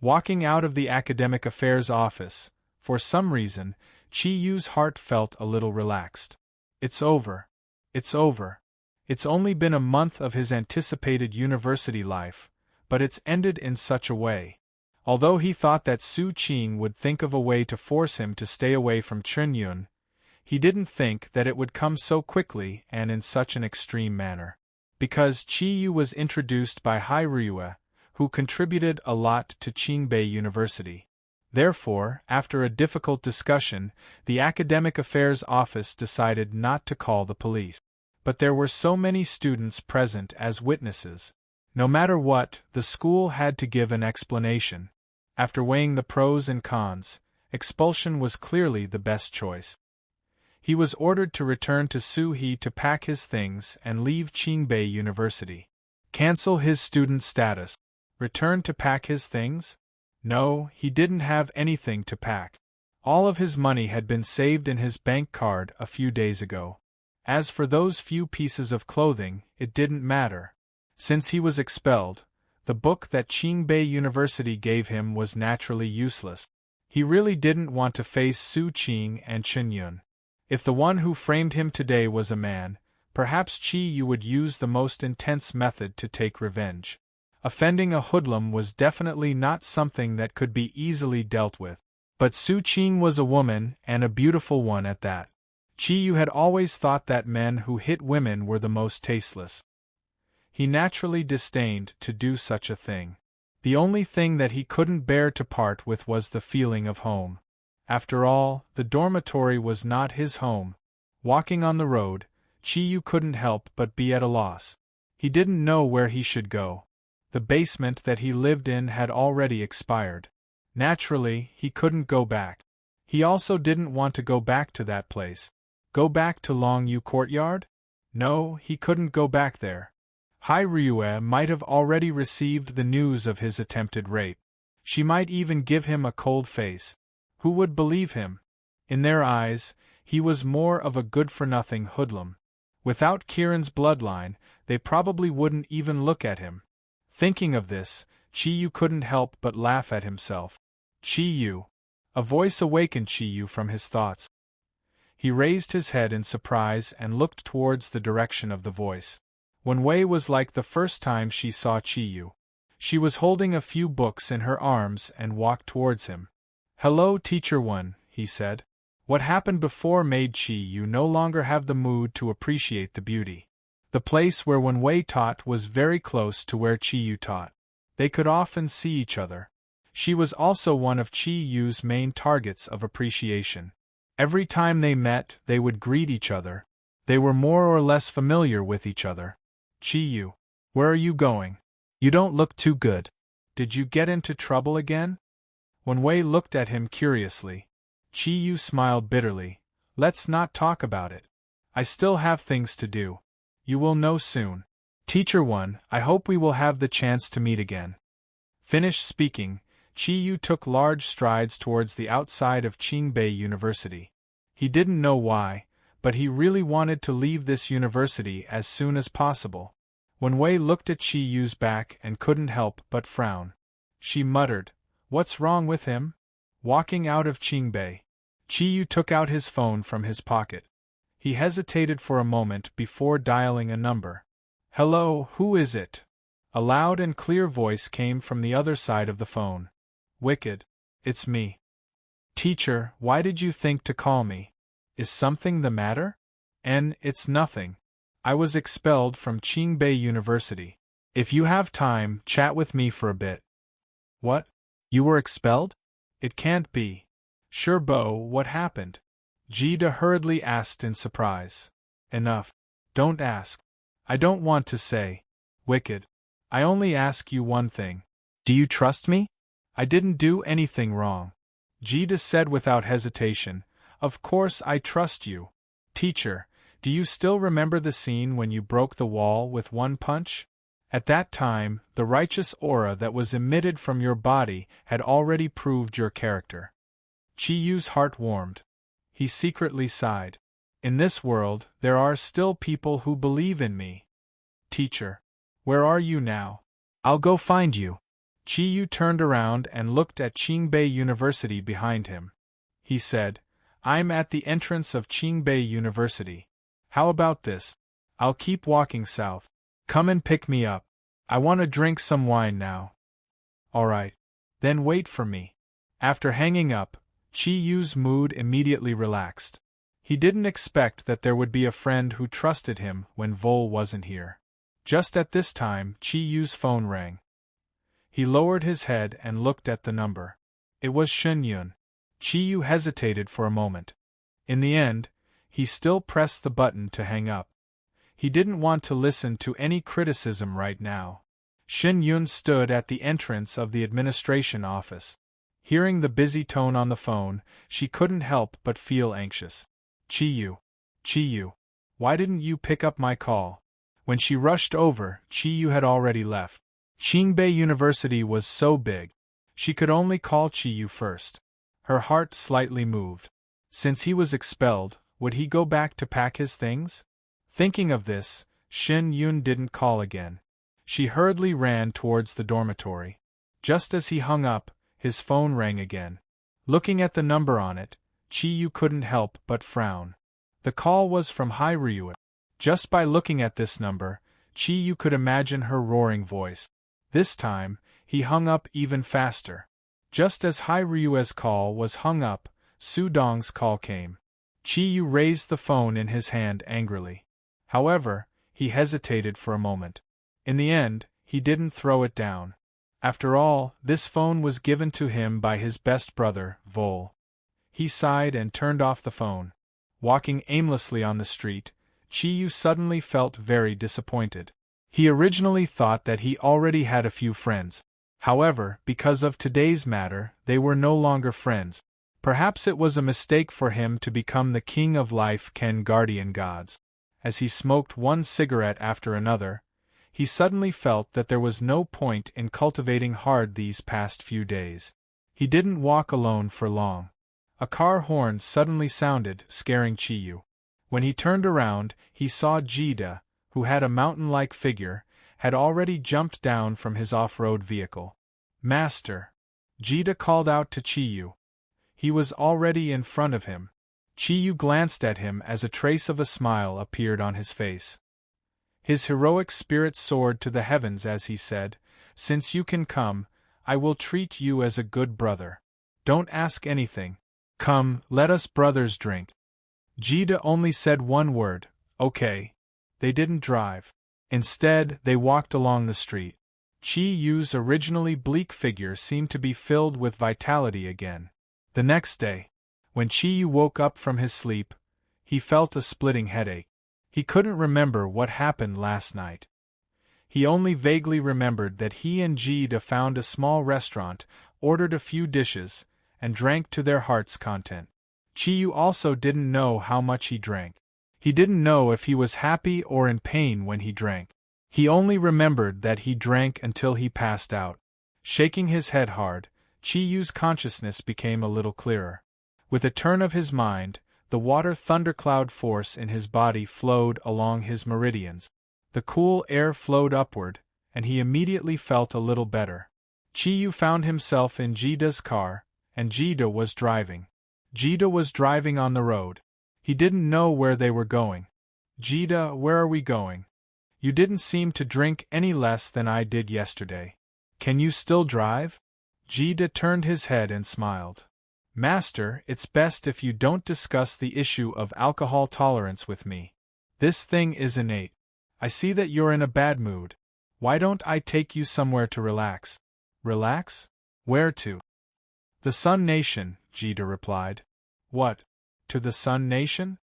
Walking out of the Academic Affairs office, for some reason, Chi Yu's heart felt a little relaxed. It's over. It's over. It's only been a month of his anticipated university life, but it's ended in such a way. Although he thought that Su Qing would think of a way to force him to stay away from Chen Yun, he didn't think that it would come so quickly and in such an extreme manner. Because Chi Yu was introduced by Hai Ryue, who contributed a lot to Qingbei University. Therefore, after a difficult discussion, the Academic Affairs Office decided not to call the police. But there were so many students present as witnesses. No matter what, the school had to give an explanation. After weighing the pros and cons, expulsion was clearly the best choice. He was ordered to return to Suhi to pack his things and leave Qingbei University. Cancel his student status. Return to pack his things? No, he didn't have anything to pack. All of his money had been saved in his bank card a few days ago. As for those few pieces of clothing, it didn't matter. Since he was expelled, the book that Qingbei University gave him was naturally useless. He really didn't want to face Su Qing and Chen Yun. If the one who framed him today was a man, perhaps Qi Yu would use the most intense method to take revenge. Offending a hoodlum was definitely not something that could be easily dealt with. But Su Qing was a woman, and a beautiful one at that. Qi Yu had always thought that men who hit women were the most tasteless. He naturally disdained to do such a thing. The only thing that he couldn't bear to part with was the feeling of home. After all, the dormitory was not his home. Walking on the road, Qi Yu couldn't help but be at a loss. He didn't know where he should go. The basement that he lived in had already expired. Naturally, he couldn't go back. He also didn't want to go back to that place. Go back to Longyu Courtyard? No, he couldn't go back there. Hai Ryue might have already received the news of his attempted rape. She might even give him a cold face. Who would believe him? In their eyes, he was more of a good-for-nothing hoodlum. Without Kiran's bloodline, they probably wouldn't even look at him. Thinking of this, Qi Yu couldn't help but laugh at himself. Qi Yu. A voice awakened Qi Yu from his thoughts. He raised his head in surprise and looked towards the direction of the voice. Wenwei was like the first time she saw Qi Yu. She was holding a few books in her arms and walked towards him. "Hello, Teacher Wen," he said. What happened before made Qi Yu no longer have the mood to appreciate the beauty. The place where Wenwei taught was very close to where Qi Yu taught. They could often see each other. She was also one of Qi Yu's main targets of appreciation. Every time they met, they would greet each other. They were more or less familiar with each other. "Qi Yu, where are you going? You don't look too good. Did you get into trouble again?" Wenwei looked at him curiously. Qi Yu smiled bitterly. "Let's not talk about it. I still have things to do. You will know soon. Teacher Wen, I hope we will have the chance to meet again." Finished speaking, Qi Yu took large strides towards the outside of Qingbei University. He didn't know why, but he really wanted to leave this university as soon as possible. Wenwei looked at Qi Yu's back and couldn't help but frown. She muttered, "What's wrong with him?" Walking out of Qingbei, Qi Yu took out his phone from his pocket. He hesitated for a moment before dialing a number. "Hello, who is it?" A loud and clear voice came from the other side of the phone. "Wicked. It's me." "Teacher, why did you think to call me? Is something the matter?" It's nothing. I was expelled from Qingbei University. If you have time, chat with me for a bit." "What? You were expelled?" "It can't be." "Sure, Bo, what happened?" Jida hurriedly asked in surprise. "Enough. Don't ask. I don't want to say. Wicked. I only ask you one thing. Do you trust me?" "I didn't do anything wrong." Jida said without hesitation, "Of course I trust you." "Teacher, do you still remember the scene when you broke the wall with one punch? At that time, the righteous aura that was emitted from your body had already proved your character." Qi Yu's heart warmed. He secretly sighed. "In this world, there are still people who believe in me." "Teacher, where are you now? I'll go find you." Qi Yu turned around and looked at Qingbei University behind him. He said, "I'm at the entrance of Qingbei University. How about this? I'll keep walking south. Come and pick me up. I want to drink some wine now." "All right. Then wait for me." After hanging up, Qi Yu's mood immediately relaxed. He didn't expect that there would be a friend who trusted him when Vol wasn't here. Just at this time, Qi Yu's phone rang. He lowered his head and looked at the number. It was Shen Yun. Qi Yu hesitated for a moment. In the end, he still pressed the button to hang up. He didn't want to listen to any criticism right now. Shen Yun stood at the entrance of the administration office. Hearing the busy tone on the phone, she couldn't help but feel anxious. Qi Yu, why didn't you pick up my call?" When she rushed over, Qi Yu had already left. Qingbei University was so big. She could only call Qi Yu first. Her heart slightly moved. Since he was expelled, would he go back to pack his things? Thinking of this, Shin Yun didn't call again. She hurriedly ran towards the dormitory. Just as he hung up, his phone rang again. Looking at the number on it, Chi-Yu couldn't help but frown. The call was from Hai-Ryue. Just by looking at this number, Chi-Yu could imagine her roaring voice. This time, he hung up even faster. Just as Hai-Ryue's call was hung up, Su Dong's call came. Chi-Yu raised the phone in his hand angrily. However, he hesitated for a moment. In the end, he didn't throw it down. After all, this phone was given to him by his best brother, Vol. He sighed and turned off the phone. Walking aimlessly on the street, Chi-Yu suddenly felt very disappointed. He originally thought that he already had a few friends. However, because of today's matter, they were no longer friends. Perhaps it was a mistake for him to become the king of life Ken guardian gods. As he smoked one cigarette after another, he suddenly felt that there was no point in cultivating hard these past few days. He didn't walk alone for long. A car horn suddenly sounded, scaring Chi-Yu. When he turned around, he saw Jida, who had a mountain-like figure, had already jumped down from his off-road vehicle. "Master!" Jida called out to Chi-Yu. He was already in front of him. Chi-Yu glanced at him as a trace of a smile appeared on his face. His heroic spirit soared to the heavens as he said, "Since you can come, I will treat you as a good brother. Don't ask anything. Come, let us brothers drink." Jida only said one word, "Okay." They didn't drive. Instead, they walked along the street. Chi-Yu's originally bleak figure seemed to be filled with vitality again. The next day, when Chi-Yu woke up from his sleep, he felt a splitting headache. He couldn't remember what happened last night. He only vaguely remembered that he and Jida found a small restaurant, ordered a few dishes, and drank to their heart's content. Chi-Yu also didn't know how much he drank. He didn't know if he was happy or in pain when he drank. He only remembered that he drank until he passed out. Shaking his head hard, Chi-Yu's consciousness became a little clearer. With a turn of his mind, the water thundercloud force in his body flowed along his meridians. The cool air flowed upward, and he immediately felt a little better. Chi-Yu found himself in Jida's car, and Jida was driving. Jida was driving on the road. He didn't know where they were going. "Jida, where are we going? You didn't seem to drink any less than I did yesterday. Can you still drive?" Jida turned his head and smiled. "Master, it's best if you don't discuss the issue of alcohol tolerance with me. This thing is innate. I see that you're in a bad mood. Why don't I take you somewhere to relax?" "Relax? Where to?" "The Sun Nation," Jida replied. "What? To the Sun Nation?"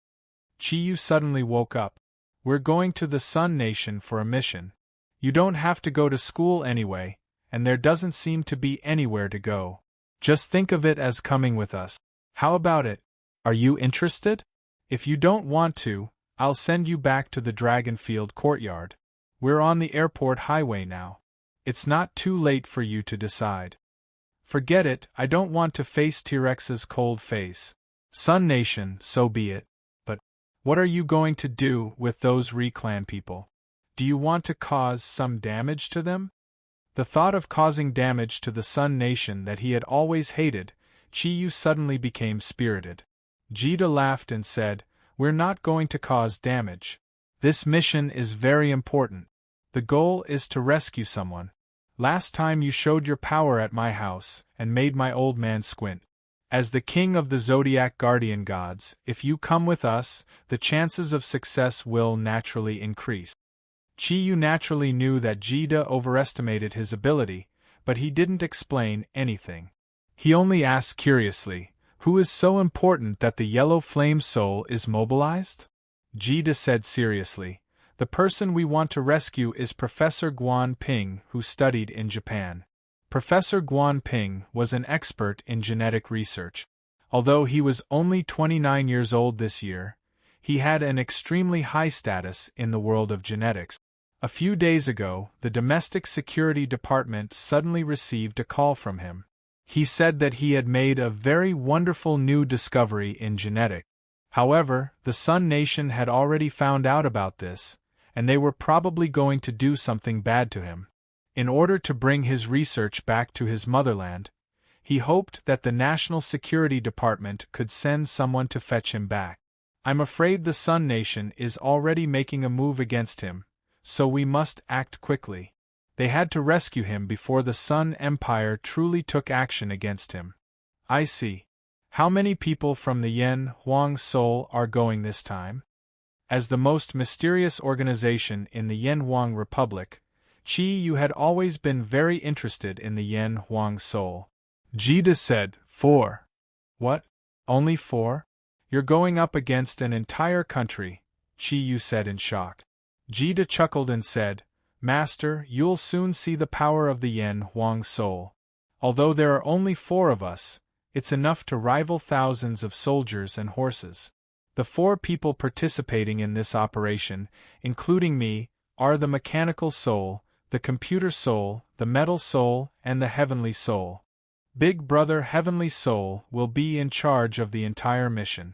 Chi-Yu suddenly woke up. "We're going to the Sun Nation for a mission. You don't have to go to school anyway, and there doesn't seem to be anywhere to go. Just think of it as coming with us. How about it? Are you interested? If you don't want to, I'll send you back to the Dragonfield courtyard. We're on the airport highway now. It's not too late for you to decide." "Forget it, I don't want to face T-Rex's cold face. Sun Nation, so be it. But what are you going to do with those Re-Clan people? Do you want to cause some damage to them?" The thought of causing damage to the Sun Nation that he had always hated, Chi-Yu suddenly became spirited. Jida laughed and said, "We're not going to cause damage. This mission is very important. The goal is to rescue someone. Last time you showed your power at my house, and made my old man squint. As the king of the Zodiac guardian gods, if you come with us, the chances of success will naturally increase." Chi-Yu naturally knew that Jida overestimated his ability, but he didn't explain anything. He only asked curiously, "Who is so important that the yellow flame soul is mobilized?" Jida said seriously, "The person we want to rescue is Professor Guan Ping, who studied in Japan." Professor Guan Ping was an expert in genetic research. Although he was only 29 years old this year, he had an extremely high status in the world of genetics. A few days ago, the Domestic Security Department suddenly received a call from him. He said that he had made a very wonderful new discovery in genetics. However, the Sun Nation had already found out about this, and they were probably going to do something bad to him. In order to bring his research back to his motherland, he hoped that the National Security Department could send someone to fetch him back. I'm afraid the Sun Nation is already making a move against him, so we must act quickly. They had to rescue him before the Sun Empire truly took action against him. I see. How many people from the Yen Huang Soul are going this time? As the most mysterious organization in the Yen Huang Republic, Qi Yu had always been very interested in the Yen Huang Soul. Jida said, 4. What? Only 4? You're going up against an entire country, Qi Yu said in shock. Jida chuckled and said, Master, you'll soon see the power of the Yen Huang Soul. Although there are only 4 of us, it's enough to rival thousands of soldiers and horses. The 4 people participating in this operation, including me, are the mechanical soul, the computer soul, the metal soul, and the heavenly soul. Big Brother Heavenly Soul will be in charge of the entire mission.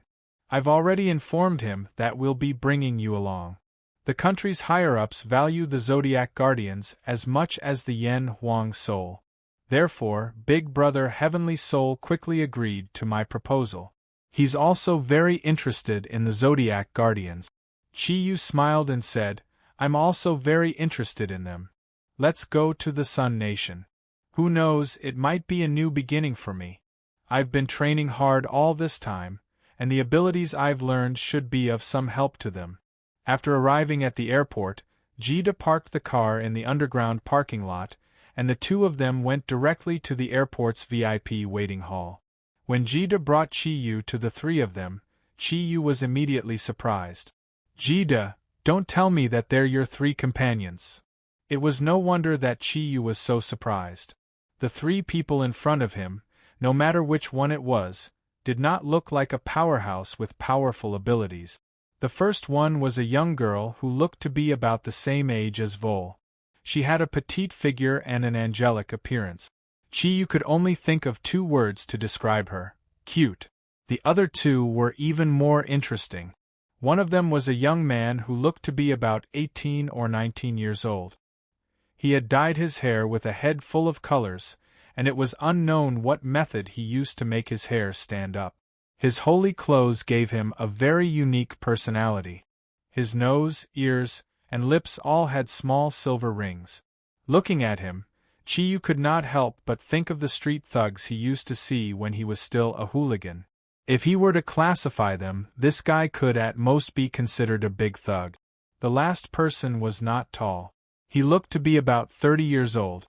I've already informed him that we'll be bringing you along. The country's higher-ups value the Zodiac Guardians as much as the Yen Huang Soul. Therefore, Big Brother Heavenly Soul quickly agreed to my proposal. He's also very interested in the Zodiac Guardians. Qi Yu smiled and said, I'm also very interested in them. Let's go to the Sun Nation. Who knows, it might be a new beginning for me. I've been training hard all this time, and the abilities I've learned should be of some help to them. After arriving at the airport, Jida parked the car in the underground parking lot, and the 2 of them went directly to the airport's VIP waiting hall. When Jida brought Qi Yu to the 3 of them, Qi Yu was immediately surprised. Jida, don't tell me that they're your 3 companions. It was no wonder that Qi Yu was so surprised. The 3 people in front of him, no matter which one it was, did not look like a powerhouse with powerful abilities. The first one was a young girl who looked to be about the same age as Vol. She had a petite figure and an angelic appearance. Qi Yu could only think of 2 words to describe her: cute. The other 2 were even more interesting. One of them was a young man who looked to be about 18 or 19 years old. He had dyed his hair with a head full of colors, and it was unknown what method he used to make his hair stand up. His holy clothes gave him a very unique personality. His nose, ears, and lips all had small silver rings. Looking at him, Qi Yu could not help but think of the street thugs he used to see when he was still a hooligan. If he were to classify them, this guy could at most be considered a big thug. The last person was not tall. He looked to be about 30 years old.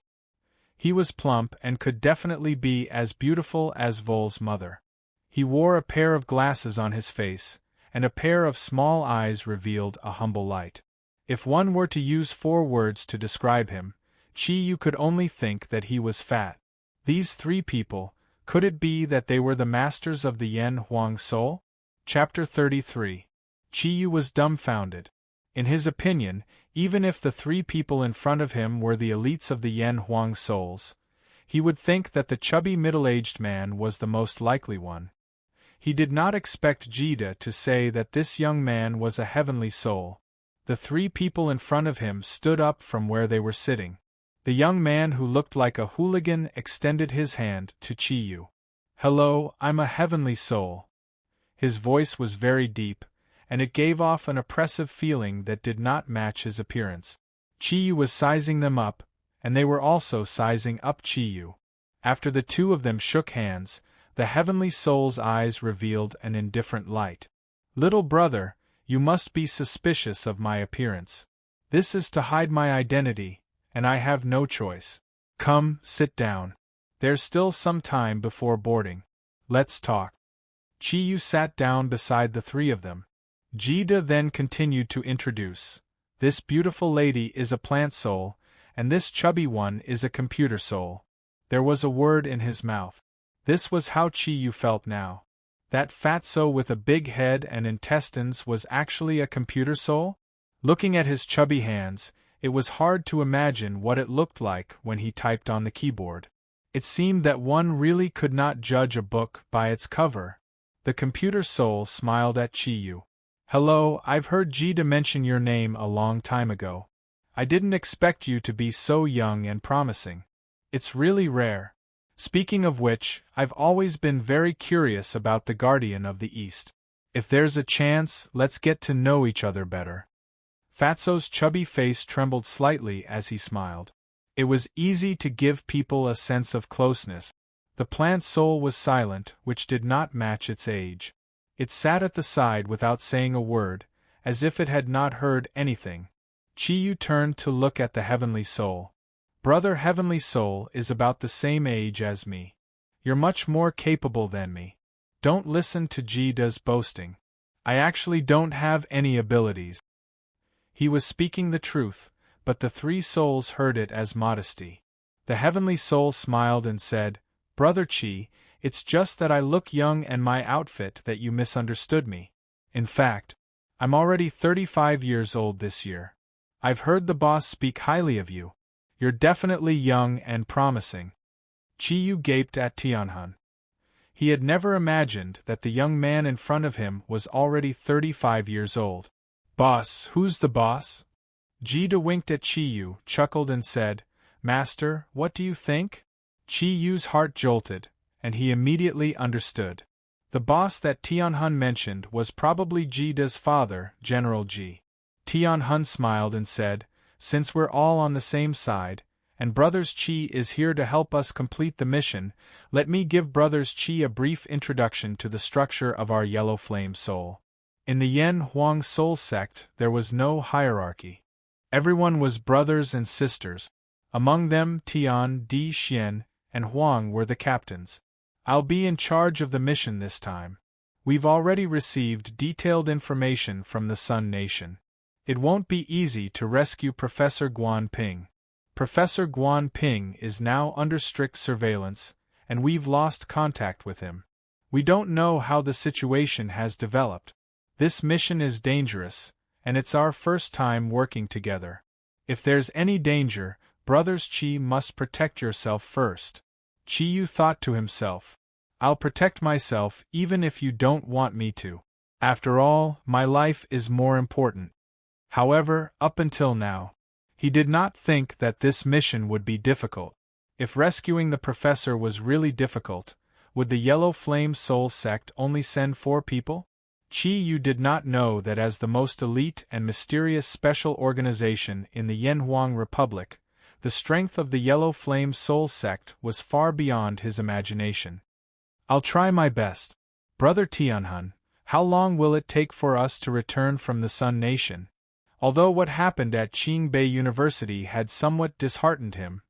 He was plump and could definitely be as beautiful as Vol's mother. He wore a pair of glasses on his face, and a pair of small eyes revealed a humble light. If one were to use 4 words to describe him, Qi Yu could only think that he was fat. These 3 people, could it be that they were the masters of the Yen Huang Soul? Chapter 33. Qi Yu was dumbfounded. In his opinion, even if the 3 people in front of him were the elites of the Yen Huang Souls, he would think that the chubby middle-aged man was the most likely one. He did not expect Jida to say that this young man was a heavenly soul. The 3 people in front of him stood up from where they were sitting. The young man who looked like a hooligan extended his hand to Qi Yu. Hello, I'm a heavenly soul. His voice was very deep, and it gave off an oppressive feeling that did not match his appearance. Qi Yu was sizing them up, and they were also sizing up Qi Yu. After the 2 of them shook hands, the heavenly soul's eyes revealed an indifferent light. Little brother, you must be suspicious of my appearance. This is to hide my identity, and I have no choice. Come, sit down. There's still some time before boarding. Let's talk. Qi Yu sat down beside the 3 of them. Jida then continued to introduce. This beautiful lady is a plant soul, and this chubby one is a computer soul. There was a word in his mouth. This was how Qi Yu felt now. That fatso with a big head and intestines was actually a computer soul? Looking at his chubby hands, it was hard to imagine what it looked like when he typed on the keyboard. It seemed that one really could not judge a book by its cover. The computer soul smiled at Chi-yu. Hello, I've heard Jida mention your name a long time ago. I didn't expect you to be so young and promising. It's really rare. Speaking of which, I've always been very curious about the Guardian of the East. If there's a chance, let's get to know each other better. Fatso's chubby face trembled slightly as he smiled. It was easy to give people a sense of closeness. The plant soul was silent, which did not match its age. It sat at the side without saying a word, as if it had not heard anything. Chi-yu turned to look at the heavenly soul. Brother Heavenly Soul is about the same age as me. You're much more capable than me. Don't listen to Jida's boasting. I actually don't have any abilities. He was speaking the truth, but the three souls heard it as modesty. The Heavenly Soul smiled and said, Brother Chi, it's just that I look young and my outfit that you misunderstood me. In fact, I'm already 35 years old this year. I've heard the boss speak highly of you. You're definitely young and promising. Chi-yu gaped at Tianhun. He had never imagined that the young man in front of him was already 35 years old. Boss, who's the boss? Jida winked at Chi-yu, chuckled and said, Master, what do you think? Chi-yu's heart jolted, and he immediately understood. The boss that Tianhun mentioned was probably Jida's father, General Ji. Tianhun smiled and said, Since we're all on the same side, and Brothers Chi is here to help us complete the mission, let me give Brothers Chi a brief introduction to the structure of our Yellow Flame Soul. In the Yen Huang Soul sect there was no hierarchy. Everyone was brothers and sisters. Among them Tian, Di Xian, and Huang were the captains. I'll be in charge of the mission this time. We've already received detailed information from the Sun Nation. It won't be easy to rescue Professor Guan Ping. Professor Guan Ping is now under strict surveillance, and we've lost contact with him. We don't know how the situation has developed. This mission is dangerous, and it's our first time working together. If there's any danger, Brothers Chi must protect yourself first. Chi-yu thought to himself, I'll protect myself even if you don't want me to. After all, my life is more important. However, up until now, he did not think that this mission would be difficult. If rescuing the professor was really difficult, would the Yellow Flame Soul sect only send 4 people? Chi-yu did not know that as the most elite and mysterious special organization in the Yanhuang Republic, the strength of the Yellow Flame Soul sect was far beyond his imagination. I'll try my best. Brother Tianhun, how long will it take for us to return from the Sun Nation? Although what happened at Qingbei University had somewhat disheartened him,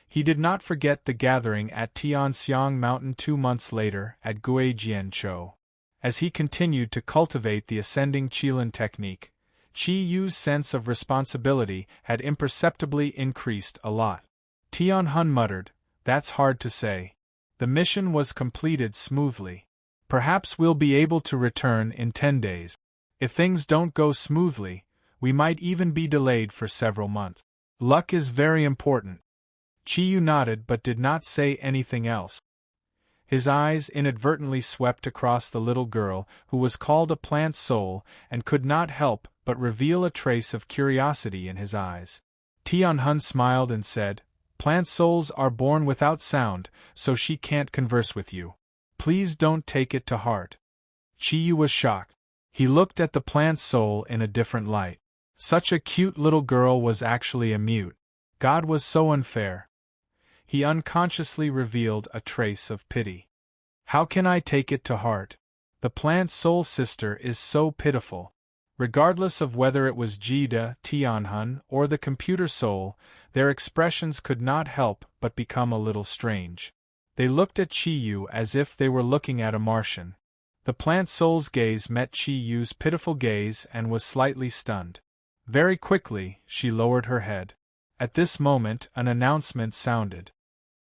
he did not forget the gathering at Tianxiang Mountain 2 months later at Guijianzhou. As he continued to cultivate the ascending Qilin technique, Chi-yu's sense of responsibility had imperceptibly increased a lot. Tianhun muttered, That's hard to say. The mission was completed smoothly. Perhaps we'll be able to return in 10 days. If things don't go smoothly, we might even be delayed for several months. Luck is very important. Chi-yu nodded but did not say anything else. His eyes inadvertently swept across the little girl who was called a plant soul and could not help but reveal a trace of curiosity in his eyes. Tianhun smiled and said, Plant souls are born without sound, so she can't converse with you. Please don't take it to heart. Chi-yu was shocked. He looked at the plant soul in a different light. Such a cute little girl was actually a mute. God was so unfair. He unconsciously revealed a trace of pity. How can I take it to heart? The plant soul sister is so pitiful. Regardless of whether it was Jida, Tianhun, or the computer soul, their expressions could not help but become a little strange. They looked at Chi-yu as if they were looking at a Martian. The plant soul's gaze met Chi-yu's pitiful gaze and was slightly stunned. Very quickly, she lowered her head. At this moment, an announcement sounded.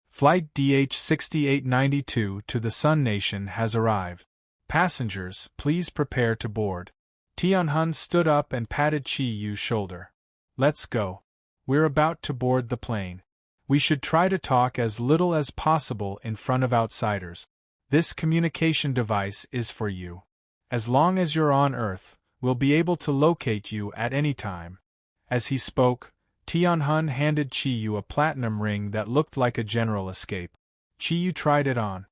Flight DH-6892 to the Sun Nation has arrived. Passengers, please prepare to board. Tianhun stood up and patted Chi-yu's shoulder. Let's go. We're about to board the plane. We should try to talk as little as possible in front of outsiders. This communication device is for you. As long as you're on Earth, we'll be able to locate you at any time." As he spoke, Tianhun handed Qiyu a platinum ring that looked like a general escape. Qiyu tried it on.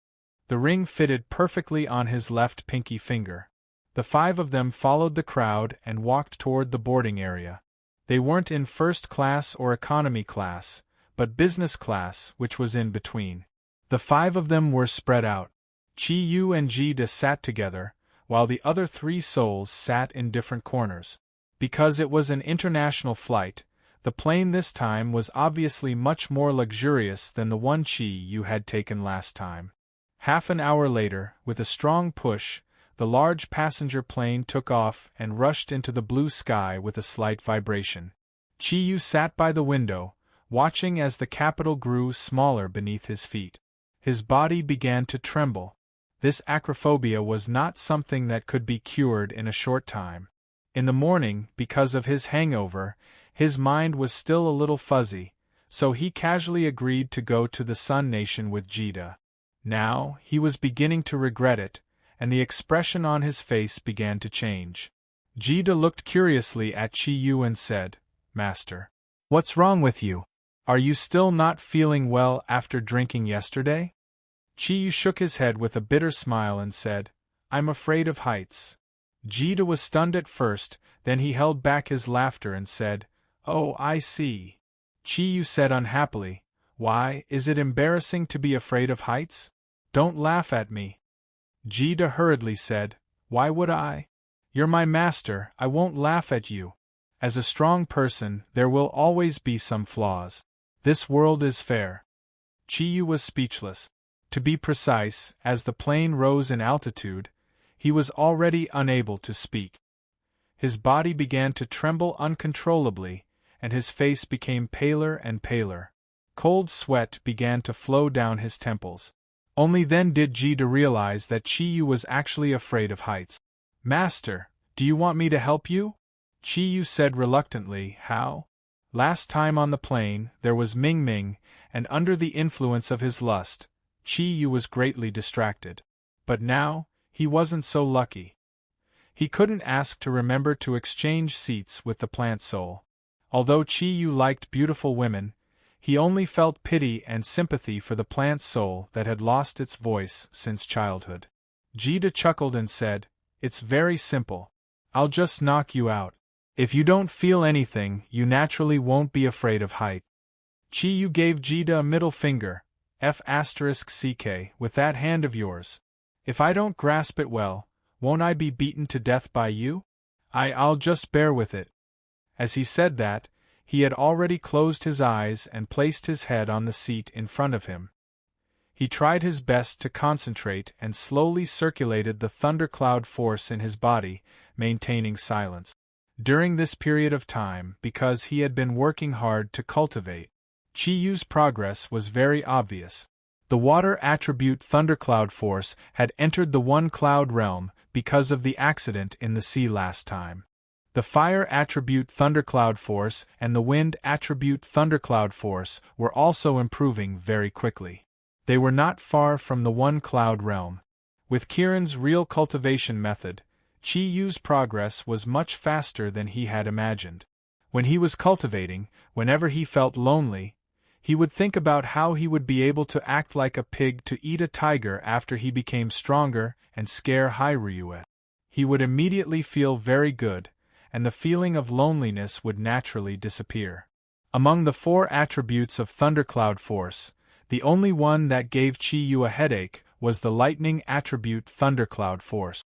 The ring fitted perfectly on his left pinky finger. The five of them followed the crowd and walked toward the boarding area. They weren't in first class or economy class, but business class, which was in between. The five of them were spread out. Qiyu and Jida sat together, while the other three souls sat in different corners. Because it was an international flight, the plane this time was obviously much more luxurious than the one Qiyu had taken last time. Half an hour later, with a strong push, the large passenger plane took off and rushed into the blue sky with a slight vibration. Qiyu sat by the window, watching as the capital grew smaller beneath his feet. His body began to tremble. This acrophobia was not something that could be cured in a short time. In the morning, because of his hangover, his mind was still a little fuzzy, so he casually agreed to go to the Sun Nation with Jida. Now, he was beginning to regret it, and the expression on his face began to change. Jida looked curiously at Qiyu and said, "Master, what's wrong with you? Are you still not feeling well after drinking yesterday?" Qiyu shook his head with a bitter smile and said, "I'm afraid of heights." Jida was stunned at first, then he held back his laughter and said, "Oh, I see." Qiyu said unhappily, "Why, is it embarrassing to be afraid of heights? Don't laugh at me." Jida hurriedly said, "Why would I? You're my master, I won't laugh at you. As a strong person, there will always be some flaws. This world is fair." Qiyu was speechless. To be precise, as the plane rose in altitude, he was already unable to speak. His body began to tremble uncontrollably, and his face became paler and paler. Cold sweat began to flow down his temples. Only then did Jida realize that Qiyu was actually afraid of heights. "Master, do you want me to help you?" Qiyu said reluctantly, "How?" Last time on the plane, there was Ming Ming, and under the influence of his lust, Qiyu was greatly distracted. But now, he wasn't so lucky. He couldn't ask to remember to exchange seats with the plant soul. Although Qiyu liked beautiful women, he only felt pity and sympathy for the plant soul that had lost its voice since childhood. Jida chuckled and said, "It's very simple. I'll just knock you out. If you don't feel anything, you naturally won't be afraid of height." Qiyu gave Jida a middle finger, F***ck, with that hand of yours. "If I don't grasp it well, won't I be beaten to death by you? I'll just bear with it." As he said that, he had already closed his eyes and placed his head on the seat in front of him. He tried his best to concentrate and slowly circulated the thundercloud force in his body, maintaining silence. During this period of time, because he had been working hard to cultivate, Qiyu's progress was very obvious. The water attribute thundercloud force had entered the one cloud realm because of the accident in the sea last time. The fire attribute thundercloud force and the wind attribute thundercloud force were also improving very quickly. They were not far from the one cloud realm. With Kiran's real cultivation method, Qiyu's progress was much faster than he had imagined. When he was cultivating, whenever he felt lonely, he would think about how he would be able to act like a pig to eat a tiger after he became stronger and scare Hyrule. He would immediately feel very good, and the feeling of loneliness would naturally disappear. Among the 4 attributes of thundercloud force, the only one that gave Qiyu a headache was the lightning attribute thundercloud force.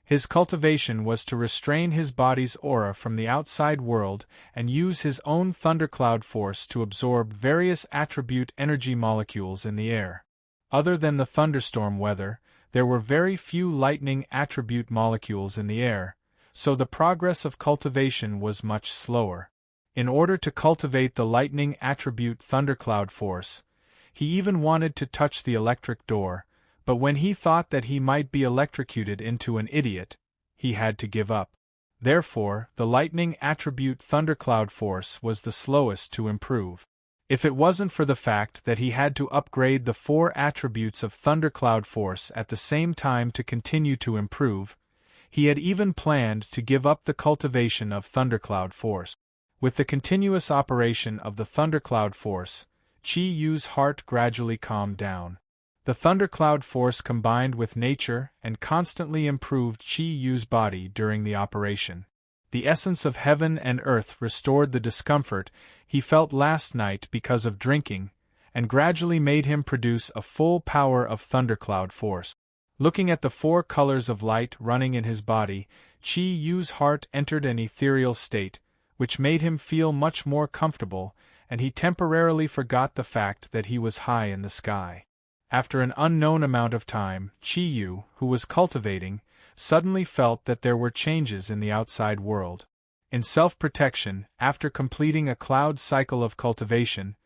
His cultivation was to restrain his body's aura from the outside world and use his own thundercloud force to absorb various attribute energy molecules in the air. Other than the thunderstorm weather, there were very few lightning attribute molecules in the air, so the progress of cultivation was much slower. In order to cultivate the lightning attribute thundercloud force, he even wanted to touch the electric door, but when he thought that he might be electrocuted into an idiot, he had to give up. Therefore, the lightning attribute thundercloud force was the slowest to improve. If it wasn't for the fact that he had to upgrade the 4 attributes of thundercloud force at the same time to continue to improve, he had even planned to give up the cultivation of thundercloud force. With the continuous operation of the thundercloud force, Chi Yu's heart gradually calmed down. The thundercloud force combined with nature and constantly improved Chi Yu's body during the operation. The essence of heaven and earth restored the discomfort he felt last night because of drinking, and gradually made him produce a full power of thundercloud force. Looking at the 4 colors of light running in his body, Chi Yu's heart entered an ethereal state, which made him feel much more comfortable, and he temporarily forgot the fact that he was high in the sky. After an unknown amount of time, Chi Yu, who was cultivating, suddenly felt that there were changes in the outside world. In self-protection, after completing a cloud cycle of cultivation,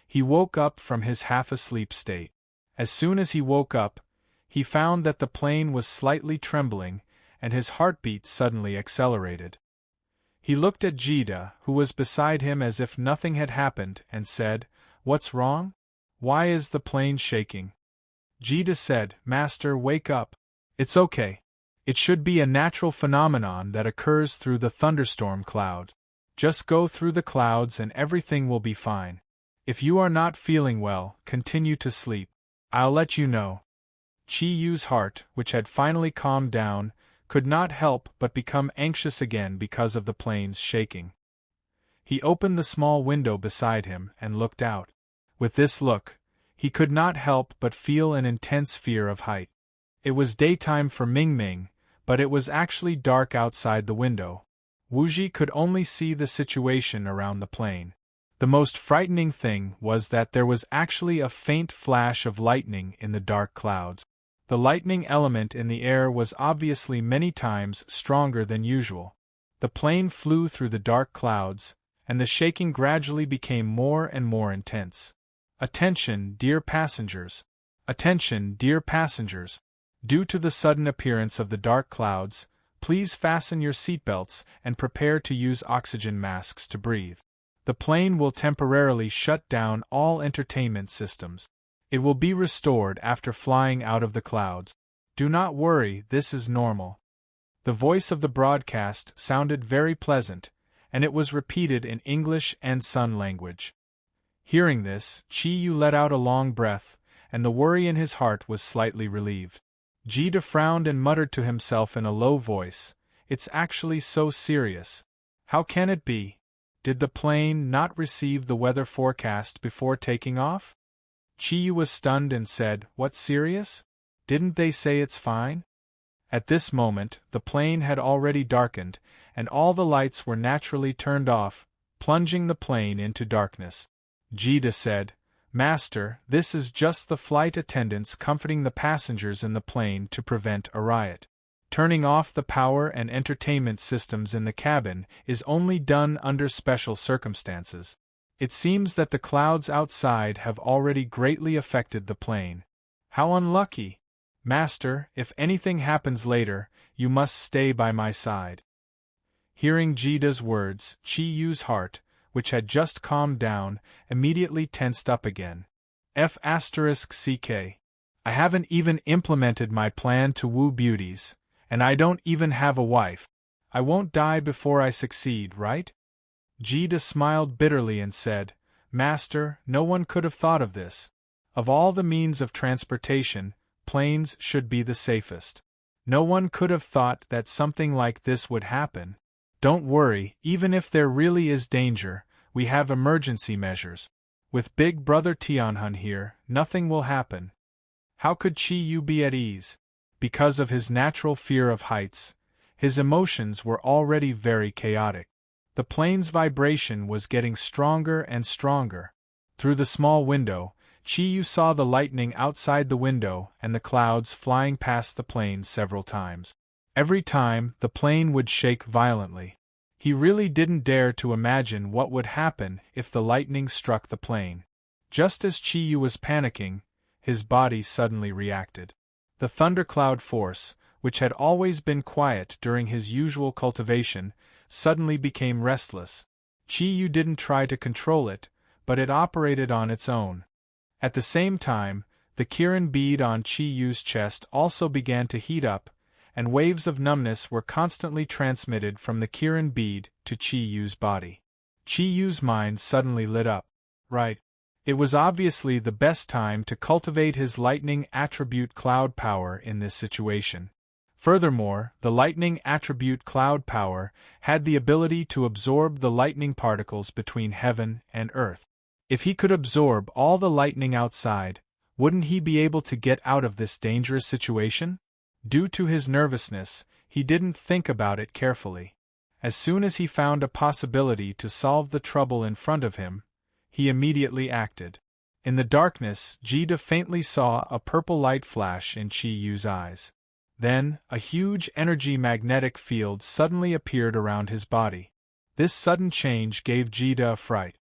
he woke up from his half-asleep state. As soon as he woke up, he found that the plane was slightly trembling, and his heartbeat suddenly accelerated. He looked at Jida, who was beside him as if nothing had happened, and said, "What's wrong? Why is the plane shaking?" Jida said, "Master, wake up. It's okay. It should be a natural phenomenon that occurs through the thunderstorm cloud. Just go through the clouds and everything will be fine. If you are not feeling well, continue to sleep. I'll let you know." Chi Yu's heart, which had finally calmed down, could not help but become anxious again because of the plane's shaking. He opened the small window beside him and looked out. With this look, he could not help but feel an intense fear of height. It was daytime for Ming Ming, but it was actually dark outside the window. Wuji could only see the situation around the plane. The most frightening thing was that there was actually a faint flash of lightning in the dark clouds. The lightning element in the air was obviously many times stronger than usual. The plane flew through the dark clouds, and the shaking gradually became more and more intense. "Attention, dear passengers! Attention, dear passengers! Due to the sudden appearance of the dark clouds, please fasten your seatbelts and prepare to use oxygen masks to breathe. The plane will temporarily shut down all entertainment systems. It will be restored after flying out of the clouds. Do not worry, this is normal." The voice of the broadcast sounded very pleasant, and it was repeated in English and Sun language. Hearing this, Chi Yu let out a long breath, and the worry in his heart was slightly relieved. Jida frowned and muttered to himself in a low voice, "It's actually so serious. How can it be? Did the plane not receive the weather forecast before taking off?" Chi Yu was stunned and said, "What, serious? Didn't they say it's fine?" At this moment, the plane had already darkened, and all the lights were naturally turned off, plunging the plane into darkness. Jida said, "Master, this is just the flight attendants comforting the passengers in the plane to prevent a riot. Turning off the power and entertainment systems in the cabin is only done under special circumstances. It seems that the clouds outside have already greatly affected the plane. How unlucky! Master, if anything happens later, you must stay by my side." Hearing Jida's words, Chi Yu's heart, which had just calmed down, immediately tensed up again. F***CK. I haven't even implemented my plan to woo beauties, and I don't even have a wife. I won't die before I succeed, right? Jida smiled bitterly and said, "Master, no one could have thought of this. Of all the means of transportation, planes should be the safest. No one could have thought that something like this would happen. Don't worry, even if there really is danger, we have emergency measures. With Big Brother Tianhun here, nothing will happen." How could Chi Yu be at ease? Because of his natural fear of heights, his emotions were already very chaotic. The plane's vibration was getting stronger and stronger. Through the small window, Chi Yu saw the lightning outside the window and the clouds flying past the plane several times. Every time, the plane would shake violently. He really didn't dare to imagine what would happen if the lightning struck the plane. Just as Chi Yu was panicking, his body suddenly reacted. The thundercloud force, which had always been quiet during his usual cultivation, suddenly became restless. Chi Yu didn't try to control it, but it operated on its own. At the same time, the Kirin bead on Chi Yu's chest also began to heat up, and waves of numbness were constantly transmitted from the Kirin bead to Chi Yu's body. Chi Yu's mind suddenly lit up. Right. It was obviously the best time to cultivate his lightning attribute cloud power in this situation. Furthermore, the lightning attribute cloud power had the ability to absorb the lightning particles between heaven and earth. If he could absorb all the lightning outside, wouldn't he be able to get out of this dangerous situation? Due to his nervousness, he didn't think about it carefully. As soon as he found a possibility to solve the trouble in front of him, he immediately acted. In the darkness, Jida faintly saw a purple light flash in Chi Yu's eyes. Then, a huge energy magnetic field suddenly appeared around his body. This sudden change gave Jida a fright.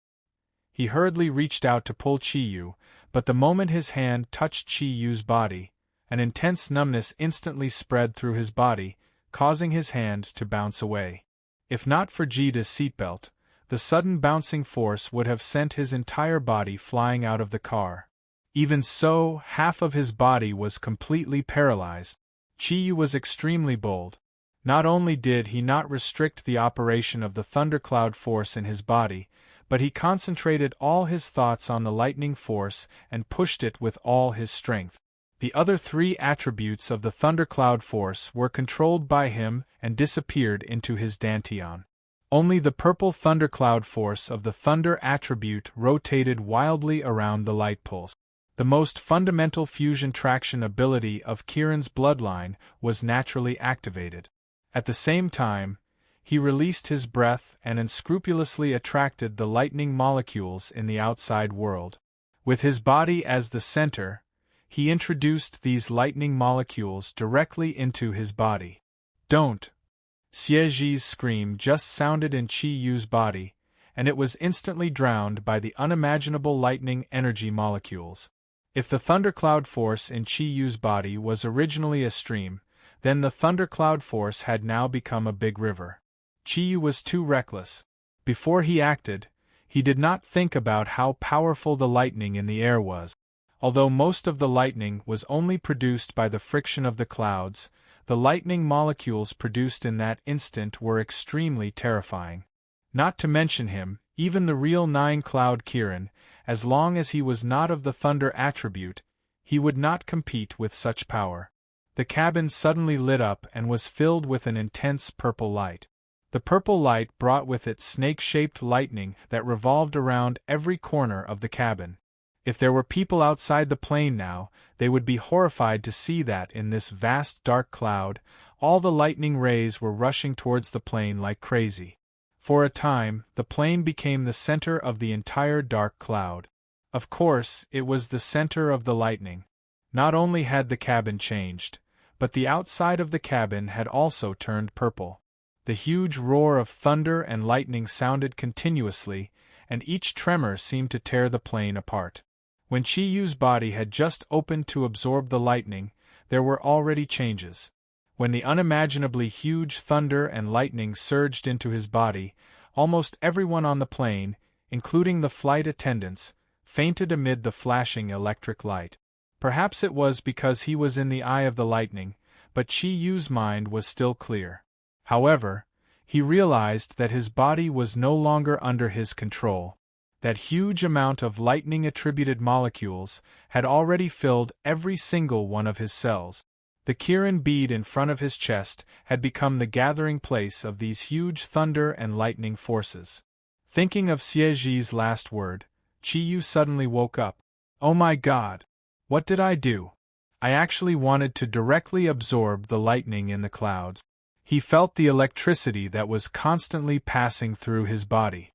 He hurriedly reached out to pull Chi Yu, but the moment his hand touched Chi Yu's body, an intense numbness instantly spread through his body, causing his hand to bounce away. If not for Jida's seatbelt, the sudden bouncing force would have sent his entire body flying out of the car. Even so, half of his body was completely paralyzed. Chi Yu was extremely bold. Not only did he not restrict the operation of the thundercloud force in his body, but he concentrated all his thoughts on the lightning force and pushed it with all his strength. The other three attributes of the thundercloud force were controlled by him and disappeared into his dantian. Only the purple thundercloud force of the thunder attribute rotated wildly around the light pulse. The most fundamental fusion traction ability of Kirin's bloodline was naturally activated. At the same time, he released his breath and unscrupulously attracted the lightning molecules in the outside world. With his body as the center, he introduced these lightning molecules directly into his body. Don't! Xieji's scream just sounded in Chi Yu's body, and it was instantly drowned by the unimaginable lightning energy molecules. If the thundercloud force in Chi Yu's body was originally a stream, then the thundercloud force had now become a big river. Chi Yu was too reckless. Before he acted, he did not think about how powerful the lightning in the air was. Although most of the lightning was only produced by the friction of the clouds, the lightning molecules produced in that instant were extremely terrifying. Not to mention him, even the real nine-cloud Kirin, as long as he was not of the thunder attribute, he would not compete with such power. The cabin suddenly lit up and was filled with an intense purple light. The purple light brought with it snake-shaped lightning that revolved around every corner of the cabin. If there were people outside the plane now, they would be horrified to see that in this vast dark cloud, all the lightning rays were rushing towards the plane like crazy. For a time, the plane became the center of the entire dark cloud. Of course, it was the center of the lightning. Not only had the cabin changed, but the outside of the cabin had also turned purple. The huge roar of thunder and lightning sounded continuously, and each tremor seemed to tear the plane apart. When Chi Yu's body had just opened to absorb the lightning, there were already changes. When the unimaginably huge thunder and lightning surged into his body, almost everyone on the plane, including the flight attendants, fainted amid the flashing electric light. Perhaps it was because he was in the eye of the lightning, but Chi Yu's mind was still clear. However, he realized that his body was no longer under his control. That huge amount of lightning-attributed molecules had already filled every single one of his cells. The Kirin bead in front of his chest had become the gathering place of these huge thunder and lightning forces. Thinking of Xieji's last word, Chi Yu suddenly woke up. Oh my God! What did I do? I actually wanted to directly absorb the lightning in the clouds. He felt the electricity that was constantly passing through his body.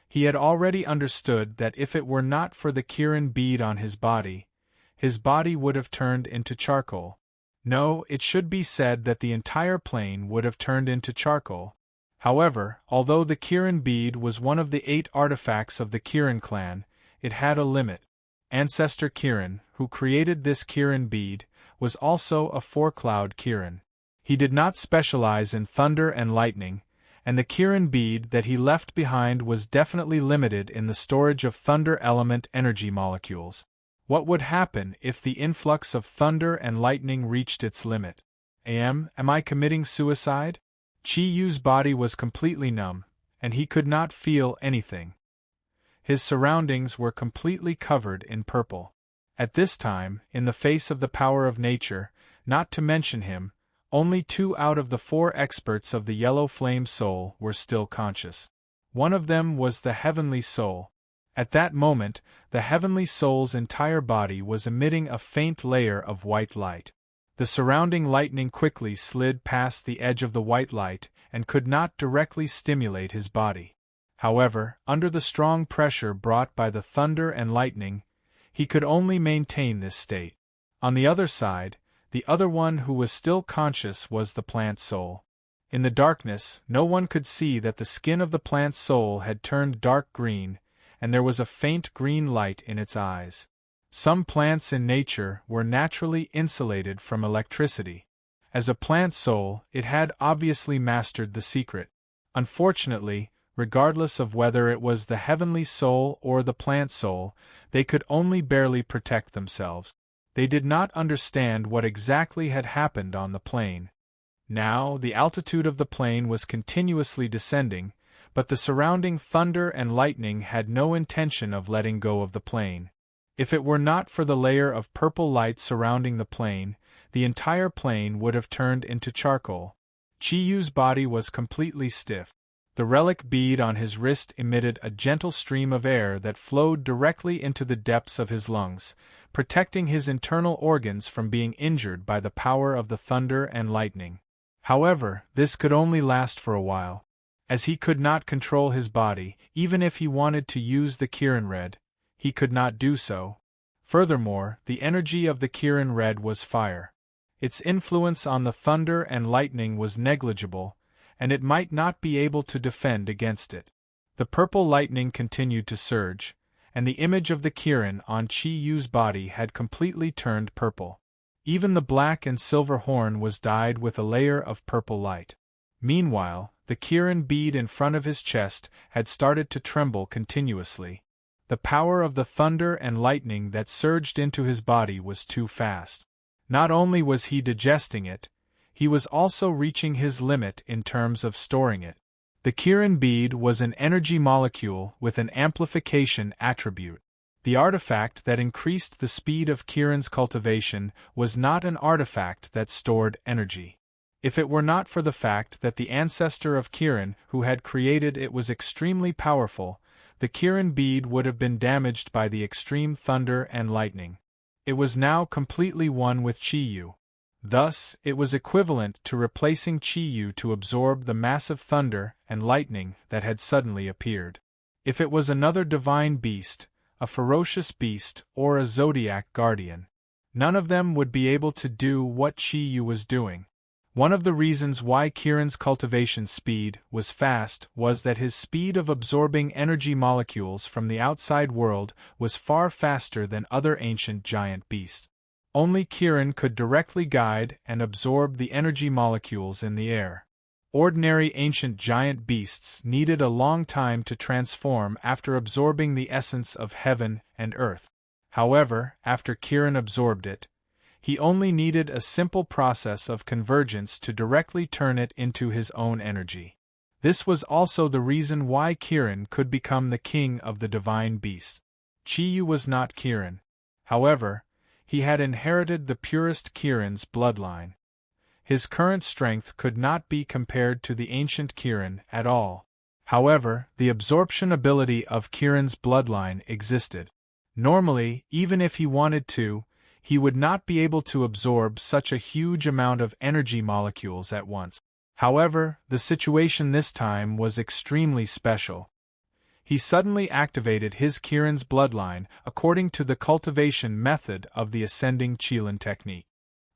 He had already understood that if it were not for the Kirin bead on his body would have turned into charcoal. No, it should be said that the entire plane would have turned into charcoal. However, although the Kirin bead was one of the 8 artifacts of the Kirin clan, it had a limit. Ancestor Kirin, who created this Kirin bead, was also a 4-cloud Kirin. He did not specialize in thunder and lightning, and the Kirin bead that he left behind was definitely limited in the storage of thunder element energy molecules. What would happen if the influx of thunder and lightning reached its limit? Am I committing suicide? Chi Yu's body was completely numb, and he could not feel anything. His surroundings were completely covered in purple. At this time, in the face of the power of nature, not to mention him, only 2 out of the 4 experts of the Yellow Flame Soul were still conscious. One of them was the Heavenly Soul. At that moment, the Heavenly Soul's entire body was emitting a faint layer of white light. The surrounding lightning quickly slid past the edge of the white light and could not directly stimulate his body. However, under the strong pressure brought by the thunder and lightning, he could only maintain this state. On the other side, the other one who was still conscious was the plant soul. In the darkness, no one could see that the skin of the plant soul had turned dark green, and there was a faint green light in its eyes. Some plants in nature were naturally insulated from electricity. As a plant soul, it had obviously mastered the secret. Unfortunately, regardless of whether it was the Heavenly Soul or the plant soul, they could only barely protect themselves. They did not understand what exactly had happened on the plane. Now, the altitude of the plane was continuously descending, but the surrounding thunder and lightning had no intention of letting go of the plane. If it were not for the layer of purple light surrounding the plane, the entire plane would have turned into charcoal. Chi Yu's body was completely stiff. The relic bead on his wrist emitted a gentle stream of air that flowed directly into the depths of his lungs, protecting his internal organs from being injured by the power of the thunder and lightning. However, this could only last for a while. As he could not control his body, even if he wanted to use the Kirin Red, he could not do so. Furthermore, the energy of the Kirin Red was fire. Its influence on the thunder and lightning was negligible, and it might not be able to defend against it. The purple lightning continued to surge, and the image of the Kirin on Chi Yu's body had completely turned purple. Even the black and silver horn was dyed with a layer of purple light. Meanwhile, the Kirin bead in front of his chest had started to tremble continuously. The power of the thunder and lightning that surged into his body was too fast. Not only was he digesting it, he was also reaching his limit in terms of storing it. The Kirin bead was an energy molecule with an amplification attribute. The artifact that increased the speed of Kirin's cultivation was not an artifact that stored energy. If it were not for the fact that the ancestor of Kirin who had created it was extremely powerful, the Kirin bead would have been damaged by the extreme thunder and lightning. It was now completely one with Chi Yu. Thus, it was equivalent to replacing Chi Yu to absorb the massive thunder and lightning that had suddenly appeared. If it was another divine beast, a ferocious beast, or a Zodiac guardian, none of them would be able to do what Chi Yu was doing. One of the reasons why Kirin's cultivation speed was fast was that his speed of absorbing energy molecules from the outside world was far faster than other ancient giant beasts. Only Kirin could directly guide and absorb the energy molecules in the air. Ordinary ancient giant beasts needed a long time to transform after absorbing the essence of heaven and earth. However, after Kirin absorbed it, he only needed a simple process of convergence to directly turn it into his own energy. This was also the reason why Kirin could become the king of the divine beasts. Chi Yu was not Kirin. However, he had inherited the purest Kirin's bloodline. His current strength could not be compared to the ancient Kirin at all. However, the absorption ability of Kirin's bloodline existed. Normally, even if he wanted to, he would not be able to absorb such a huge amount of energy molecules at once. However, the situation this time was extremely special. He suddenly activated his Kirin's bloodline according to the cultivation method of the ascending Qilin technique.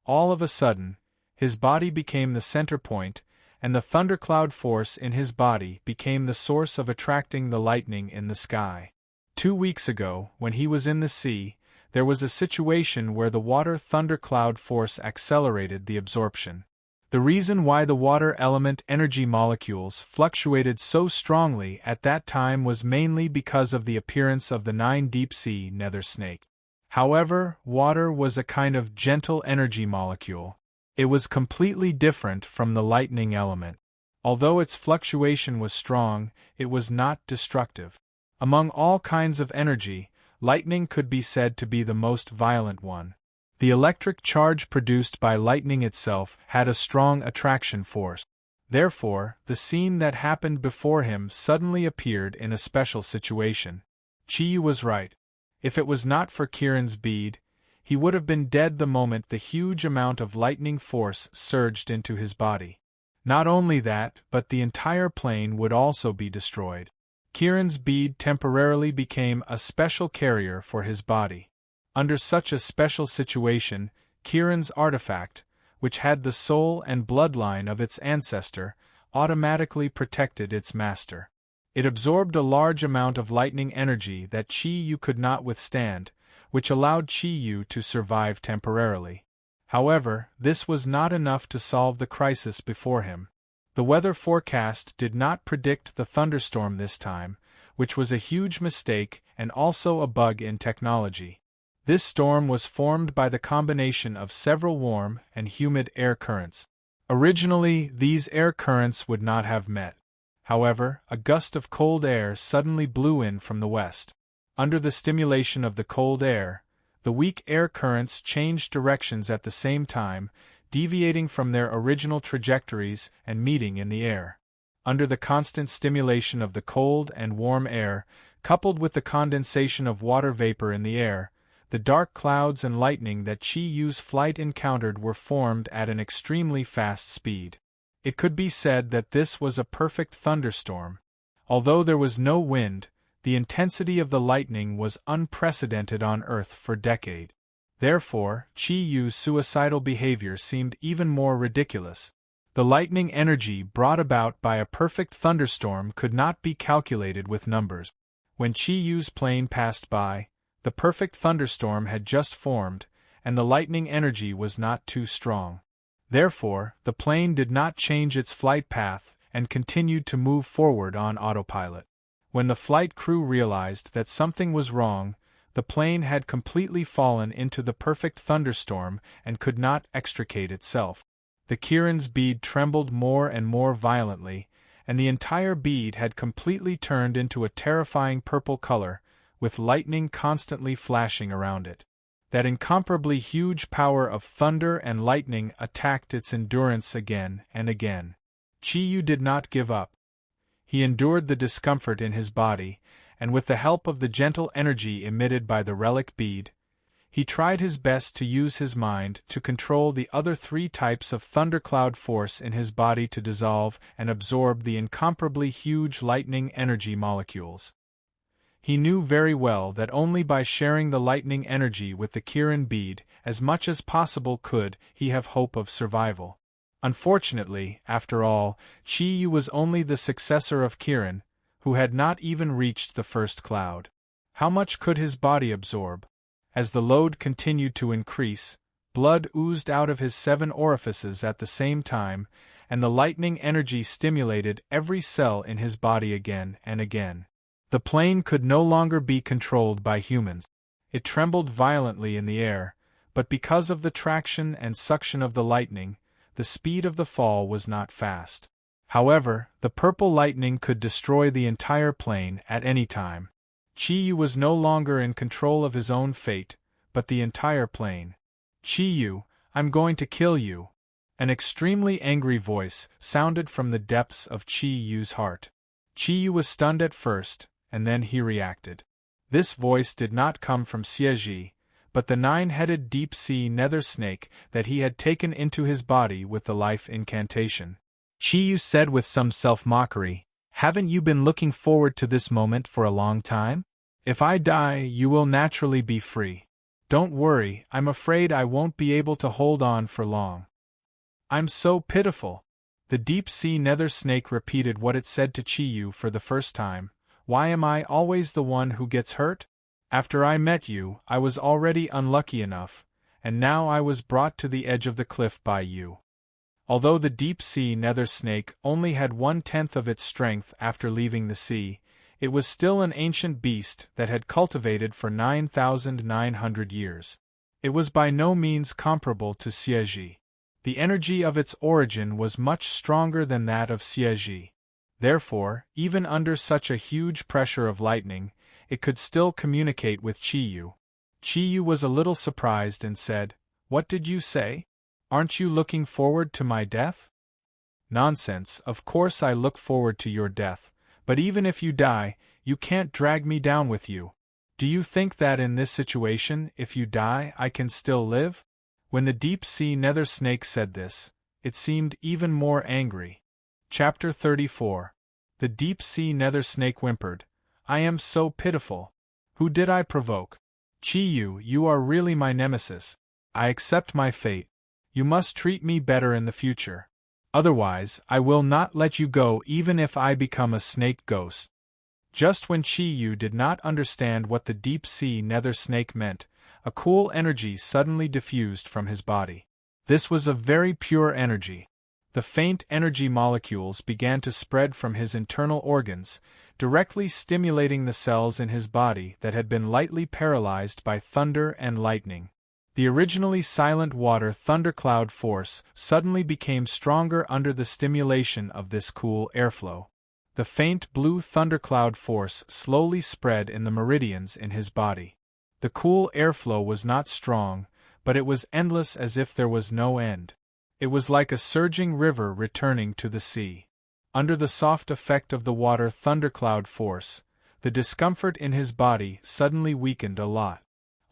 All of a sudden, his body became the center point, and the thundercloud force in his body became the source of attracting the lightning in the sky. 2 weeks ago, when he was in the sea, there was a situation where the water thundercloud force accelerated the absorption. The reason why the water element energy molecules fluctuated so strongly at that time was mainly because of the appearance of the 9 deep-sea nether snake. However, water was a kind of gentle energy molecule. It was completely different from the lightning element. Although its fluctuation was strong, it was not destructive. Among all kinds of energy, lightning could be said to be the most violent one. The electric charge produced by lightning itself had a strong attraction force. Therefore, the scene that happened before him suddenly appeared in a special situation. Chiyu was right. If it was not for Kirin's bead, he would have been dead the moment the huge amount of lightning force surged into his body. Not only that, but the entire plane would also be destroyed. Kirin's bead temporarily became a special carrier for his body. Under such a special situation, Kirin's artifact, which had the soul and bloodline of its ancestor, automatically protected its master. It absorbed a large amount of lightning energy that Chi-Yu could not withstand, which allowed Chi-Yu to survive temporarily. However, this was not enough to solve the crisis before him. The weather forecast did not predict the thunderstorm this time, which was a huge mistake and also a bug in technology. This storm was formed by the combination of several warm and humid air currents. Originally, these air currents would not have met. However, a gust of cold air suddenly blew in from the west. Under the stimulation of the cold air, the weak air currents changed directions at the same time, deviating from their original trajectories and meeting in the air. Under the constant stimulation of the cold and warm air, coupled with the condensation of water vapor in the air, the dark clouds and lightning that Chi-Yu's flight encountered were formed at an extremely fast speed. It could be said that this was a perfect thunderstorm. Although there was no wind, the intensity of the lightning was unprecedented on Earth for decades. Therefore, Chi-Yu's suicidal behavior seemed even more ridiculous. The lightning energy brought about by a perfect thunderstorm could not be calculated with numbers. When Chi-Yu's plane passed by, the perfect thunderstorm had just formed, and the lightning energy was not too strong. Therefore, the plane did not change its flight path and continued to move forward on autopilot. When the flight crew realized that something was wrong, the plane had completely fallen into the perfect thunderstorm and could not extricate itself. The Kirin's bead trembled more and more violently, and the entire bead had completely turned into a terrifying purple color, with lightning constantly flashing around it. That incomparably huge power of thunder and lightning attacked its endurance again and again. Chi-Yu did not give up. He endured the discomfort in his body, and with the help of the gentle energy emitted by the relic bead, he tried his best to use his mind to control the other 3 types of thundercloud force in his body to dissolve and absorb the incomparably huge lightning energy molecules. He knew very well that only by sharing the lightning energy with the Kirin bead as much as possible could he have hope of survival. Unfortunately, after all, Chi-Yu was only the successor of Kirin, who had not even reached the first cloud. How much could his body absorb? As the load continued to increase, blood oozed out of his 7 orifices at the same time, and the lightning energy stimulated every cell in his body again and again. The plane could no longer be controlled by humans. It trembled violently in the air, but because of the traction and suction of the lightning, the speed of the fall was not fast. However, the purple lightning could destroy the entire plane at any time. Chi-Yu was no longer in control of his own fate, but the entire plane. "Chi-Yu, I'm going to kill you." An extremely angry voice sounded from the depths of Chi-Yu's heart. Chi-Yu was stunned at first, and then he reacted. This voice did not come from Xieji, but the 9-headed deep-sea nether snake that he had taken into his body with the life incantation. Chi-Yu said with some self-mockery, "Haven't you been looking forward to this moment for a long time? If I die, you will naturally be free. Don't worry, I'm afraid I won't be able to hold on for long." "I'm so pitiful." The deep-sea nether snake repeated what it said to Chi-Yu for the first time. "Why am I always the one who gets hurt? After I met you, I was already unlucky enough, and now I was brought to the edge of the cliff by you." Although the deep-sea nether snake only had 1/10 of its strength after leaving the sea, it was still an ancient beast that had cultivated for 9,900 years. It was by no means comparable to Siege. The energy of its origin was much stronger than that of Siege. Therefore, even under such a huge pressure of lightning, it could still communicate with Chiyu. Chiyu was a little surprised and said, "What did you say? Aren't you looking forward to my death?" "Nonsense, of course I look forward to your death, but even if you die, you can't drag me down with you. Do you think that in this situation, if you die, I can still live?" When the deep-sea nether snake said this, it seemed even more angry. Chapter 34. The deep-sea nether snake whimpered, "I am so pitiful. Who did I provoke? Chiyu, you are really my nemesis. I accept my fate. You must treat me better in the future. Otherwise, I will not let you go even if I become a snake ghost." Just when Chiyu did not understand what the deep-sea nether snake meant, a cool energy suddenly diffused from his body. This was a very pure energy. The faint energy molecules began to spread from his internal organs, directly stimulating the cells in his body that had been lightly paralyzed by thunder and lightning. The originally silent water thundercloud force suddenly became stronger under the stimulation of this cool airflow. The faint blue thundercloud force slowly spread in the meridians in his body. The cool airflow was not strong, but it was endless as if there was no end. It was like a surging river returning to the sea. Under the soft effect of the water thundercloud force, the discomfort in his body suddenly weakened a lot.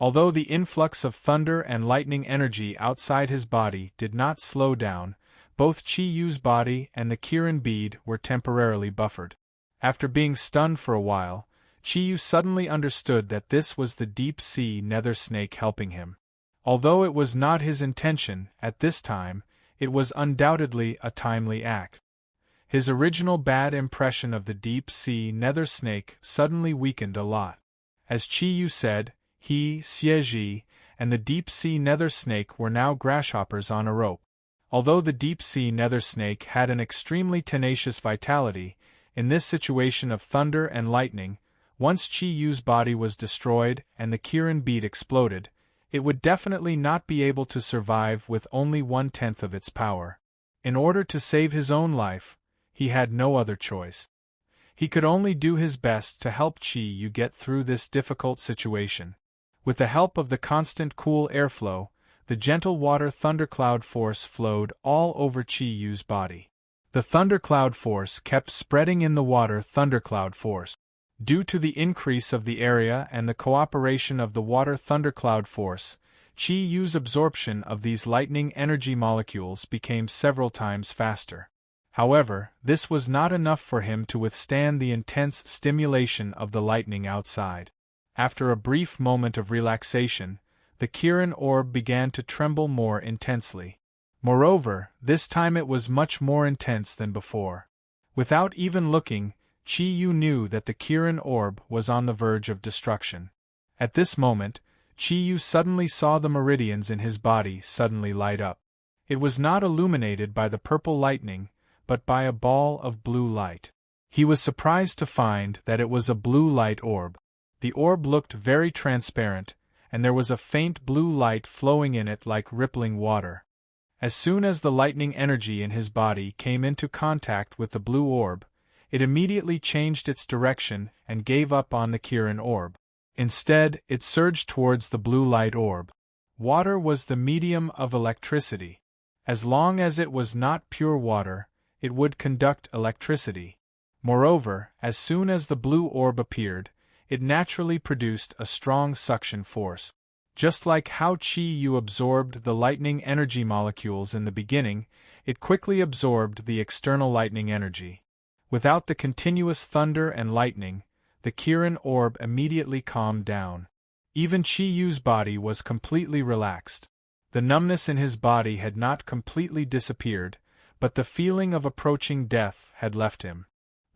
Although the influx of thunder and lightning energy outside his body did not slow down, both Chiyu's body and the Kirin bead were temporarily buffered. After being stunned for a while, Chiyu suddenly understood that this was the deep-sea nether snake helping him. Although it was not his intention, at this time, it was undoubtedly a timely act. His original bad impression of the deep-sea nether snake suddenly weakened a lot. As Chiyu said, he, Xieji, and the deep-sea nether snake were now grasshoppers on a rope. Although the deep-sea nether snake had an extremely tenacious vitality, in this situation of thunder and lightning, once Chiyu's body was destroyed and the Kirin bead exploded, it would definitely not be able to survive with only 1/10 of its power. In order to save his own life, he had no other choice. He could only do his best to help Chiyu get through this difficult situation. With the help of the constant cool airflow, the gentle water thundercloud force flowed all over Chiyu's body. The thundercloud force kept spreading in the water thundercloud force. Due to the increase of the area and the cooperation of the water thundercloud force, Chiyu's absorption of these lightning energy molecules became several times faster. However, this was not enough for him to withstand the intense stimulation of the lightning outside. After a brief moment of relaxation, the Kirin orb began to tremble more intensely. Moreover, this time it was much more intense than before. Without even looking, Chiyu knew that the Kirin orb was on the verge of destruction. At this moment, Chiyu suddenly saw the meridians in his body suddenly light up. It was not illuminated by the purple lightning, but by a ball of blue light. He was surprised to find that it was a blue light orb. The orb looked very transparent, and there was a faint blue light flowing in it like rippling water. As soon as the lightning energy in his body came into contact with the blue orb, it immediately changed its direction and gave up on the Kirin orb. Instead, it surged towards the blue light orb. Water was the medium of electricity. As long as it was not pure water, it would conduct electricity. Moreover, as soon as the blue orb appeared, it naturally produced a strong suction force. Just like how Chi-Yu absorbed the lightning energy molecules in the beginning, it quickly absorbed the external lightning energy. Without the continuous thunder and lightning, the Kirin orb immediately calmed down. Even Chi-Yu's body was completely relaxed. The numbness in his body had not completely disappeared, but the feeling of approaching death had left him.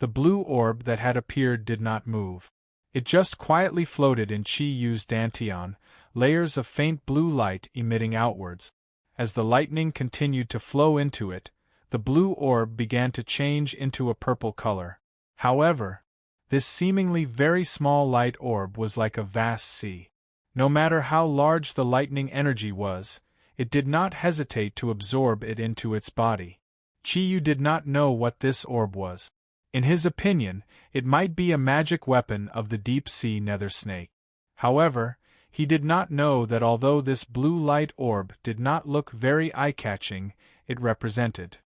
The blue orb that had appeared did not move. It just quietly floated in Chi-Yu's dantian, layers of faint blue light emitting outwards. As the lightning continued to flow into it, the blue orb began to change into a purple color. However, this seemingly very small light orb was like a vast sea. No matter how large the lightning energy was, it did not hesitate to absorb it into its body. Chi-Yu did not know what this orb was. In his opinion, it might be a magic weapon of the deep-sea nether snake. However, he did not know that although this blue light orb did not look very eye-catching, it represented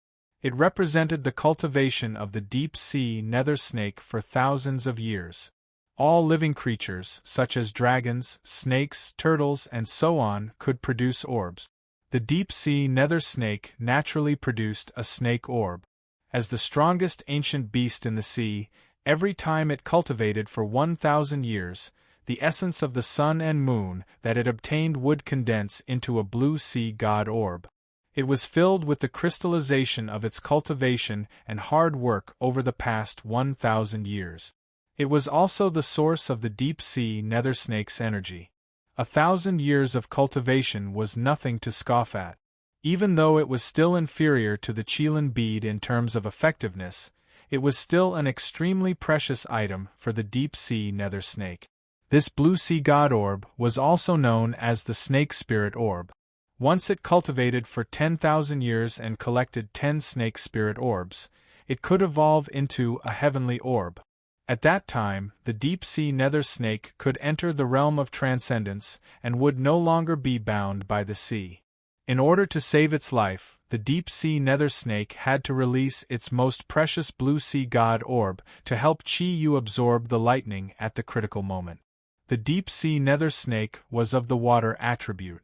the cultivation of the deep-sea nether snake for thousands of years. All living creatures, such as dragons, snakes, turtles, and so on, could produce orbs. The deep-sea nether snake naturally produced a snake orb. As the strongest ancient beast in the sea, every time it cultivated for 1,000 years, the essence of the sun and moon that it obtained would condense into a blue sea god orb. It was filled with the crystallization of its cultivation and hard work over the past 1,000 years. It was also the source of the deep-sea nether snake's energy. 1,000 years of cultivation was nothing to scoff at. Even though it was still inferior to the Qilin bead in terms of effectiveness, it was still an extremely precious item for the deep-sea nether snake. This blue sea god orb was also known as the snake spirit orb. Once it cultivated for 10,000 years and collected 10 snake spirit orbs, it could evolve into a heavenly orb. At that time, the deep-sea nether snake could enter the realm of transcendence and would no longer be bound by the sea. In order to save its life, the deep-sea nether snake had to release its most precious blue sea god orb to help Chi-Yu absorb the lightning at the critical moment. The deep-sea nether snake was of the water attribute.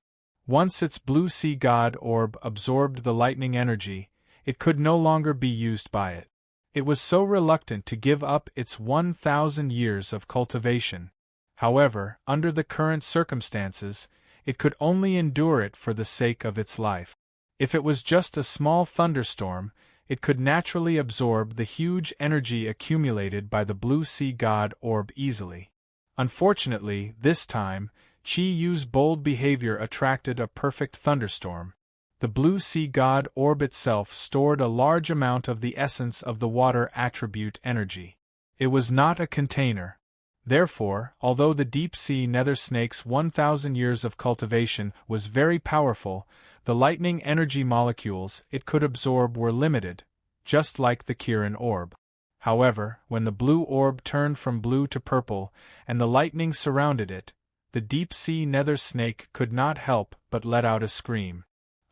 Once its blue sea god orb absorbed the lightning energy, it could no longer be used by it. It was so reluctant to give up its 1,000 years of cultivation. However, under the current circumstances, it could only endure it for the sake of its life. If it was just a small thunderstorm, it could naturally absorb the huge energy accumulated by the blue sea god orb easily. Unfortunately, this time, Chi-Yu's bold behavior attracted a perfect thunderstorm. The blue sea god orb itself stored a large amount of the essence of the water attribute energy. It was not a container. Therefore, although the deep-sea nether snake's 1,000 years of cultivation was very powerful, the lightning energy molecules it could absorb were limited, just like the Kirin orb. However, when the blue orb turned from blue to purple, and the lightning surrounded it, the deep-sea nether snake could not help but let out a scream.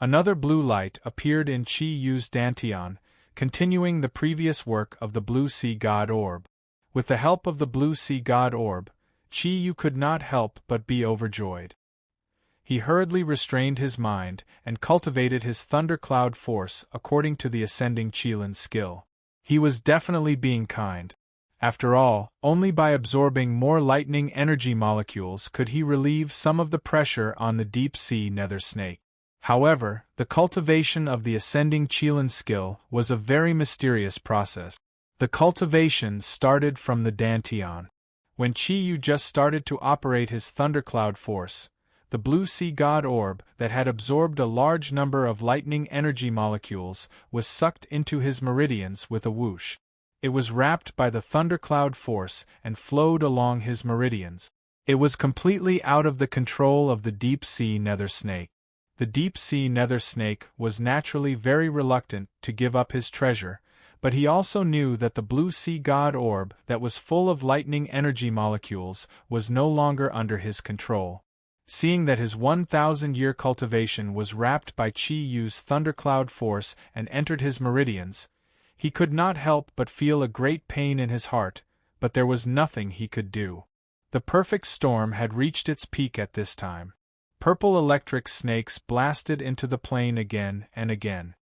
Another blue light appeared in Chi-Yu's dantian, continuing the previous work of the blue sea god orb. With the help of the blue sea god orb, Chi-Yu could not help but be overjoyed. He hurriedly restrained his mind and cultivated his thundercloud force according to the ascending Qilin skill. He was definitely being kind. After all, only by absorbing more lightning energy molecules could he relieve some of the pressure on the deep-sea nether snake. However, the cultivation of the ascending Qilin skill was a very mysterious process. The cultivation started from the dantian. When Chi-Yu just started to operate his thundercloud force, the blue sea god orb that had absorbed a large number of lightning energy molecules was sucked into his meridians with a whoosh. It was wrapped by the thundercloud force and flowed along his meridians. It was completely out of the control of the deep-sea nether snake. The deep-sea nether snake was naturally very reluctant to give up his treasure, but he also knew that the blue sea god orb that was full of lightning energy molecules was no longer under his control. Seeing that his 1,000-year cultivation was wrapped by Chi-Yu's thundercloud force and entered his meridians, he could not help but feel a great pain in his heart, but there was nothing he could do. The perfect storm had reached its peak at this time. Purple electric snakes blasted into the plane again and again.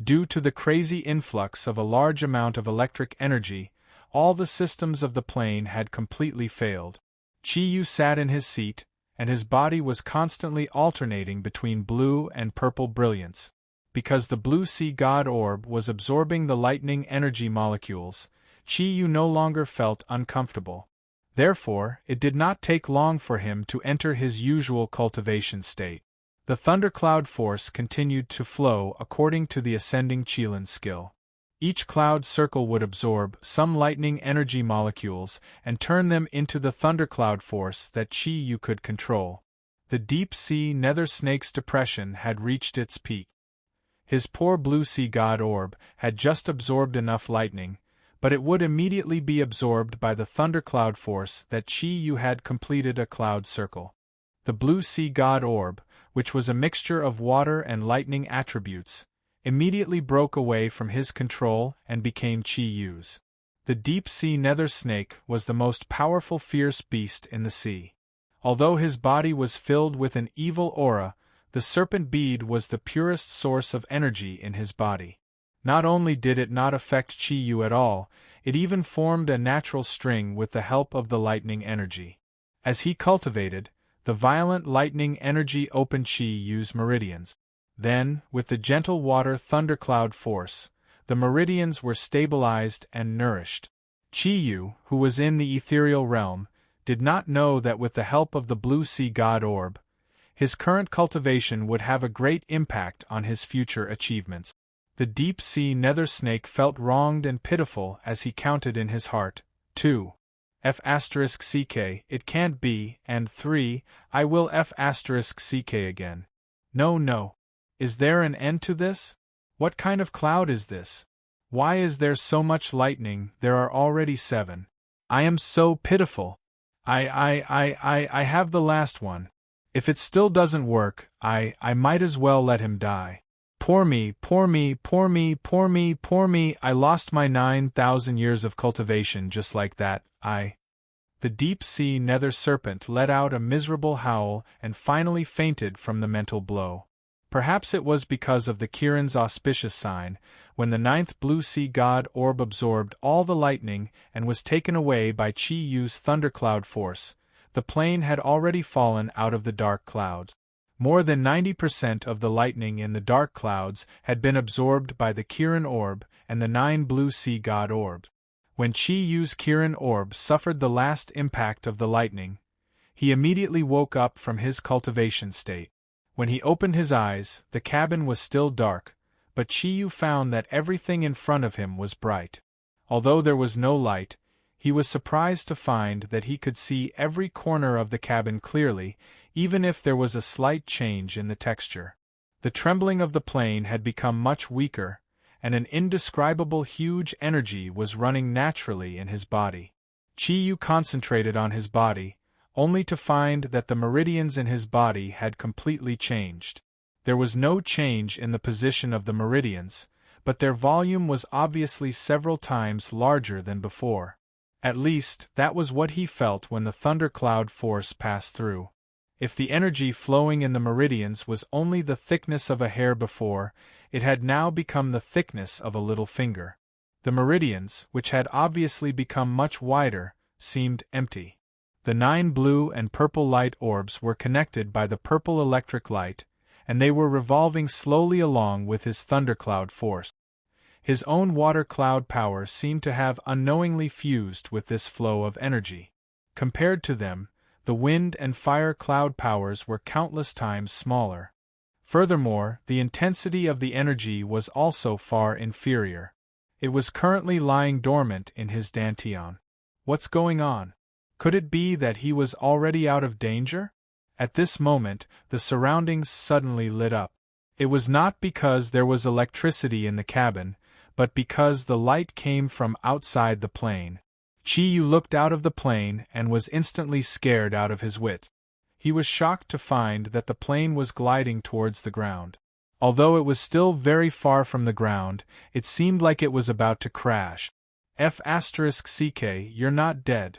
Due to the crazy influx of a large amount of electric energy, all the systems of the plane had completely failed. Chi-Yu sat in his seat, and his body was constantly alternating between blue and purple brilliance. Because the blue sea god orb was absorbing the lightning energy molecules, Chi-Yu no longer felt uncomfortable. Therefore, it did not take long for him to enter his usual cultivation state. The thundercloud force continued to flow according to the ascending Qilin skill. Each cloud circle would absorb some lightning energy molecules and turn them into the thundercloud force that Qi Yu could control. The deep-sea nether snake's depression had reached its peak. His poor blue sea god orb had just absorbed enough lightning, but it would immediately be absorbed by the thundercloud force that Qi Yu had completed a cloud circle. The blue sea god orb, which was a mixture of water and lightning attributes, immediately broke away from his control and became Qi Yu's. The deep-sea nether snake was the most powerful fierce beast in the sea. Although his body was filled with an evil aura, the serpent bead was the purest source of energy in his body. Not only did it not affect Qi Yu at all, it even formed a natural string with the help of the lightning energy. As he cultivated, the violent lightning energy opened Qi Yu's meridians. Then, with the gentle water thundercloud force, the meridians were stabilized and nourished. Qi Yu, who was in the ethereal realm, did not know that with the help of the blue sea god orb, his current cultivation would have a great impact on his future achievements. The deep-sea nether snake felt wronged and pitiful as he counted in his heart, 2. F*ck, it can't be, and 3, I will F*ck again. No. Is there an end to this? What kind of cloud is this? Why is there so much lightning? There are already 7. I am so pitiful. I have the last one. If it still doesn't work, I might as well let him die. Poor me, I lost my 9,000 years of cultivation just like that, The deep-sea nether serpent let out a miserable howl and finally fainted from the mental blow. Perhaps it was because of the Kirin's auspicious sign, when the 9th blue sea god orb absorbed all the lightning and was taken away by Qi Yu's thundercloud force, the plane had already fallen out of the dark clouds. More than 90% of the lightning in the dark clouds had been absorbed by the Kirin orb and the 9 blue sea god orbs. When Qi Yu's Kirin orb suffered the last impact of the lightning, he immediately woke up from his cultivation state. When he opened his eyes, the cabin was still dark, but Qi Yu found that everything in front of him was bright. Although there was no light, he was surprised to find that he could see every corner of the cabin clearly, even if there was a slight change in the texture. The trembling of the plane had become much weaker, and an indescribable huge energy was running naturally in his body. Qi Yu concentrated on his body, only to find that the meridians in his body had completely changed. There was no change in the position of the meridians, but their volume was obviously several times larger than before. At least, that was what he felt when the thundercloud force passed through. If the energy flowing in the meridians was only the thickness of a hair before, it had now become the thickness of a little finger. The meridians, which had obviously become much wider, seemed empty. The 9 blue and purple light orbs were connected by the purple electric light, and they were revolving slowly along with his thundercloud force. His own water cloud power seemed to have unknowingly fused with this flow of energy. Compared to them, the wind and fire cloud powers were countless times smaller. Furthermore, the intensity of the energy was also far inferior. It was currently lying dormant in his dantian. What's going on? Could it be that he was already out of danger? At this moment, the surroundings suddenly lit up. It was not because there was electricity in the cabin, but because the light came from outside the plane. Qi Yu looked out of the plane and was instantly scared out of his wits. He was shocked to find that the plane was gliding towards the ground. Although it was still very far from the ground, it seemed like it was about to crash. F*ck, you're not dead.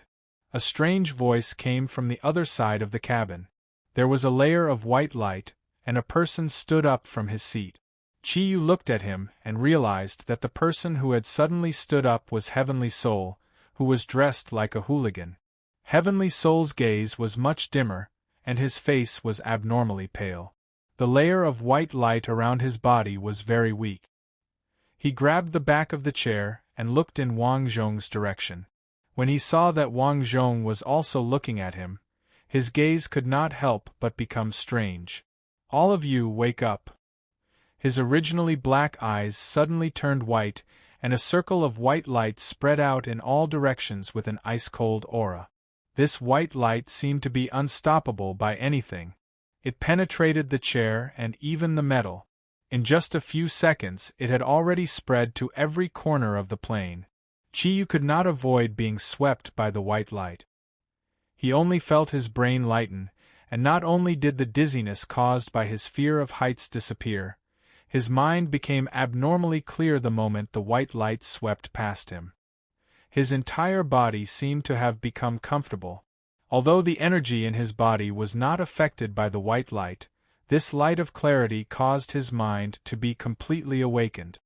A strange voice came from the other side of the cabin. There was a layer of white light, and a person stood up from his seat. Qi Yu looked at him and realized that the person who had suddenly stood up was Heavenly Soul, who was dressed like a hooligan. Heavenly Soul's gaze was much dimmer, and his face was abnormally pale. The layer of white light around his body was very weak. He grabbed the back of the chair and looked in Wang Zhong's direction. When he saw that Wang Zhong was also looking at him, his gaze could not help but become strange. All of you wake up. His originally black eyes suddenly turned white, and a circle of white light spread out in all directions with an ice-cold aura. This white light seemed to be unstoppable by anything. It penetrated the chair and even the metal. In just a few seconds it had already spread to every corner of the plane. Chiyu could not avoid being swept by the white light. He only felt his brain lighten, and not only did the dizziness caused by his fear of heights disappear, his mind became abnormally clear the moment the white light swept past him. His entire body seemed to have become comfortable. Although the energy in his body was not affected by the white light, this light of clarity caused his mind to be completely awakened.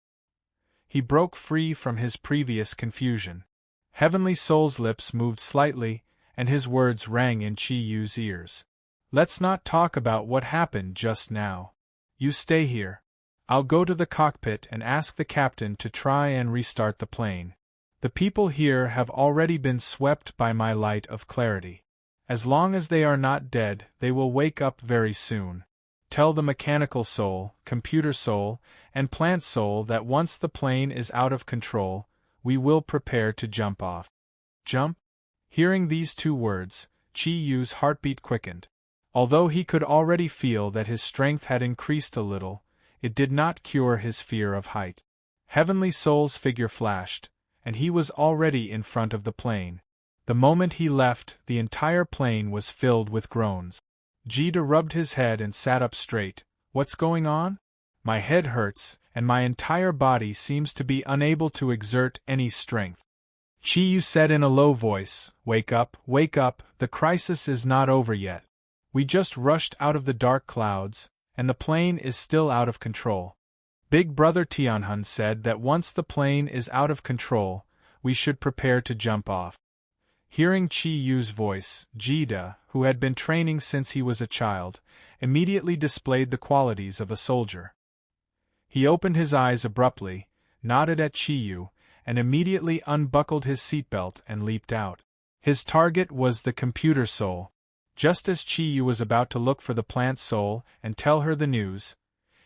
He broke free from his previous confusion. Heavenly Soul's lips moved slightly, and his words rang in Chi-Yu's ears. Let's not talk about what happened just now. You stay here. I'll go to the cockpit and ask the captain to try and restart the plane. The people here have already been swept by my light of clarity. As long as they are not dead, they will wake up very soon. Tell the mechanical soul, computer soul, and plant soul that once the plane is out of control, we will prepare to jump off. Jump? Hearing these two words, Chi-Yu's heartbeat quickened. Although he could already feel that his strength had increased a little, it did not cure his fear of height. Heavenly Soul's figure flashed, and he was already in front of the plane. The moment he left, the entire plane was filled with groans. Jida rubbed his head and sat up straight. What's going on? My head hurts, and my entire body seems to be unable to exert any strength. Chi-Yu said in a low voice, wake up, the crisis is not over yet. We just rushed out of the dark clouds, and the plane is still out of control. Big Brother Tianhun said that once the plane is out of control, we should prepare to jump off. Hearing Chi-Yu's voice, Jida, who had been training since he was a child, immediately displayed the qualities of a soldier. He opened his eyes abruptly, nodded at Chi-Yu, and immediately unbuckled his seatbelt and leaped out. His target was the computer soul. Just as Chi-Yu was about to look for the plant soul and tell her the news,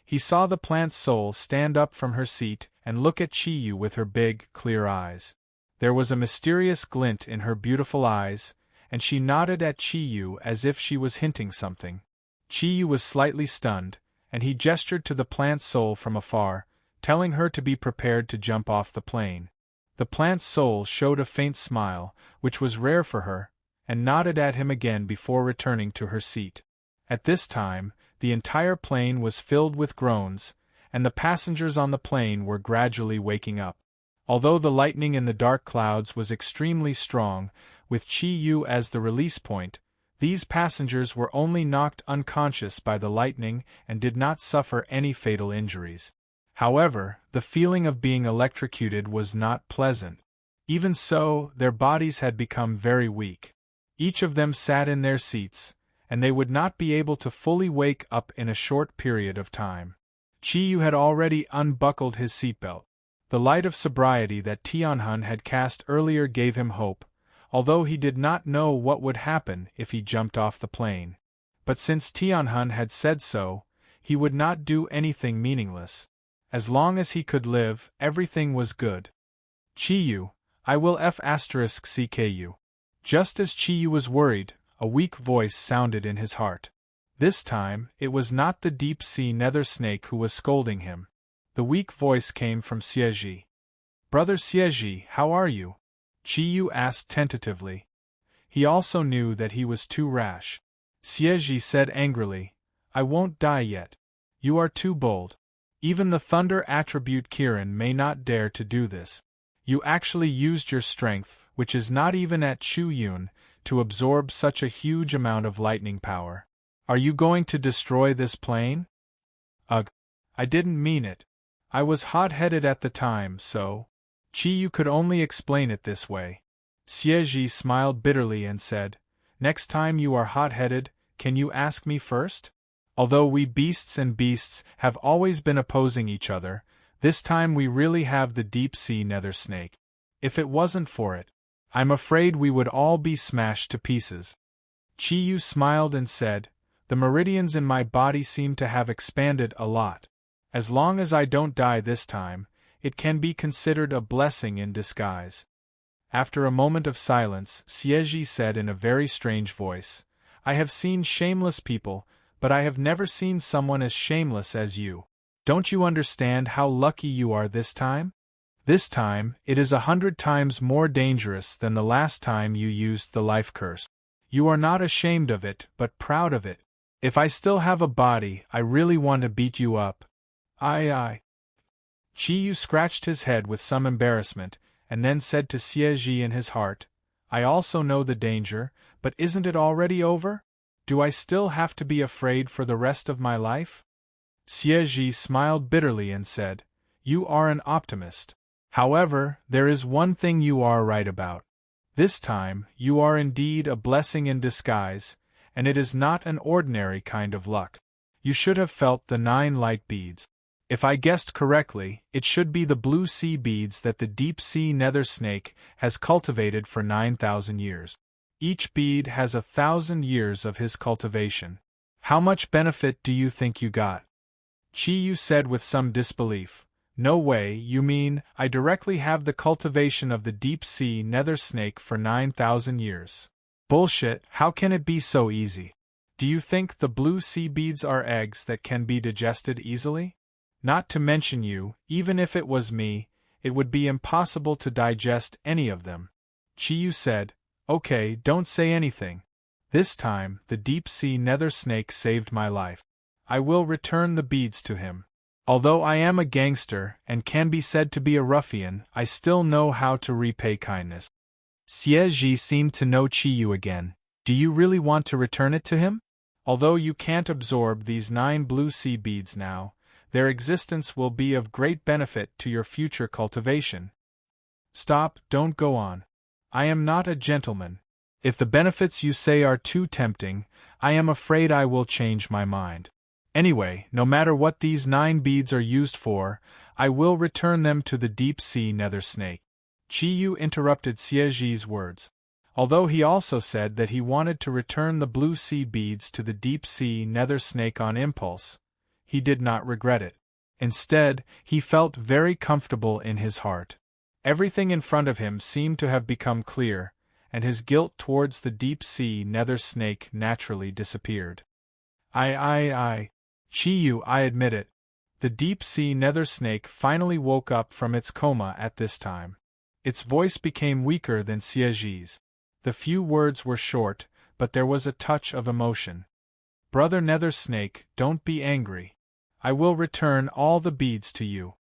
he saw the plant soul stand up from her seat and look at Chi-Yu with her big, clear eyes. There was a mysterious glint in her beautiful eyes, and she nodded at Chi-Yu as if she was hinting something. Chi-Yu was slightly stunned, and he gestured to the plant soul from afar, telling her to be prepared to jump off the plane. The plant soul showed a faint smile, which was rare for her, and nodded at him again before returning to her seat. At this time, the entire plane was filled with groans, and the passengers on the plane were gradually waking up. Although the lightning in the dark clouds was extremely strong, with Chi-Yu as the release point, these passengers were only knocked unconscious by the lightning and did not suffer any fatal injuries. However, the feeling of being electrocuted was not pleasant. Even so, their bodies had become very weak. Each of them sat in their seats, and they would not be able to fully wake up in a short period of time. Chi-Yu had already unbuckled his seatbelt. The light of sobriety that Tianhun had cast earlier gave him hope, although he did not know what would happen if he jumped off the plane. But since Tianhun had said so, he would not do anything meaningless. As long as he could live, everything was good. Chi-Yu, I will F*CKU. Just as Chi-Yu was worried, a weak voice sounded in his heart. This time, it was not the deep-sea nether snake who was scolding him. The weak voice came from Xieji. Brother Xieji, how are you? Chi-Yu asked tentatively. He also knew that he was too rash. Xieji said angrily, I won't die yet. You are too bold. Even the thunder attribute Kirin may not dare to do this. You actually used your strength, which is not even at Chu Yun, to absorb such a huge amount of lightning power. Are you going to destroy this plane? Ugh. I didn't mean it. I was hot-headed at the time, so... Chi-Yu could only explain it this way. Xieji smiled bitterly and said, Next time you are hot-headed, can you ask me first? Although we beasts and beasts have always been opposing each other, this time we really have the deep-sea nether snake. If it wasn't for it, I'm afraid we would all be smashed to pieces. Chi-Yu smiled and said, The meridians in my body seem to have expanded a lot. As long as I don't die this time, it can be considered a blessing in disguise. After a moment of silence, Siege said in a very strange voice, I have seen shameless people, but I have never seen someone as shameless as you. Don't you understand how lucky you are this time? This time, it is 100 times more dangerous than the last time you used the life curse. You are not ashamed of it, but proud of it. If I still have a body, I really want to beat you up. I. Chiyu scratched his head with some embarrassment, and then said to Siege in his heart, I also know the danger, but isn't it already over? Do I still have to be afraid for the rest of my life? Siege smiled bitterly and said, You are an optimist. However, there is one thing you are right about. This time, you are indeed a blessing in disguise, and it is not an ordinary kind of luck. You should have felt the 9 light beads. If I guessed correctly, it should be the blue sea beads that the deep-sea nether snake has cultivated for 9,000 years. Each bead has 1,000 years of his cultivation. How much benefit do you think you got? Chiyu said with some disbelief. No way, you mean, I directly have the cultivation of the deep-sea nether snake for 9,000 years. Bullshit, how can it be so easy? Do you think the blue sea beads are eggs that can be digested easily? Not to mention you, even if it was me, it would be impossible to digest any of them. Chiyu said, Okay, don't say anything. This time, the deep-sea nether snake saved my life. I will return the beads to him. Although I am a gangster and can be said to be a ruffian, I still know how to repay kindness. Siege seemed to know Chiyu again. Do you really want to return it to him? Although you can't absorb these 9 blue sea beads now, their existence will be of great benefit to your future cultivation. Stop, don't go on. I am not a gentleman. If the benefits you say are too tempting, I am afraid I will change my mind. Anyway, no matter what these 9 beads are used for, I will return them to the deep-sea nether snake. Chiyu interrupted Siege's words. Although he also said that he wanted to return the blue sea beads to the deep-sea nether snake on impulse, he did not regret it. Instead, he felt very comfortable in his heart. Everything in front of him seemed to have become clear, and his guilt towards the deep-sea nether snake naturally disappeared. Chiyu, I admit it. The deep-sea nether snake finally woke up from its coma at this time. Its voice became weaker than Siege's. The few words were short, but there was a touch of emotion. Brother Nether Snake, don't be angry. I will return all the beads to you.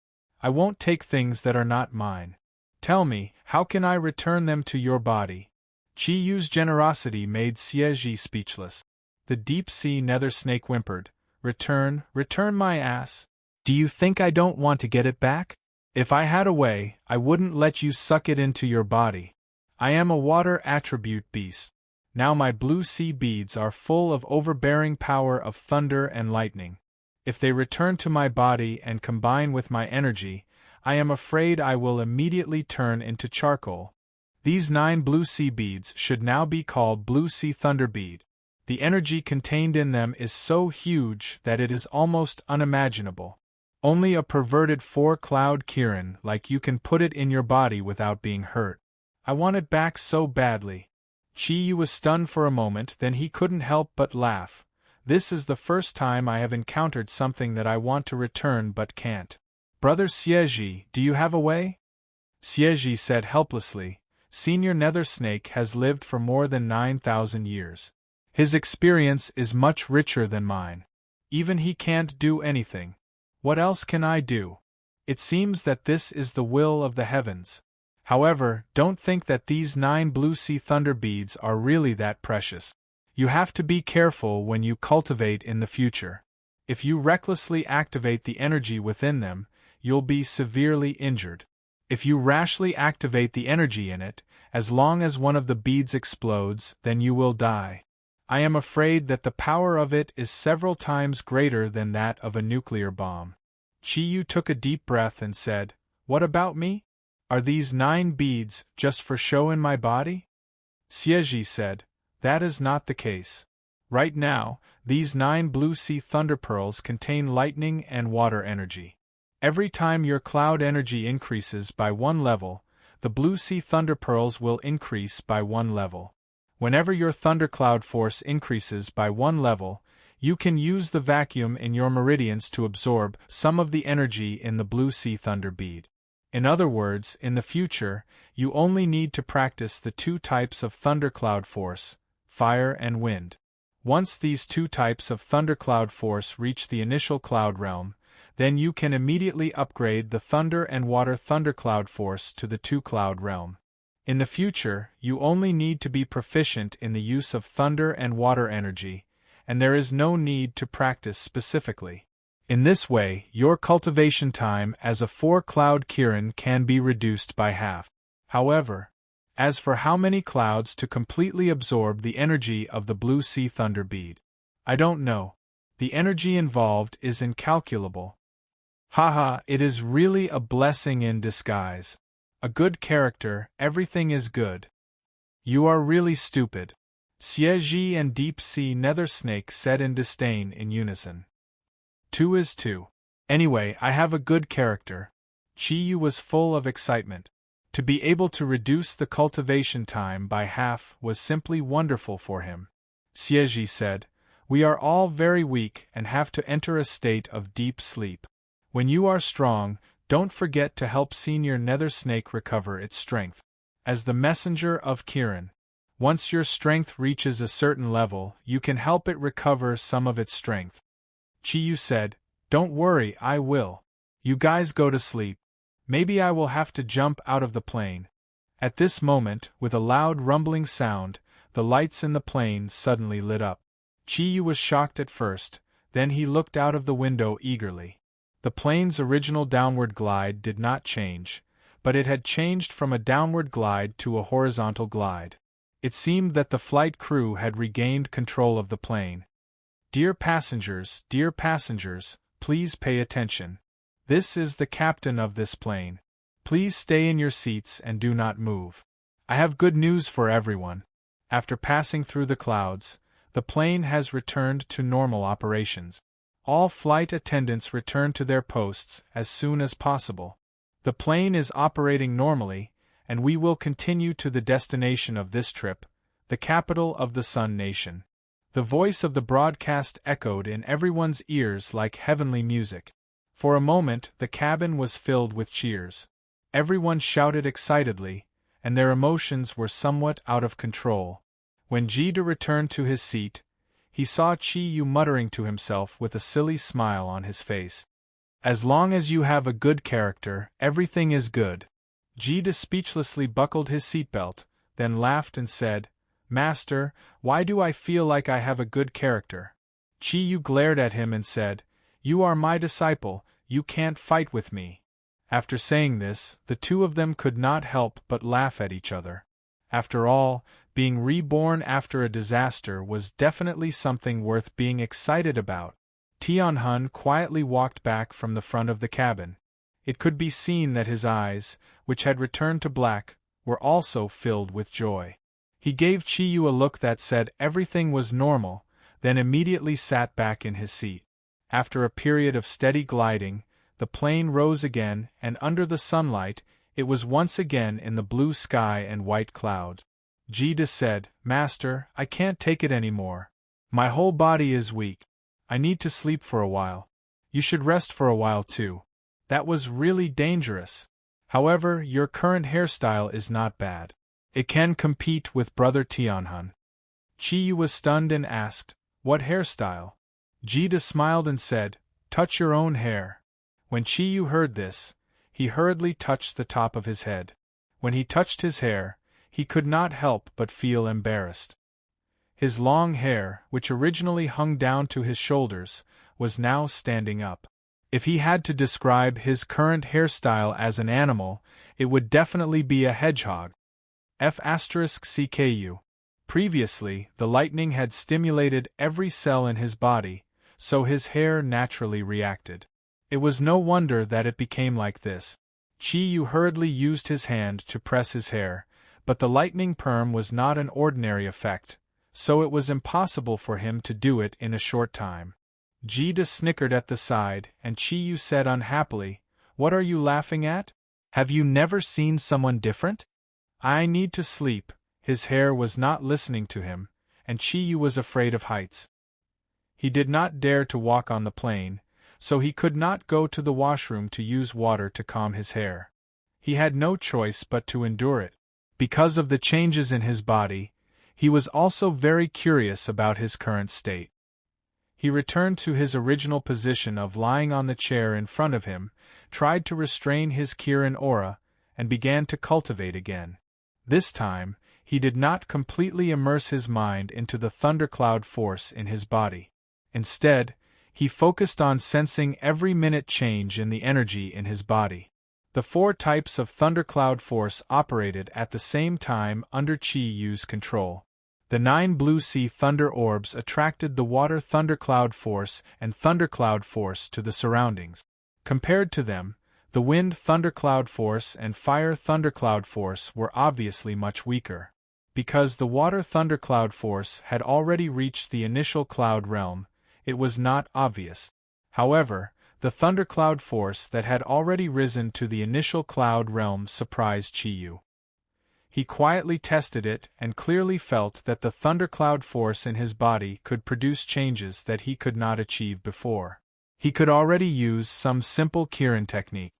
I won't take things that are not mine. Tell me, how can I return them to your body? Chiyu's generosity made Siege speechless. The deep-sea nether snake whimpered, return my ass. Do you think I don't want to get it back? If I had a way, I wouldn't let you suck it into your body. I am a water attribute beast. Now my blue sea beads are full of overbearing power of thunder and lightning. If they return to my body and combine with my energy, I am afraid I will immediately turn into charcoal. These 9 blue sea beads should now be called blue sea thunder bead. The energy contained in them is so huge that it is almost unimaginable. Only a perverted 4-cloud Kirin like you can put it in your body without being hurt. I want it back so badly. Chiyu was stunned for a moment, then he couldn't help but laugh. This is the first time I have encountered something that I want to return but can't. Brother Siege, do you have a way? Siege said helplessly, Senior Nether Snake has lived for more than 9,000 years. His experience is much richer than mine. Even he can't do anything. What else can I do? It seems that this is the will of the heavens. However, don't think that these 9 blue sea thunder beads are really that precious. You have to be careful when you cultivate in the future. If you recklessly activate the energy within them, you'll be severely injured. If you rashly activate the energy in it, as long as one of the beads explodes, then you will die. I am afraid that the power of it is several times greater than that of a nuclear bomb. Chiyu took a deep breath and said, What about me? Are these 9 beads just for show in my body? Siege said, That is not the case. Right now, these 9 blue sea thunder pearls contain lightning and water energy. Every time your cloud energy increases by 1 level, the blue sea thunder pearls will increase by 1 level. Whenever your thundercloud force increases by 1 level, you can use the vacuum in your meridians to absorb some of the energy in the blue sea thunder bead. In other words, in the future, you only need to practice the 2 types of thundercloud force, fire and wind. Once these 2 types of thundercloud force reach the initial cloud realm, then you can immediately upgrade the thunder and water thundercloud force to the 2 cloud realm. In the future, you only need to be proficient in the use of thunder and water energy, and there is no need to practice specifically. In this way, your cultivation time as a 4-cloud Kirin can be reduced by half. However, as for how many clouds to completely absorb the energy of the blue sea thunder bead, I don't know. The energy involved is incalculable. Haha, it is really a blessing in disguise. A good character, everything is good. You are really stupid. Xie and Deep Sea Nether Snake said in disdain in unison. 2 is 2. Anyway, I have a good character. Chi-Yu was full of excitement. To be able to reduce the cultivation time by half was simply wonderful for him. Xie said, "We are all very weak and have to enter a state of deep sleep. When you are strong, don't forget to help Senior Nether Snake recover its strength. As the messenger of Kirin, once your strength reaches a certain level, you can help it recover some of its strength." Chi-Yu said, "Don't worry, I will. You guys go to sleep. Maybe I will have to jump out of the plane." At this moment, with a loud rumbling sound, the lights in the plane suddenly lit up. Chi-Yu was shocked at first, then he looked out of the window eagerly. The plane's original downward glide did not change, but it had changed from a downward glide to a horizontal glide. It seemed that the flight crew had regained control of the plane. Dear passengers, please pay attention. This is the captain of this plane. Please stay in your seats and do not move. I have good news for everyone. After passing through the clouds, the plane has returned to normal operations. All flight attendants return to their posts as soon as possible. The plane is operating normally, and we will continue to the destination of this trip, the capital of the Sun Nation. The voice of the broadcast echoed in everyone's ears like heavenly music. For a moment, the cabin was filled with cheers. Everyone shouted excitedly, and their emotions were somewhat out of control. When Jida returned to his seat, he saw Chi-Yu muttering to himself with a silly smile on his face. "As long as you have a good character, everything is good." Jida speechlessly buckled his seatbelt, then laughed and said, "Master, why do I feel like I have a good character?" Chi-Yu glared at him and said, "You are my disciple, you can't fight with me." After saying this, the two of them could not help but laugh at each other. After all, being reborn after a disaster was definitely something worth being excited about. Tianhun quietly walked back from the front of the cabin. It could be seen that his eyes, which had returned to black, were also filled with joy. He gave Chi-Yu a look that said everything was normal, then immediately sat back in his seat. After a period of steady gliding, the plane rose again, and under the sunlight, it was once again in the blue sky and white clouds. Jida said, "Master, I can't take it anymore. My whole body is weak. I need to sleep for a while. You should rest for a while too. That was really dangerous. However, your current hairstyle is not bad. It can compete with Brother Tianhun." Chi-Yu was stunned and asked, "What hairstyle?" Jida smiled and said, "Touch your own hair." When Chi-Yu heard this, he hurriedly touched the top of his head. When he touched his hair, he could not help but feel embarrassed. His long hair, which originally hung down to his shoulders, was now standing up. If he had to describe his current hairstyle as an animal, it would definitely be a hedgehog. F*CKU. Previously, the lightning had stimulated every cell in his body, so his hair naturally reacted. It was no wonder that it became like this. Chi-Yu hurriedly used his hand to press his hair, but the lightning perm was not an ordinary effect, so it was impossible for him to do it in a short time. Jida snickered at the side, and Chiyu said unhappily, "What are you laughing at? Have you never seen someone different?" "I need to sleep." His hair was not listening to him, and Chiyu was afraid of heights. He did not dare to walk on the plain, so he could not go to the washroom to use water to calm his hair. He had no choice but to endure it. Because of the changes in his body, he was also very curious about his current state. He returned to his original position of lying on the chair in front of him, tried to restrain his Kirin aura, and began to cultivate again. This time, he did not completely immerse his mind into the thundercloud force in his body. Instead, he focused on sensing every minute change in the energy in his body. The 4 types of thundercloud force operated at the same time under Chi-Yu's control. The 9 blue sea thunder orbs attracted the water thundercloud force and thundercloud force to the surroundings. Compared to them, the wind thundercloud force and fire thundercloud force were obviously much weaker. Because the water thundercloud force had already reached the initial cloud realm, it was not obvious. However, the thundercloud force that had already risen to the initial cloud realm surprised Chiyu. He quietly tested it and clearly felt that the thundercloud force in his body could produce changes that he could not achieve before. He could already use some simple Kirin technique.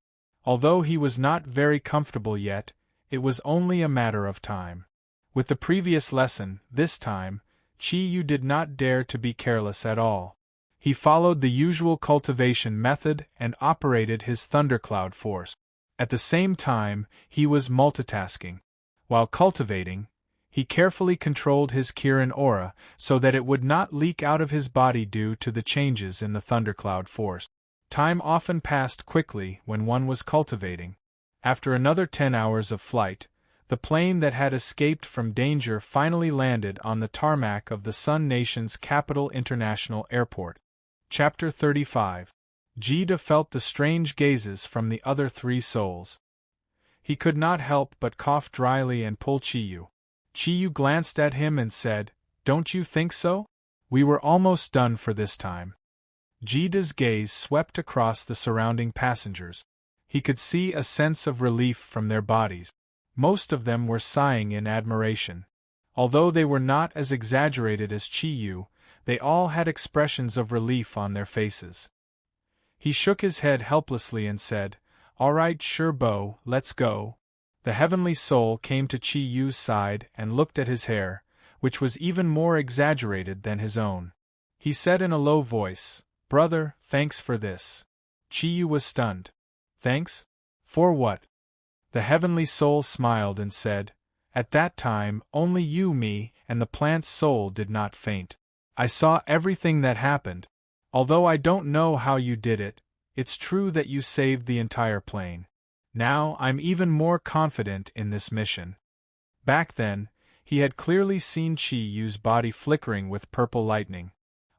Although he was not very comfortable yet, it was only a matter of time. With the previous lesson, this time, Chi-Yu did not dare to be careless at all. He followed the usual cultivation method and operated his thundercloud force. At the same time, he was multitasking. While cultivating, he carefully controlled his Kirin aura so that it would not leak out of his body due to the changes in the thundercloud force. Time often passed quickly when one was cultivating. After another 10 hours of flight, the plane that had escaped from danger finally landed on the tarmac of the Sun Nation's capital international airport. Chapter 35. Jida felt the strange gazes from the other 3 souls. He could not help but cough dryly and pull Chiyu. Chiyu glanced at him and said, "Don't you think so? We were almost done for this time." Jida's gaze swept across the surrounding passengers. He could see a sense of relief from their bodies. Most of them were sighing in admiration. Although they were not as exaggerated as Chiyu, they all had expressions of relief on their faces. He shook his head helplessly and said, "All right, sure Bo, let's go." The heavenly soul came to Chi-Yu's side and looked at his hair, which was even more exaggerated than his own. He said in a low voice, "Brother, thanks for this." Chi-Yu was stunned. "Thanks? For what?" The heavenly soul smiled and said, "At that time, only you, me, and the plant's soul did not faint. I saw everything that happened. Although I don't know how you did it, it's true that you saved the entire plane. Now I'm even more confident in this mission." Back then, he had clearly seen Chi-Yu's body flickering with purple lightning.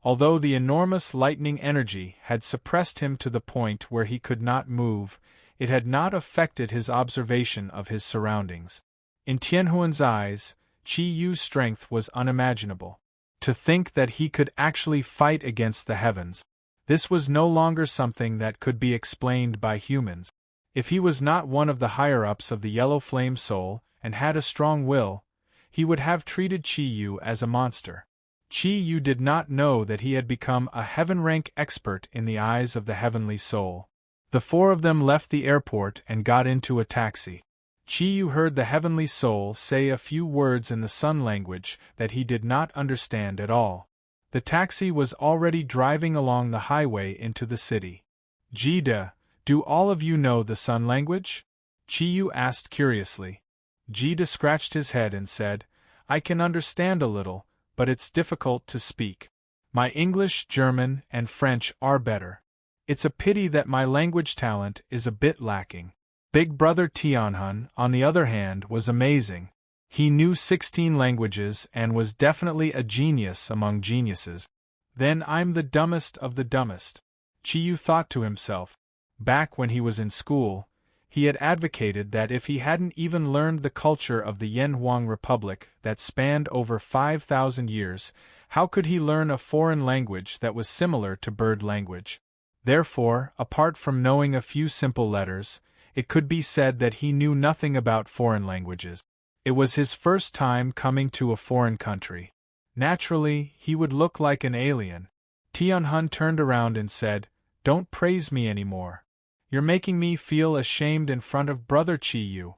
Although the enormous lightning energy had suppressed him to the point where he could not move, it had not affected his observation of his surroundings. In Tianhuan's eyes, Chi-Yu's strength was unimaginable. To think that he could actually fight against the heavens. This was no longer something that could be explained by humans. If he was not one of the higher-ups of the Yellow Flame Soul and had a strong will, he would have treated Chi-Yu as a monster. Chi-Yu did not know that he had become a heaven-rank expert in the eyes of the Heavenly Soul. The 4 of them left the airport and got into a taxi. Chi-Yu heard the Heavenly Soul say a few words in the Sun language that he did not understand at all. The taxi was already driving along the highway into the city. "Jida, do all of you know the Sun language?" Chi-Yu asked curiously. Jida scratched his head and said, "I can understand a little, but it's difficult to speak. My English, German, and French are better. It's a pity that my language talent is a bit lacking." Big Brother Tianhun, on the other hand, was amazing. He knew 16 languages and was definitely a genius among geniuses. Then I'm the dumbest of the dumbest. Chi-Yu thought to himself. Back when he was in school, He had advocated that if he hadn't even learned the culture of the Yanhuang Republic that spanned over 5,000 years, how could he learn a foreign language that was similar to bird language? Therefore, apart from knowing a few simple letters, it could be said that he knew nothing about foreign languages. It was his first time coming to a foreign country. Naturally, he would look like an alien. Tianhun turned around and said, "Don't praise me anymore. You're making me feel ashamed in front of Brother Chi-Yu."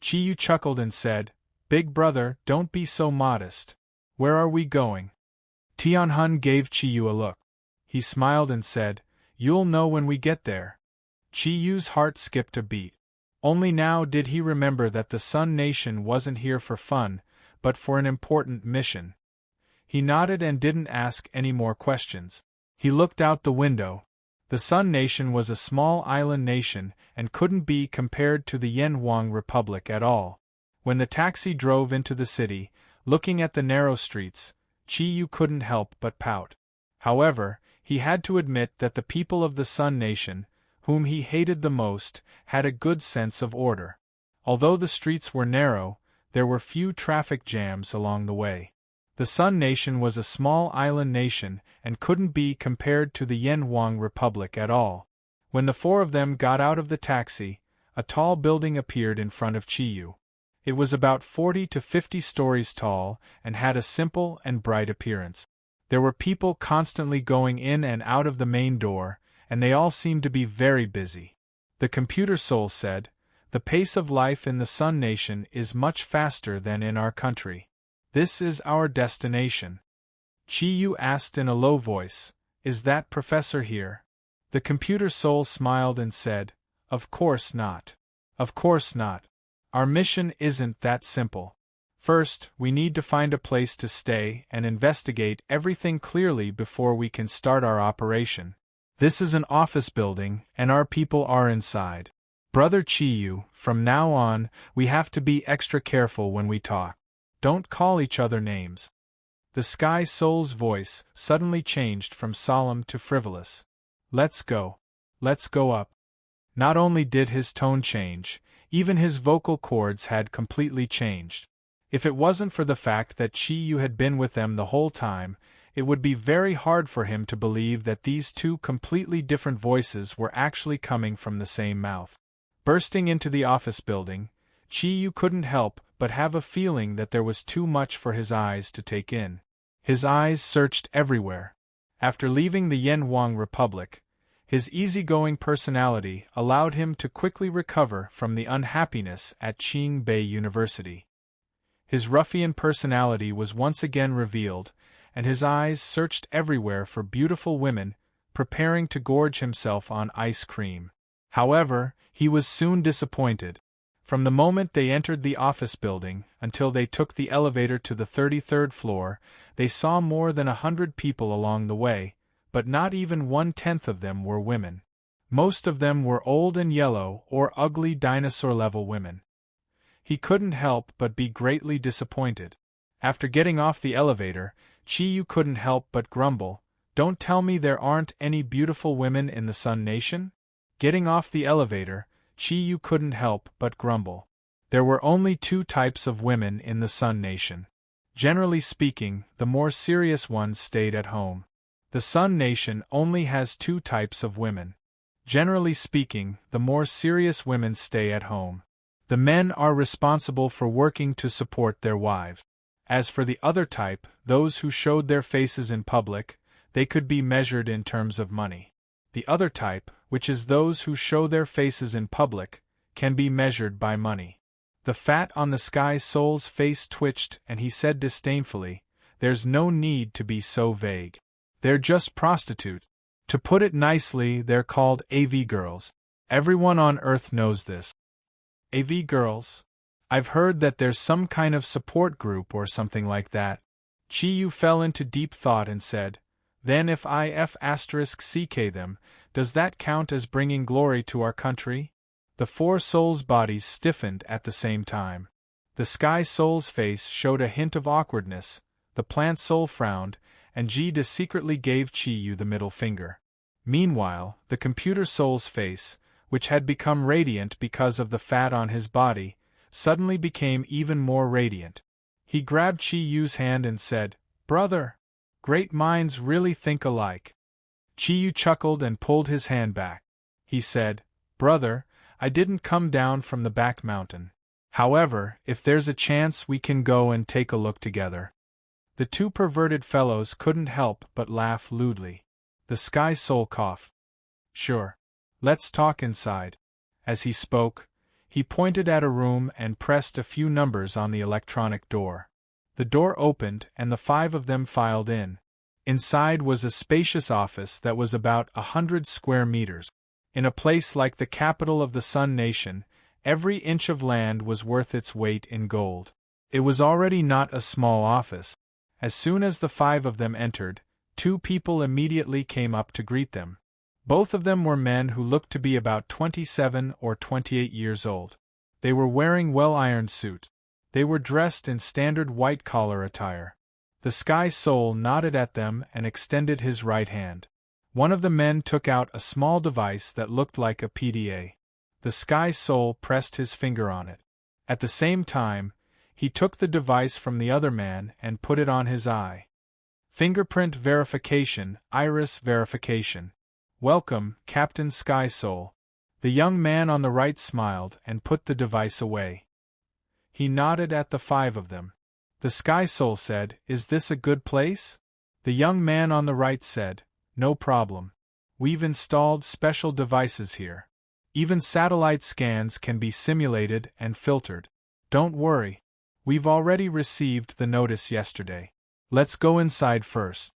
Chi-Yu chuckled and said, "Big brother, don't be so modest. Where are we going?" Tianhun gave Chi-Yu a look. He smiled and said, "You'll know when we get there." Chi-Yu's heart skipped a beat. Only now did he remember that the Sun Nation wasn't here for fun, but for an important mission. He nodded and didn't ask any more questions. He looked out the window. The Sun Nation was a small island nation and couldn't be compared to the Yanhuang Republic at all. When the taxi drove into the city, looking at the narrow streets, Chi-Yu couldn't help but pout. However, he had to admit that the people of the Sun Nation, whom he hated the most, had a good sense of order. Although the streets were narrow, there were few traffic jams along the way. The Sun Nation was a small island nation and couldn't be compared to the Yanhuang Republic at all. When the four of them got out of the taxi, a tall building appeared in front of Chi-Yu. It was about 40 to 50 stories tall and had a simple and bright appearance. There were people constantly going in and out of the main door, and they all seemed to be very busy. The computer soul said, "The pace of life in the Sun Nation is much faster than in our country. This is our destination." Chi-Yu asked in a low voice, "Is that Professor here?" The computer soul smiled and said, "Of course not. Of course not. Our mission isn't that simple. First, we need to find a place to stay and investigate everything clearly before we can start our operation. This is an office building, and our people are inside. Brother Chi-Yu, from now on, we have to be extra careful when we talk. Don't call each other names." The Sky Soul's voice suddenly changed from solemn to frivolous. "Let's go. Let's go up." Not only did his tone change, even his vocal cords had completely changed. If it wasn't for the fact that Chi-Yu had been with them the whole time, it would be very hard for him to believe that these two completely different voices were actually coming from the same mouth. Bursting into the office building, Chi-Yu couldn't help but have a feeling that there was too much for his eyes to take in. His eyes searched everywhere. After leaving the Yanhuang Republic, his easygoing personality allowed him to quickly recover from the unhappiness at Qingbei University. His ruffian personality was once again revealed, and his eyes searched everywhere for beautiful women, preparing to gorge himself on ice cream. However, he was soon disappointed. From the moment they entered the office building until they took the elevator to the 33rd floor, they saw more than 100 people along the way, but not even 1/10 of them were women. Most of them were old and yellow or ugly dinosaur-level women. He couldn't help but be greatly disappointed. After getting off the elevator, Chi-Yu couldn't help but grumble, "Don't tell me there aren't any beautiful women in the Sun Nation?" Getting off the elevator, Chi-Yu couldn't help but grumble. There were only two types of women in the Sun Nation. Generally speaking, the more serious ones stayed at home. The Sun Nation only has two types of women. Generally speaking, the more serious women stay at home. The men are responsible for working to support their wives. As for the other type, those who showed their faces in public, they could be measured in terms of money. The other type, which is those who show their faces in public, can be measured by money. The fat on the Sky Soul's face twitched and he said disdainfully, "There's no need to be so vague. They're just prostitutes. To put it nicely, they're called AV girls. Everyone on Earth knows this." AV girls? I've heard that there's some kind of support group or something like that. Chi-Yu fell into deep thought and said, "Then if IF*CK them, does that count as bringing glory to our country?" The four souls' bodies stiffened at the same time. The Sky Soul's face showed a hint of awkwardness, the Plant Soul frowned, and Jida secretly gave Chi-Yu the middle finger. Meanwhile, the Computer Soul's face, which had become radiant because of the fat on his body, suddenly became even more radiant. He grabbed Chi Yu's hand and said, "Brother! Great minds really think alike." Chi Yu chuckled and pulled his hand back. He said, "Brother, I didn't come down from the back mountain. However, if there's a chance we can go and take a look together." The two perverted fellows couldn't help but laugh lewdly. The Sky Soul coughed. "Sure. Let's talk inside." As he spoke, he pointed at a room and pressed a few numbers on the electronic door. The door opened and the five of them filed in. Inside was a spacious office that was about 100 square meters. In a place like the capital of the Sun Nation, every inch of land was worth its weight in gold. It was already not a small office. As soon as the five of them entered, two people immediately came up to greet them. Both of them were men who looked to be about 27 or 28 years old. They were wearing well-ironed suits. They were dressed in standard white-collar attire. The Sky Soul nodded at them and extended his right hand. One of the men took out a small device that looked like a PDA. The Sky Soul pressed his finger on it. At the same time, he took the device from the other man and put it on his eye. Fingerprint verification, iris verification. "Welcome, Captain Sky Soul." The young man on the right smiled and put the device away. He nodded at the five of them. The Sky Soul said, "Is this a good place?" The young man on the right said, "No problem. We've installed special devices here. Even satellite scans can be simulated and filtered. Don't worry. We've already received the notice yesterday. Let's go inside first."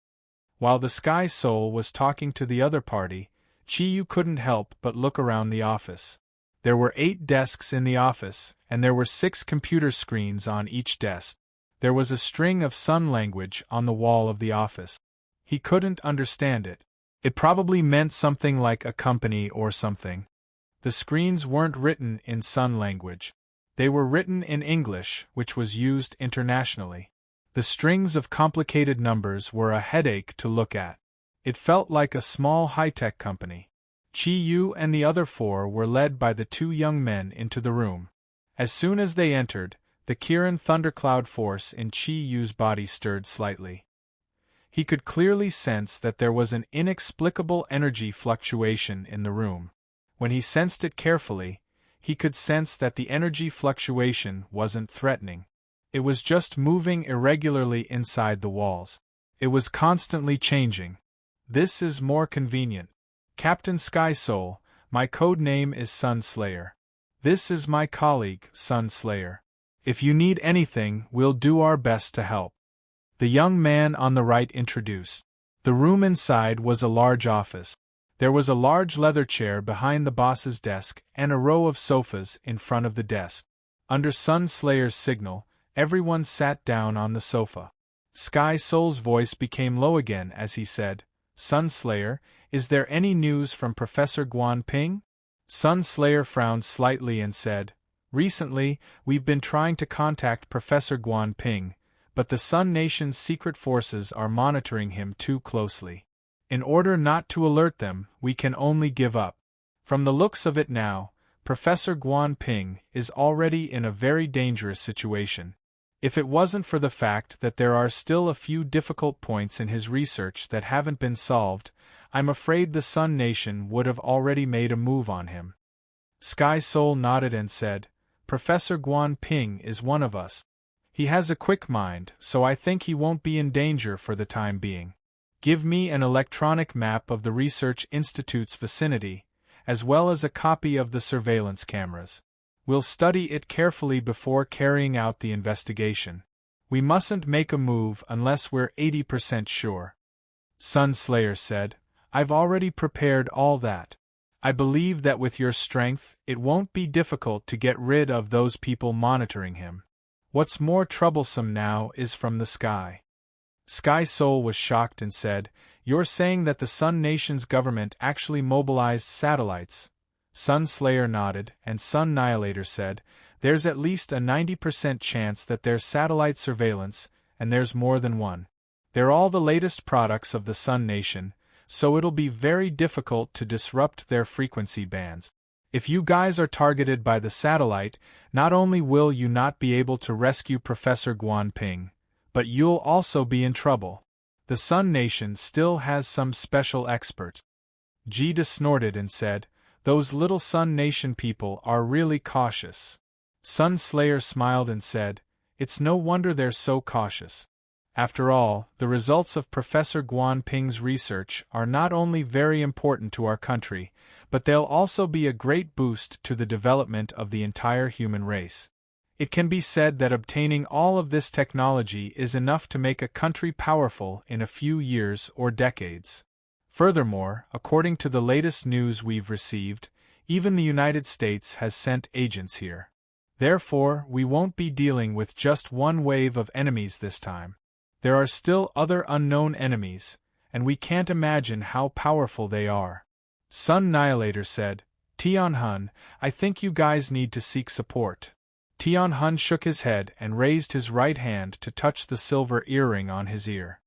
While the Sky Soul was talking to the other party, Chi Yu couldn't help but look around the office. There were 8 desks in the office, and there were 6 computer screens on each desk. There was a string of Sun language on the wall of the office. He couldn't understand it. It probably meant something like a company or something. The screens weren't written in Sun language. They were written in English, which was used internationally. The strings of complicated numbers were a headache to look at. It felt like a small high-tech company. Chi Yu and the other 4 were led by the 2 young men into the room. As soon as they entered, the Kirin thundercloud force in Chi Yu's body stirred slightly. He could clearly sense that there was an inexplicable energy fluctuation in the room. When he sensed it carefully, he could sense that the energy fluctuation wasn't threatening. It was just moving irregularly inside the walls. It was constantly changing. "This is more convenient. Captain Sky Soul, my code name is Sun Slayer. This is my colleague, Sun Slayer. If you need anything, we'll do our best to help." The young man on the right introduced. The room inside was a large office. There was a large leather chair behind the boss's desk and a row of sofas in front of the desk. Under Sun Slayer's signal, everyone sat down on the sofa. Sky Soul's voice became low again as he said, "Sun Slayer, is there any news from Professor Guan Ping?" Sun Slayer frowned slightly and said, "Recently, we've been trying to contact Professor Guan Ping, but the Sun Nation's secret forces are monitoring him too closely. In order not to alert them, we can only give up. From the looks of it now, Professor Guan Ping is already in a very dangerous situation. If it wasn't for the fact that there are still a few difficult points in his research that haven't been solved, I'm afraid the Sun Nation would have already made a move on him." Sky Soul nodded and said, "Professor Guan Ping is one of us. He has a quick mind, so I think he won't be in danger for the time being. Give me an electronic map of the Research Institute's vicinity, as well as a copy of the surveillance cameras. We'll study it carefully before carrying out the investigation. We mustn't make a move unless we're 80% sure." Sun Slayer said, "I've already prepared all that. I believe that with your strength, it won't be difficult to get rid of those people monitoring him. What's more troublesome now is from the sky." Sky Soul was shocked and said, "You're saying that the Sun Nation's government actually mobilized satellites?" Sun Slayer nodded, and Sun Annihilator said, "There's at least a 90% chance that there's satellite surveillance, and there's more than one. They're all the latest products of the Sun Nation, so it'll be very difficult to disrupt their frequency bands. If you guys are targeted by the satellite, not only will you not be able to rescue Professor Guan Ping, but you'll also be in trouble. The Sun Nation still has some special experts. Jida snorted and said, "Those little Sun Nation people are really cautious." Sun Slayer smiled and said, "It's no wonder they're so cautious. After all, the results of Professor Guan Ping's research are not only very important to our country, but they'll also be a great boost to the development of the entire human race. It can be said that obtaining all of this technology is enough to make a country powerful in a few years or decades. Furthermore, according to the latest news we've received, even the United States has sent agents here. Therefore, we won't be dealing with just one wave of enemies this time. There are still other unknown enemies, and we can't imagine how powerful they are." Sun Annihilator said, "Tianhun, I think you guys need to seek support." Tianhun shook his head and raised his right hand to touch the silver earring on his ear.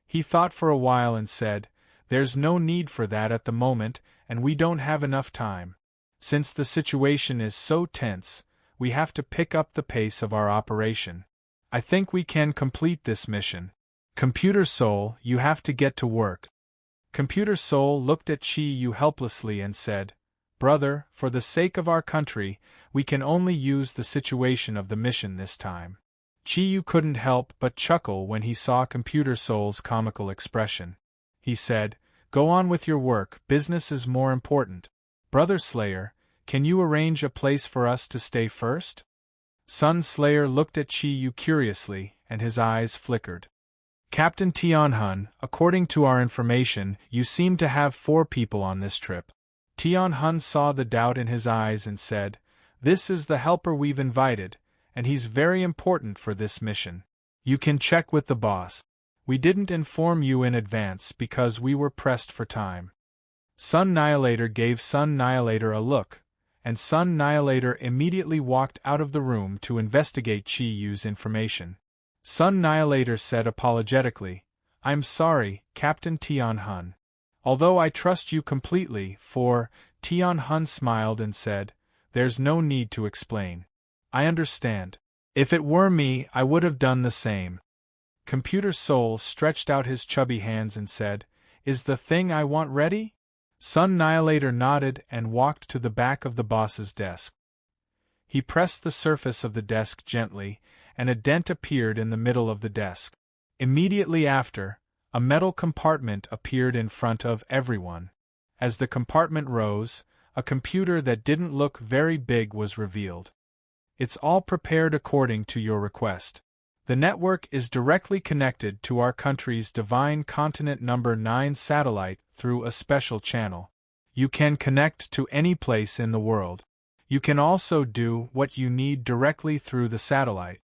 He thought for a while and said, "There's no need for that at the moment, and we don't have enough time. Since the situation is so tense, we have to pick up the pace of our operation. I think we can complete this mission. Computer Soul, you have to get to work." Computer Soul looked at Chi Yu helplessly and said, "Brother, for the sake of our country, we can only use the situation of the mission this time." Chi Yu couldn't help but chuckle when he saw Computer Soul's comical expression. He said, "Go on with your work, business is more important. Brother Slayer, can you arrange a place for us to stay first?" Sun Slayer looked at Chi Yu curiously, and his eyes flickered. "Captain Tianhun, according to our information, you seem to have 4 people on this trip." Tianhun saw the doubt in his eyes and said, "This is the helper we've invited, and he's very important for this mission. You can check with the boss. We didn't inform you in advance because we were pressed for time." Sun Annihilator gave Sun Annihilator a look, and Sun Annihilator immediately walked out of the room to investigate Chi Yu's information. Sun Annihilator said apologetically, "I'm sorry, Captain Tianhun. Although I trust you completely, Tianhun smiled and said, "There's no need to explain. I understand. If it were me, I would have done the same." Computer Soul stretched out his chubby hands and said, "Is the thing I want ready?" Sun Annihilator nodded and walked to the back of the boss's desk. He pressed the surface of the desk gently, and a dent appeared in the middle of the desk. Immediately after, a metal compartment appeared in front of everyone. As the compartment rose, a computer that didn't look very big was revealed. "It's all prepared according to your request. The network is directly connected to our country's Divine Continent number 9 satellite through a special channel. You can connect to any place in the world. You can also do what you need directly through the satellite."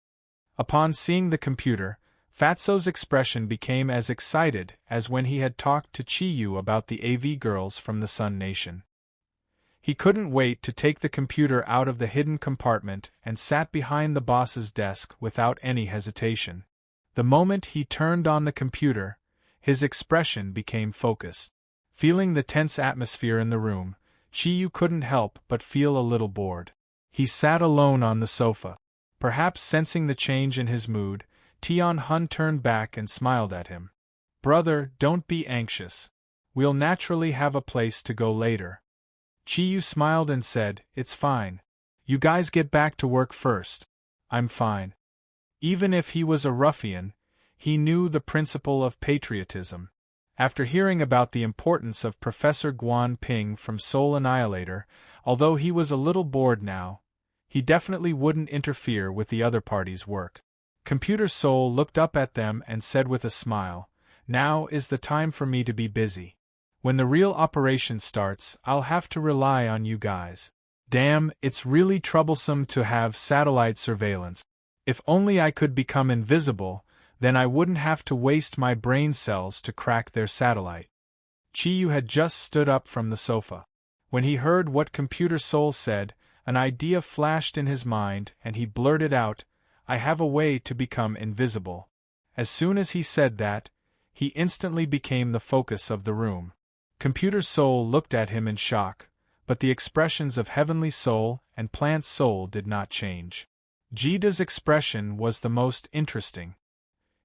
Upon seeing the computer, Fatso's expression became as excited as when he had talked to Chi Yu about the AV girls from the Sun Nation. He couldn't wait to take the computer out of the hidden compartment and sat behind the boss's desk without any hesitation. The moment he turned on the computer, his expression became focused. Feeling the tense atmosphere in the room, Chi Yu couldn't help but feel a little bored. He sat alone on the sofa. Perhaps sensing the change in his mood, Tianhun turned back and smiled at him. "Brother, don't be anxious. We'll naturally have a place to go later." Chi Yu smiled and said, "It's fine. You guys get back to work first. I'm fine." Even if he was a ruffian, he knew the principle of patriotism. After hearing about the importance of Professor Guan Ping from Soul Annihilator, although he was a little bored now, he definitely wouldn't interfere with the other party's work. Computer Soul looked up at them and said with a smile, "Now is the time for me to be busy. When the real operation starts, I'll have to rely on you guys. Damn, it's really troublesome to have satellite surveillance. If only I could become invisible, then I wouldn't have to waste my brain cells to crack their satellite." Chi Yu had just stood up from the sofa. When he heard what Computer Soul said, an idea flashed in his mind and he blurted out, "I have a way to become invisible." As soon as he said that, he instantly became the focus of the room. Computer Soul looked at him in shock, but the expressions of Heavenly Soul and Plant Soul did not change. Jida's expression was the most interesting.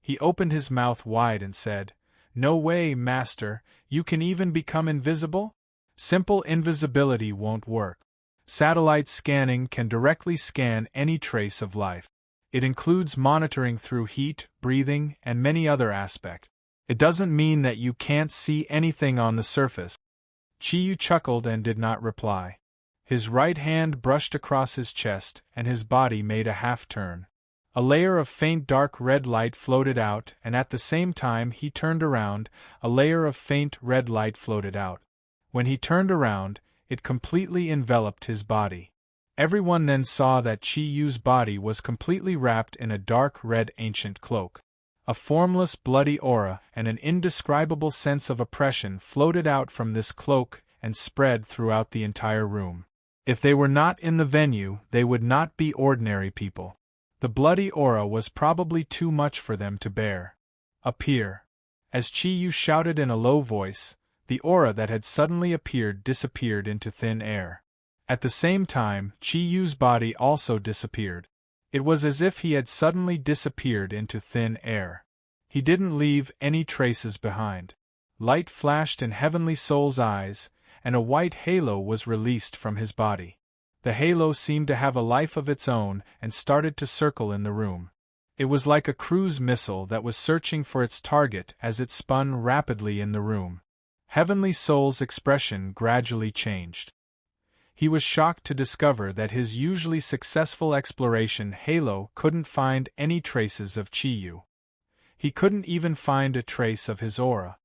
He opened his mouth wide and said, "No way, Master, you can even become invisible? Simple invisibility won't work. Satellite scanning can directly scan any trace of life. It includes monitoring through heat, breathing, and many other aspects. It doesn't mean that you can't see anything on the surface." Chiyu chuckled and did not reply. His right hand brushed across his chest and his body made a half-turn. A layer of faint dark red light floated out, and at the same time he turned around, a layer of faint red light floated out. When he turned around, it completely enveloped his body. Everyone then saw that Chiyu's body was completely wrapped in a dark red ancient cloak. A formless bloody aura and an indescribable sense of oppression floated out from this cloak and spread throughout the entire room. If they were not in the venue, they would not be ordinary people. The bloody aura was probably too much for them to bear. "Appear." As Chiyu shouted in a low voice, the aura that had suddenly appeared disappeared into thin air. At the same time, Chiyu's body also disappeared. It was as if he had suddenly disappeared into thin air. He didn't leave any traces behind. Light flashed in Heavenly Soul's eyes, and a white halo was released from his body. The halo seemed to have a life of its own and started to circle in the room. It was like a cruise missile that was searching for its target as it spun rapidly in the room. Heavenly Soul's expression gradually changed. He was shocked to discover that his usually successful exploration halo couldn't find any traces of Chiyu. He couldn't even find a trace of his aura.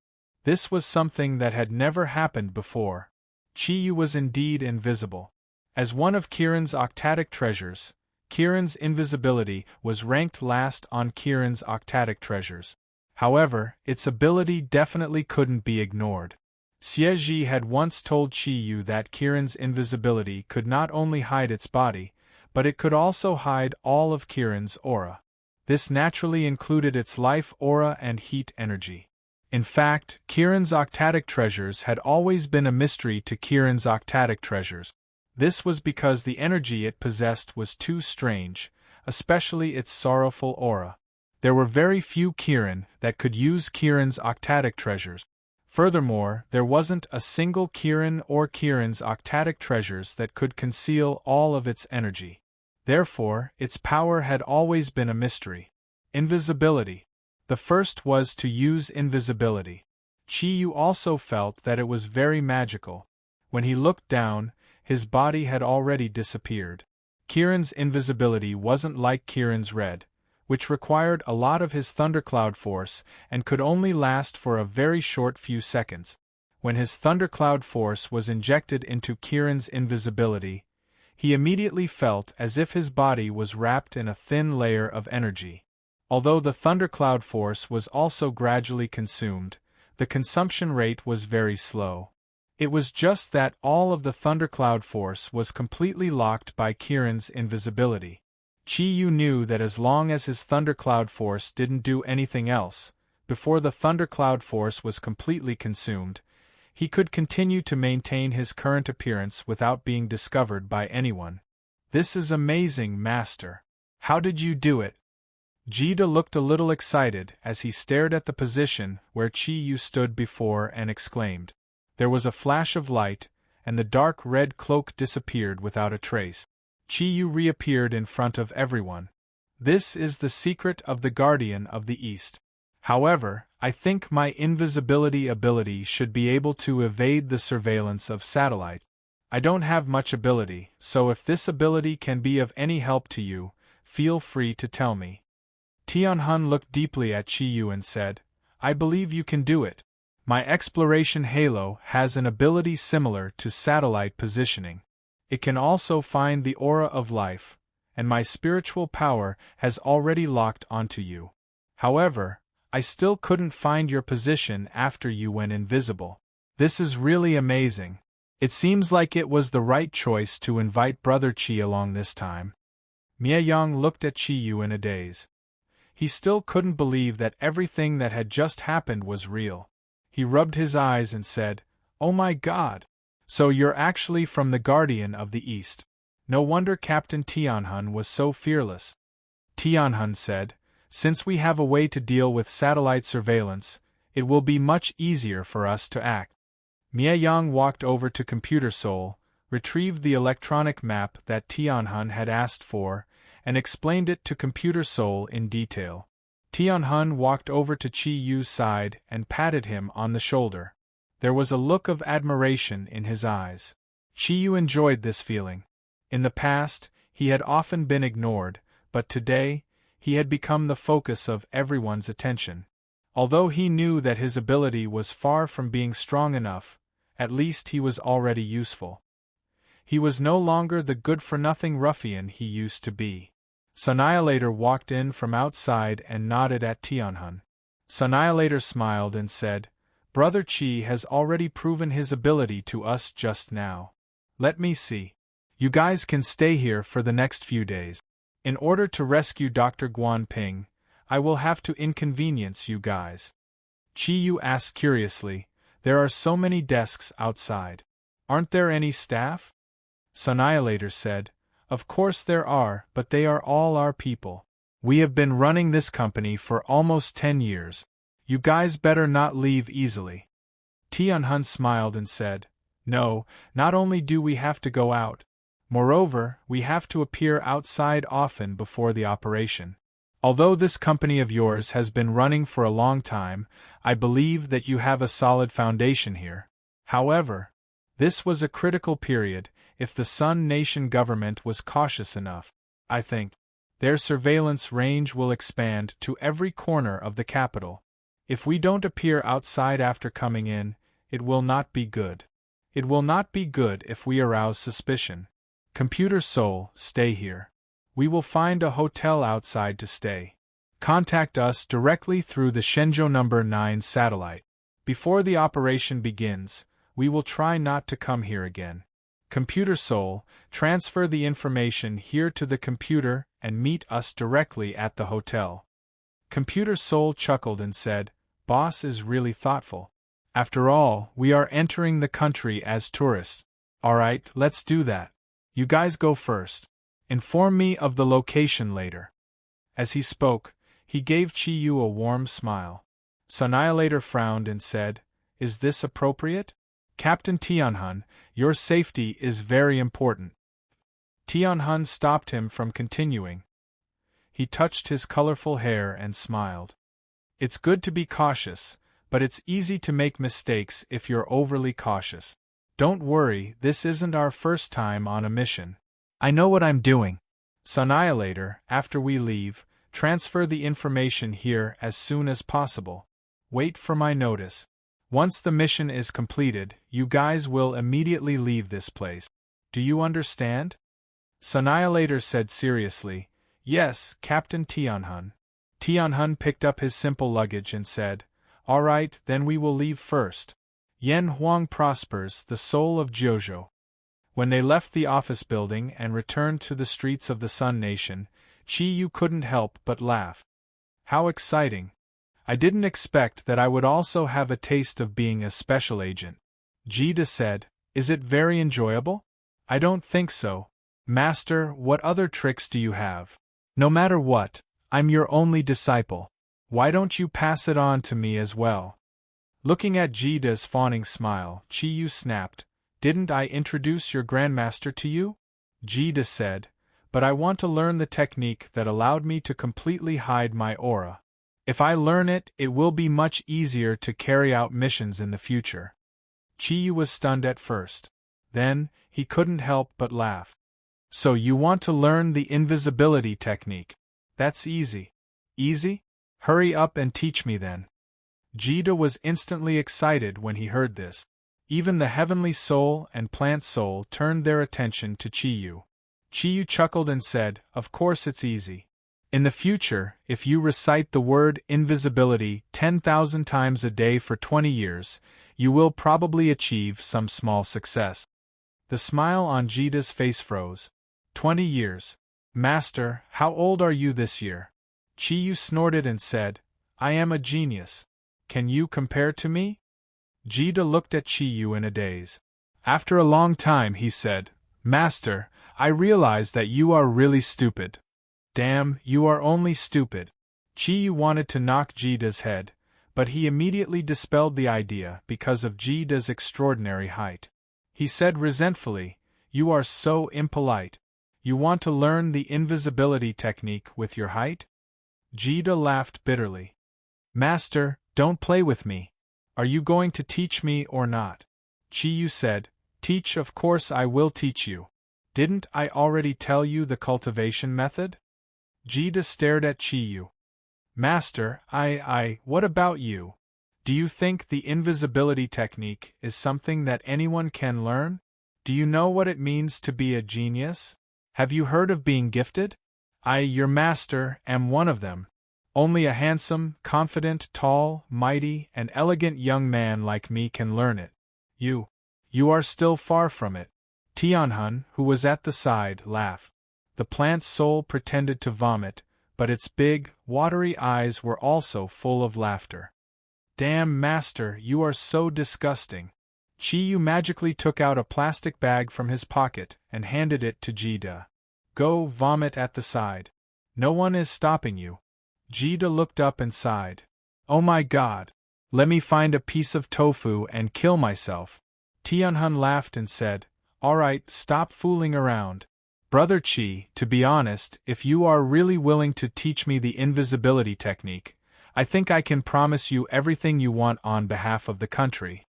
This was something that had never happened before. Chiyu was indeed invisible. As one of Kirin's octatic treasures, Kirin's invisibility was ranked last on Kirin's octatic treasures. However, its ability definitely couldn't be ignored. Xieji had once told Chiyu that Kirin's invisibility could not only hide its body, but it could also hide all of Kirin's aura. This naturally included its life aura and heat energy. In fact, Kirin's octatic treasures had always been a mystery to Kirin's octatic treasures. This was because the energy it possessed was too strange, especially its sorrowful aura. There were very few Kirin that could use Kirin's octatic treasures. Furthermore, there wasn't a single Kirin or Kirin's octatic treasures that could conceal all of its energy. Therefore, its power had always been a mystery. Invisibility. The first was to use invisibility. Chiyu also felt that it was very magical. When he looked down, his body had already disappeared. Kirin's invisibility wasn't like Kirin's red, which required a lot of his thundercloud force and could only last for a very short few seconds. When his thundercloud force was injected into Kirin's invisibility, he immediately felt as if his body was wrapped in a thin layer of energy. Although the thundercloud force was also gradually consumed, the consumption rate was very slow. It was just that all of the thundercloud force was completely locked by Kirin's invisibility. Chiyu knew that as long as his thundercloud force didn't do anything else, before the thundercloud force was completely consumed, he could continue to maintain his current appearance without being discovered by anyone. "This is amazing, Master. How did you do it?" Jida looked a little excited as he stared at the position where Chiyu stood before and exclaimed. There was a flash of light, and the dark red cloak disappeared without a trace. Chiyu reappeared in front of everyone. "This is the secret of the Guardian of the East. However, I think my invisibility ability should be able to evade the surveillance of satellite. I don't have much ability, so if this ability can be of any help to you, feel free to tell me." Tianhun looked deeply at Chiyu and said, "I believe you can do it. My exploration halo has an ability similar to satellite positioning. It can also find the aura of life, and my spiritual power has already locked onto you. However, I still couldn't find your position after you went invisible. This is really amazing. It seems like it was the right choice to invite Brother Qi along this time." Mieyang looked at Chiyu in a daze. He still couldn't believe that everything that had just happened was real. He rubbed his eyes and said, "Oh my God! So you're actually from the Guardian of the East. No wonder Captain Tianhun was so fearless. Tianhun said, since we have a way to deal with satellite surveillance, it will be much easier for us to act. Mieyang walked over to Computer Soul, retrieved the electronic map that Tianhun had asked for, and explained it to Computer Soul in detail. Tianhun walked over to Chi Yu's side and patted him on the shoulder. There was a look of admiration in his eyes. Chi Yu enjoyed this feeling. In the past, he had often been ignored, but today, he had become the focus of everyone's attention. Although he knew that his ability was far from being strong enough, at least he was already useful. He was no longer the good-for-nothing ruffian he used to be. Sunnihilator walked in from outside and nodded at Tianhun. Sunnihilator smiled and said, Brother Chi has already proven his ability to us just now. Let me see. You guys can stay here for the next few days. In order to rescue Dr. Guan Ping, I will have to inconvenience you guys. Chi Yu asked curiously, there are so many desks outside. Aren't there any staff? Sunnihilator said, of course there are, but they are all our people. We have been running this company for almost 10 years. You guys better not leave easily. Tianhun smiled and said, no, not only do we have to go out, moreover, we have to appear outside often before the operation. Although this company of yours has been running for a long time, I believe that you have a solid foundation here. However, this was a critical period. If the Sun Nation government was cautious enough, I think, their surveillance range will expand to every corner of the capital. If we don't appear outside after coming in, it will not be good. It will not be good if we arouse suspicion. Computer Soul, stay here. We will find a hotel outside to stay. Contact us directly through the Shenzhou number 9 satellite. Before the operation begins, we will try not to come here again. Computer Soul, transfer the information here to the computer and meet us directly at the hotel. Computer Soul chuckled and said, Boss is really thoughtful. After all, we are entering the country as tourists. Alright, let's do that. You guys go first. Inform me of the location later. As he spoke, he gave Chi Yu a warm smile. Sunnihilator frowned and said, is this appropriate? Captain Tianhun, your safety is very important. Tianhun stopped him from continuing. He touched his colorful hair and smiled. It's good to be cautious, but it's easy to make mistakes if you're overly cautious. Don't worry, this isn't our first time on a mission. I know what I'm doing. Sunnihilator, after we leave, transfer the information here as soon as possible. Wait for my notice. Once the mission is completed, you guys will immediately leave this place. Do you understand? Sunnihilator said seriously, yes, Captain Tianhun. Tianhun picked up his simple luggage and said, all right, then we will leave first. Yen Huang prospers, the soul of Jiuzhou. When they left the office building and returned to the streets of the Sun Nation, Chi Yu couldn't help but laugh. How exciting! I didn't expect that I would also have a taste of being a special agent. Jida said, is it very enjoyable? I don't think so. Master, what other tricks do you have? No matter what, I'm your only disciple. Why don't you pass it on to me as well? Looking at Jida's fawning smile, Chi Yu snapped, didn't I introduce your grandmaster to you? Jida said, but I want to learn the technique that allowed me to completely hide my aura. If I learn it, it will be much easier to carry out missions in the future. Chi Yu was stunned at first. Then, he couldn't help but laugh. So you want to learn the invisibility technique? That's easy. Easy? Hurry up and teach me then. Jida was instantly excited when he heard this. Even the heavenly soul and plant soul turned their attention to Chi Yu. Chi Yu chuckled and said, of course it's easy. In the future, if you recite the word invisibility 10,000 times a day for 20 years, you will probably achieve some small success. The smile on Jida's face froze. 20 years. Master, how old are you this year? Chi Yu snorted and said, I am a genius. Can you compare to me? Jida looked at Chi Yu in a daze. After a long time he said, Master, I realize that you are really stupid. Damn, you are only stupid. Chi wanted to knock Jida's head, but he immediately dispelled the idea because of Jida's extraordinary height. He said resentfully, You are so impolite. You want to learn the invisibility technique with your height? Jida laughed bitterly. Master, don't play with me. Are you going to teach me or not? Chiyu said, Teach, of course I will teach you. Didn't I already tell you the cultivation method? Jida stared at Chiyu. Master, what about you? Do you think the invisibility technique is something that anyone can learn? Do you know what it means to be a genius? Have you heard of being gifted? I, your master, am one of them. Only a handsome, confident, tall, mighty, and elegant young man like me can learn it. You are still far from it. Tianhun, who was at the side, laughed. The plant's soul pretended to vomit, but its big, watery eyes were also full of laughter. Damn, master, you are so disgusting. Chiyu magically took out a plastic bag from his pocket and handed it to Jida. Go vomit at the side. No one is stopping you. Jida looked up and sighed. Oh my god. Let me find a piece of tofu and kill myself. Tianhun laughed and said, Alright, stop fooling around. Brother Chi, to be honest, if you are really willing to teach me the invisibility technique, I think I can promise you everything you want on behalf of the country.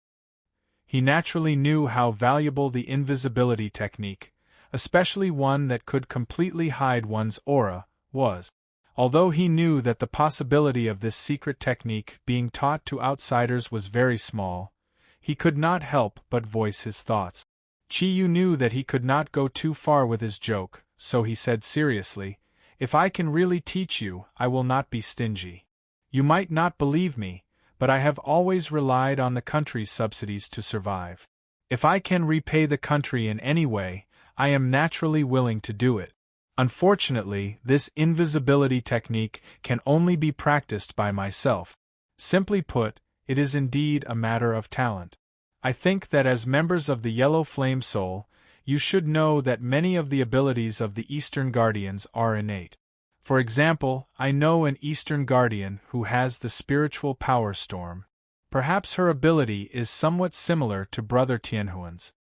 He naturally knew how valuable the invisibility technique, especially one that could completely hide one's aura, was. Although he knew that the possibility of this secret technique being taught to outsiders was very small, he could not help but voice his thoughts. Chiyu knew that he could not go too far with his joke, so he said seriously, If I can really teach you, I will not be stingy. You might not believe me, but I have always relied on the country's subsidies to survive. If I can repay the country in any way, I am naturally willing to do it. Unfortunately, this invisibility technique can only be practiced by myself. Simply put, it is indeed a matter of talent. I think that as members of the Yellow Flame Soul, you should know that many of the abilities of the Eastern Guardians are innate. For example, I know an Eastern Guardian who has the spiritual power storm. Perhaps her ability is somewhat similar to Brother Tianhuan's.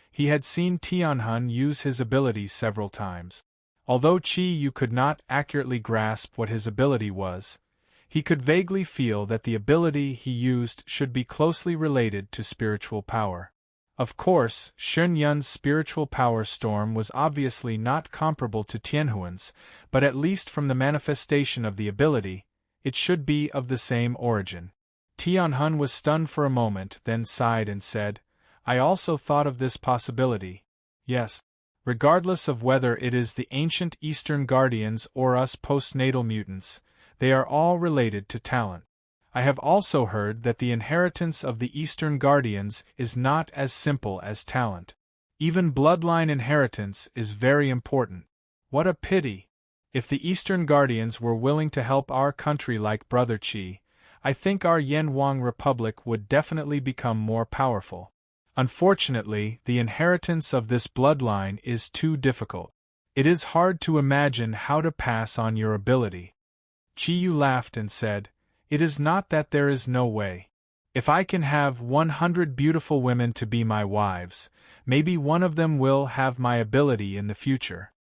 He had seen Tianhun use his ability several times. Although Chi-Yu could not accurately grasp what his ability was, he could vaguely feel that the ability he used should be closely related to spiritual power. Of course, Shun Yun's spiritual power storm was obviously not comparable to Tianhuan's, but at least from the manifestation of the ability, it should be of the same origin. Tianhun was stunned for a moment, then sighed and said, I also thought of this possibility. Yes. Regardless of whether it is the ancient Eastern Guardians or us postnatal mutants, they are all related to talent. I have also heard that the inheritance of the Eastern Guardians is not as simple as talent. Even bloodline inheritance is very important. What a pity! If the Eastern Guardians were willing to help our country like Brother Chi, I think our Yanwang Republic would definitely become more powerful. Unfortunately, the inheritance of this bloodline is too difficult. It is hard to imagine how to pass on your ability. Chiyu laughed and said, It is not that there is no way. If I can have 100 beautiful women to be my wives, maybe one of them will have my ability in the future.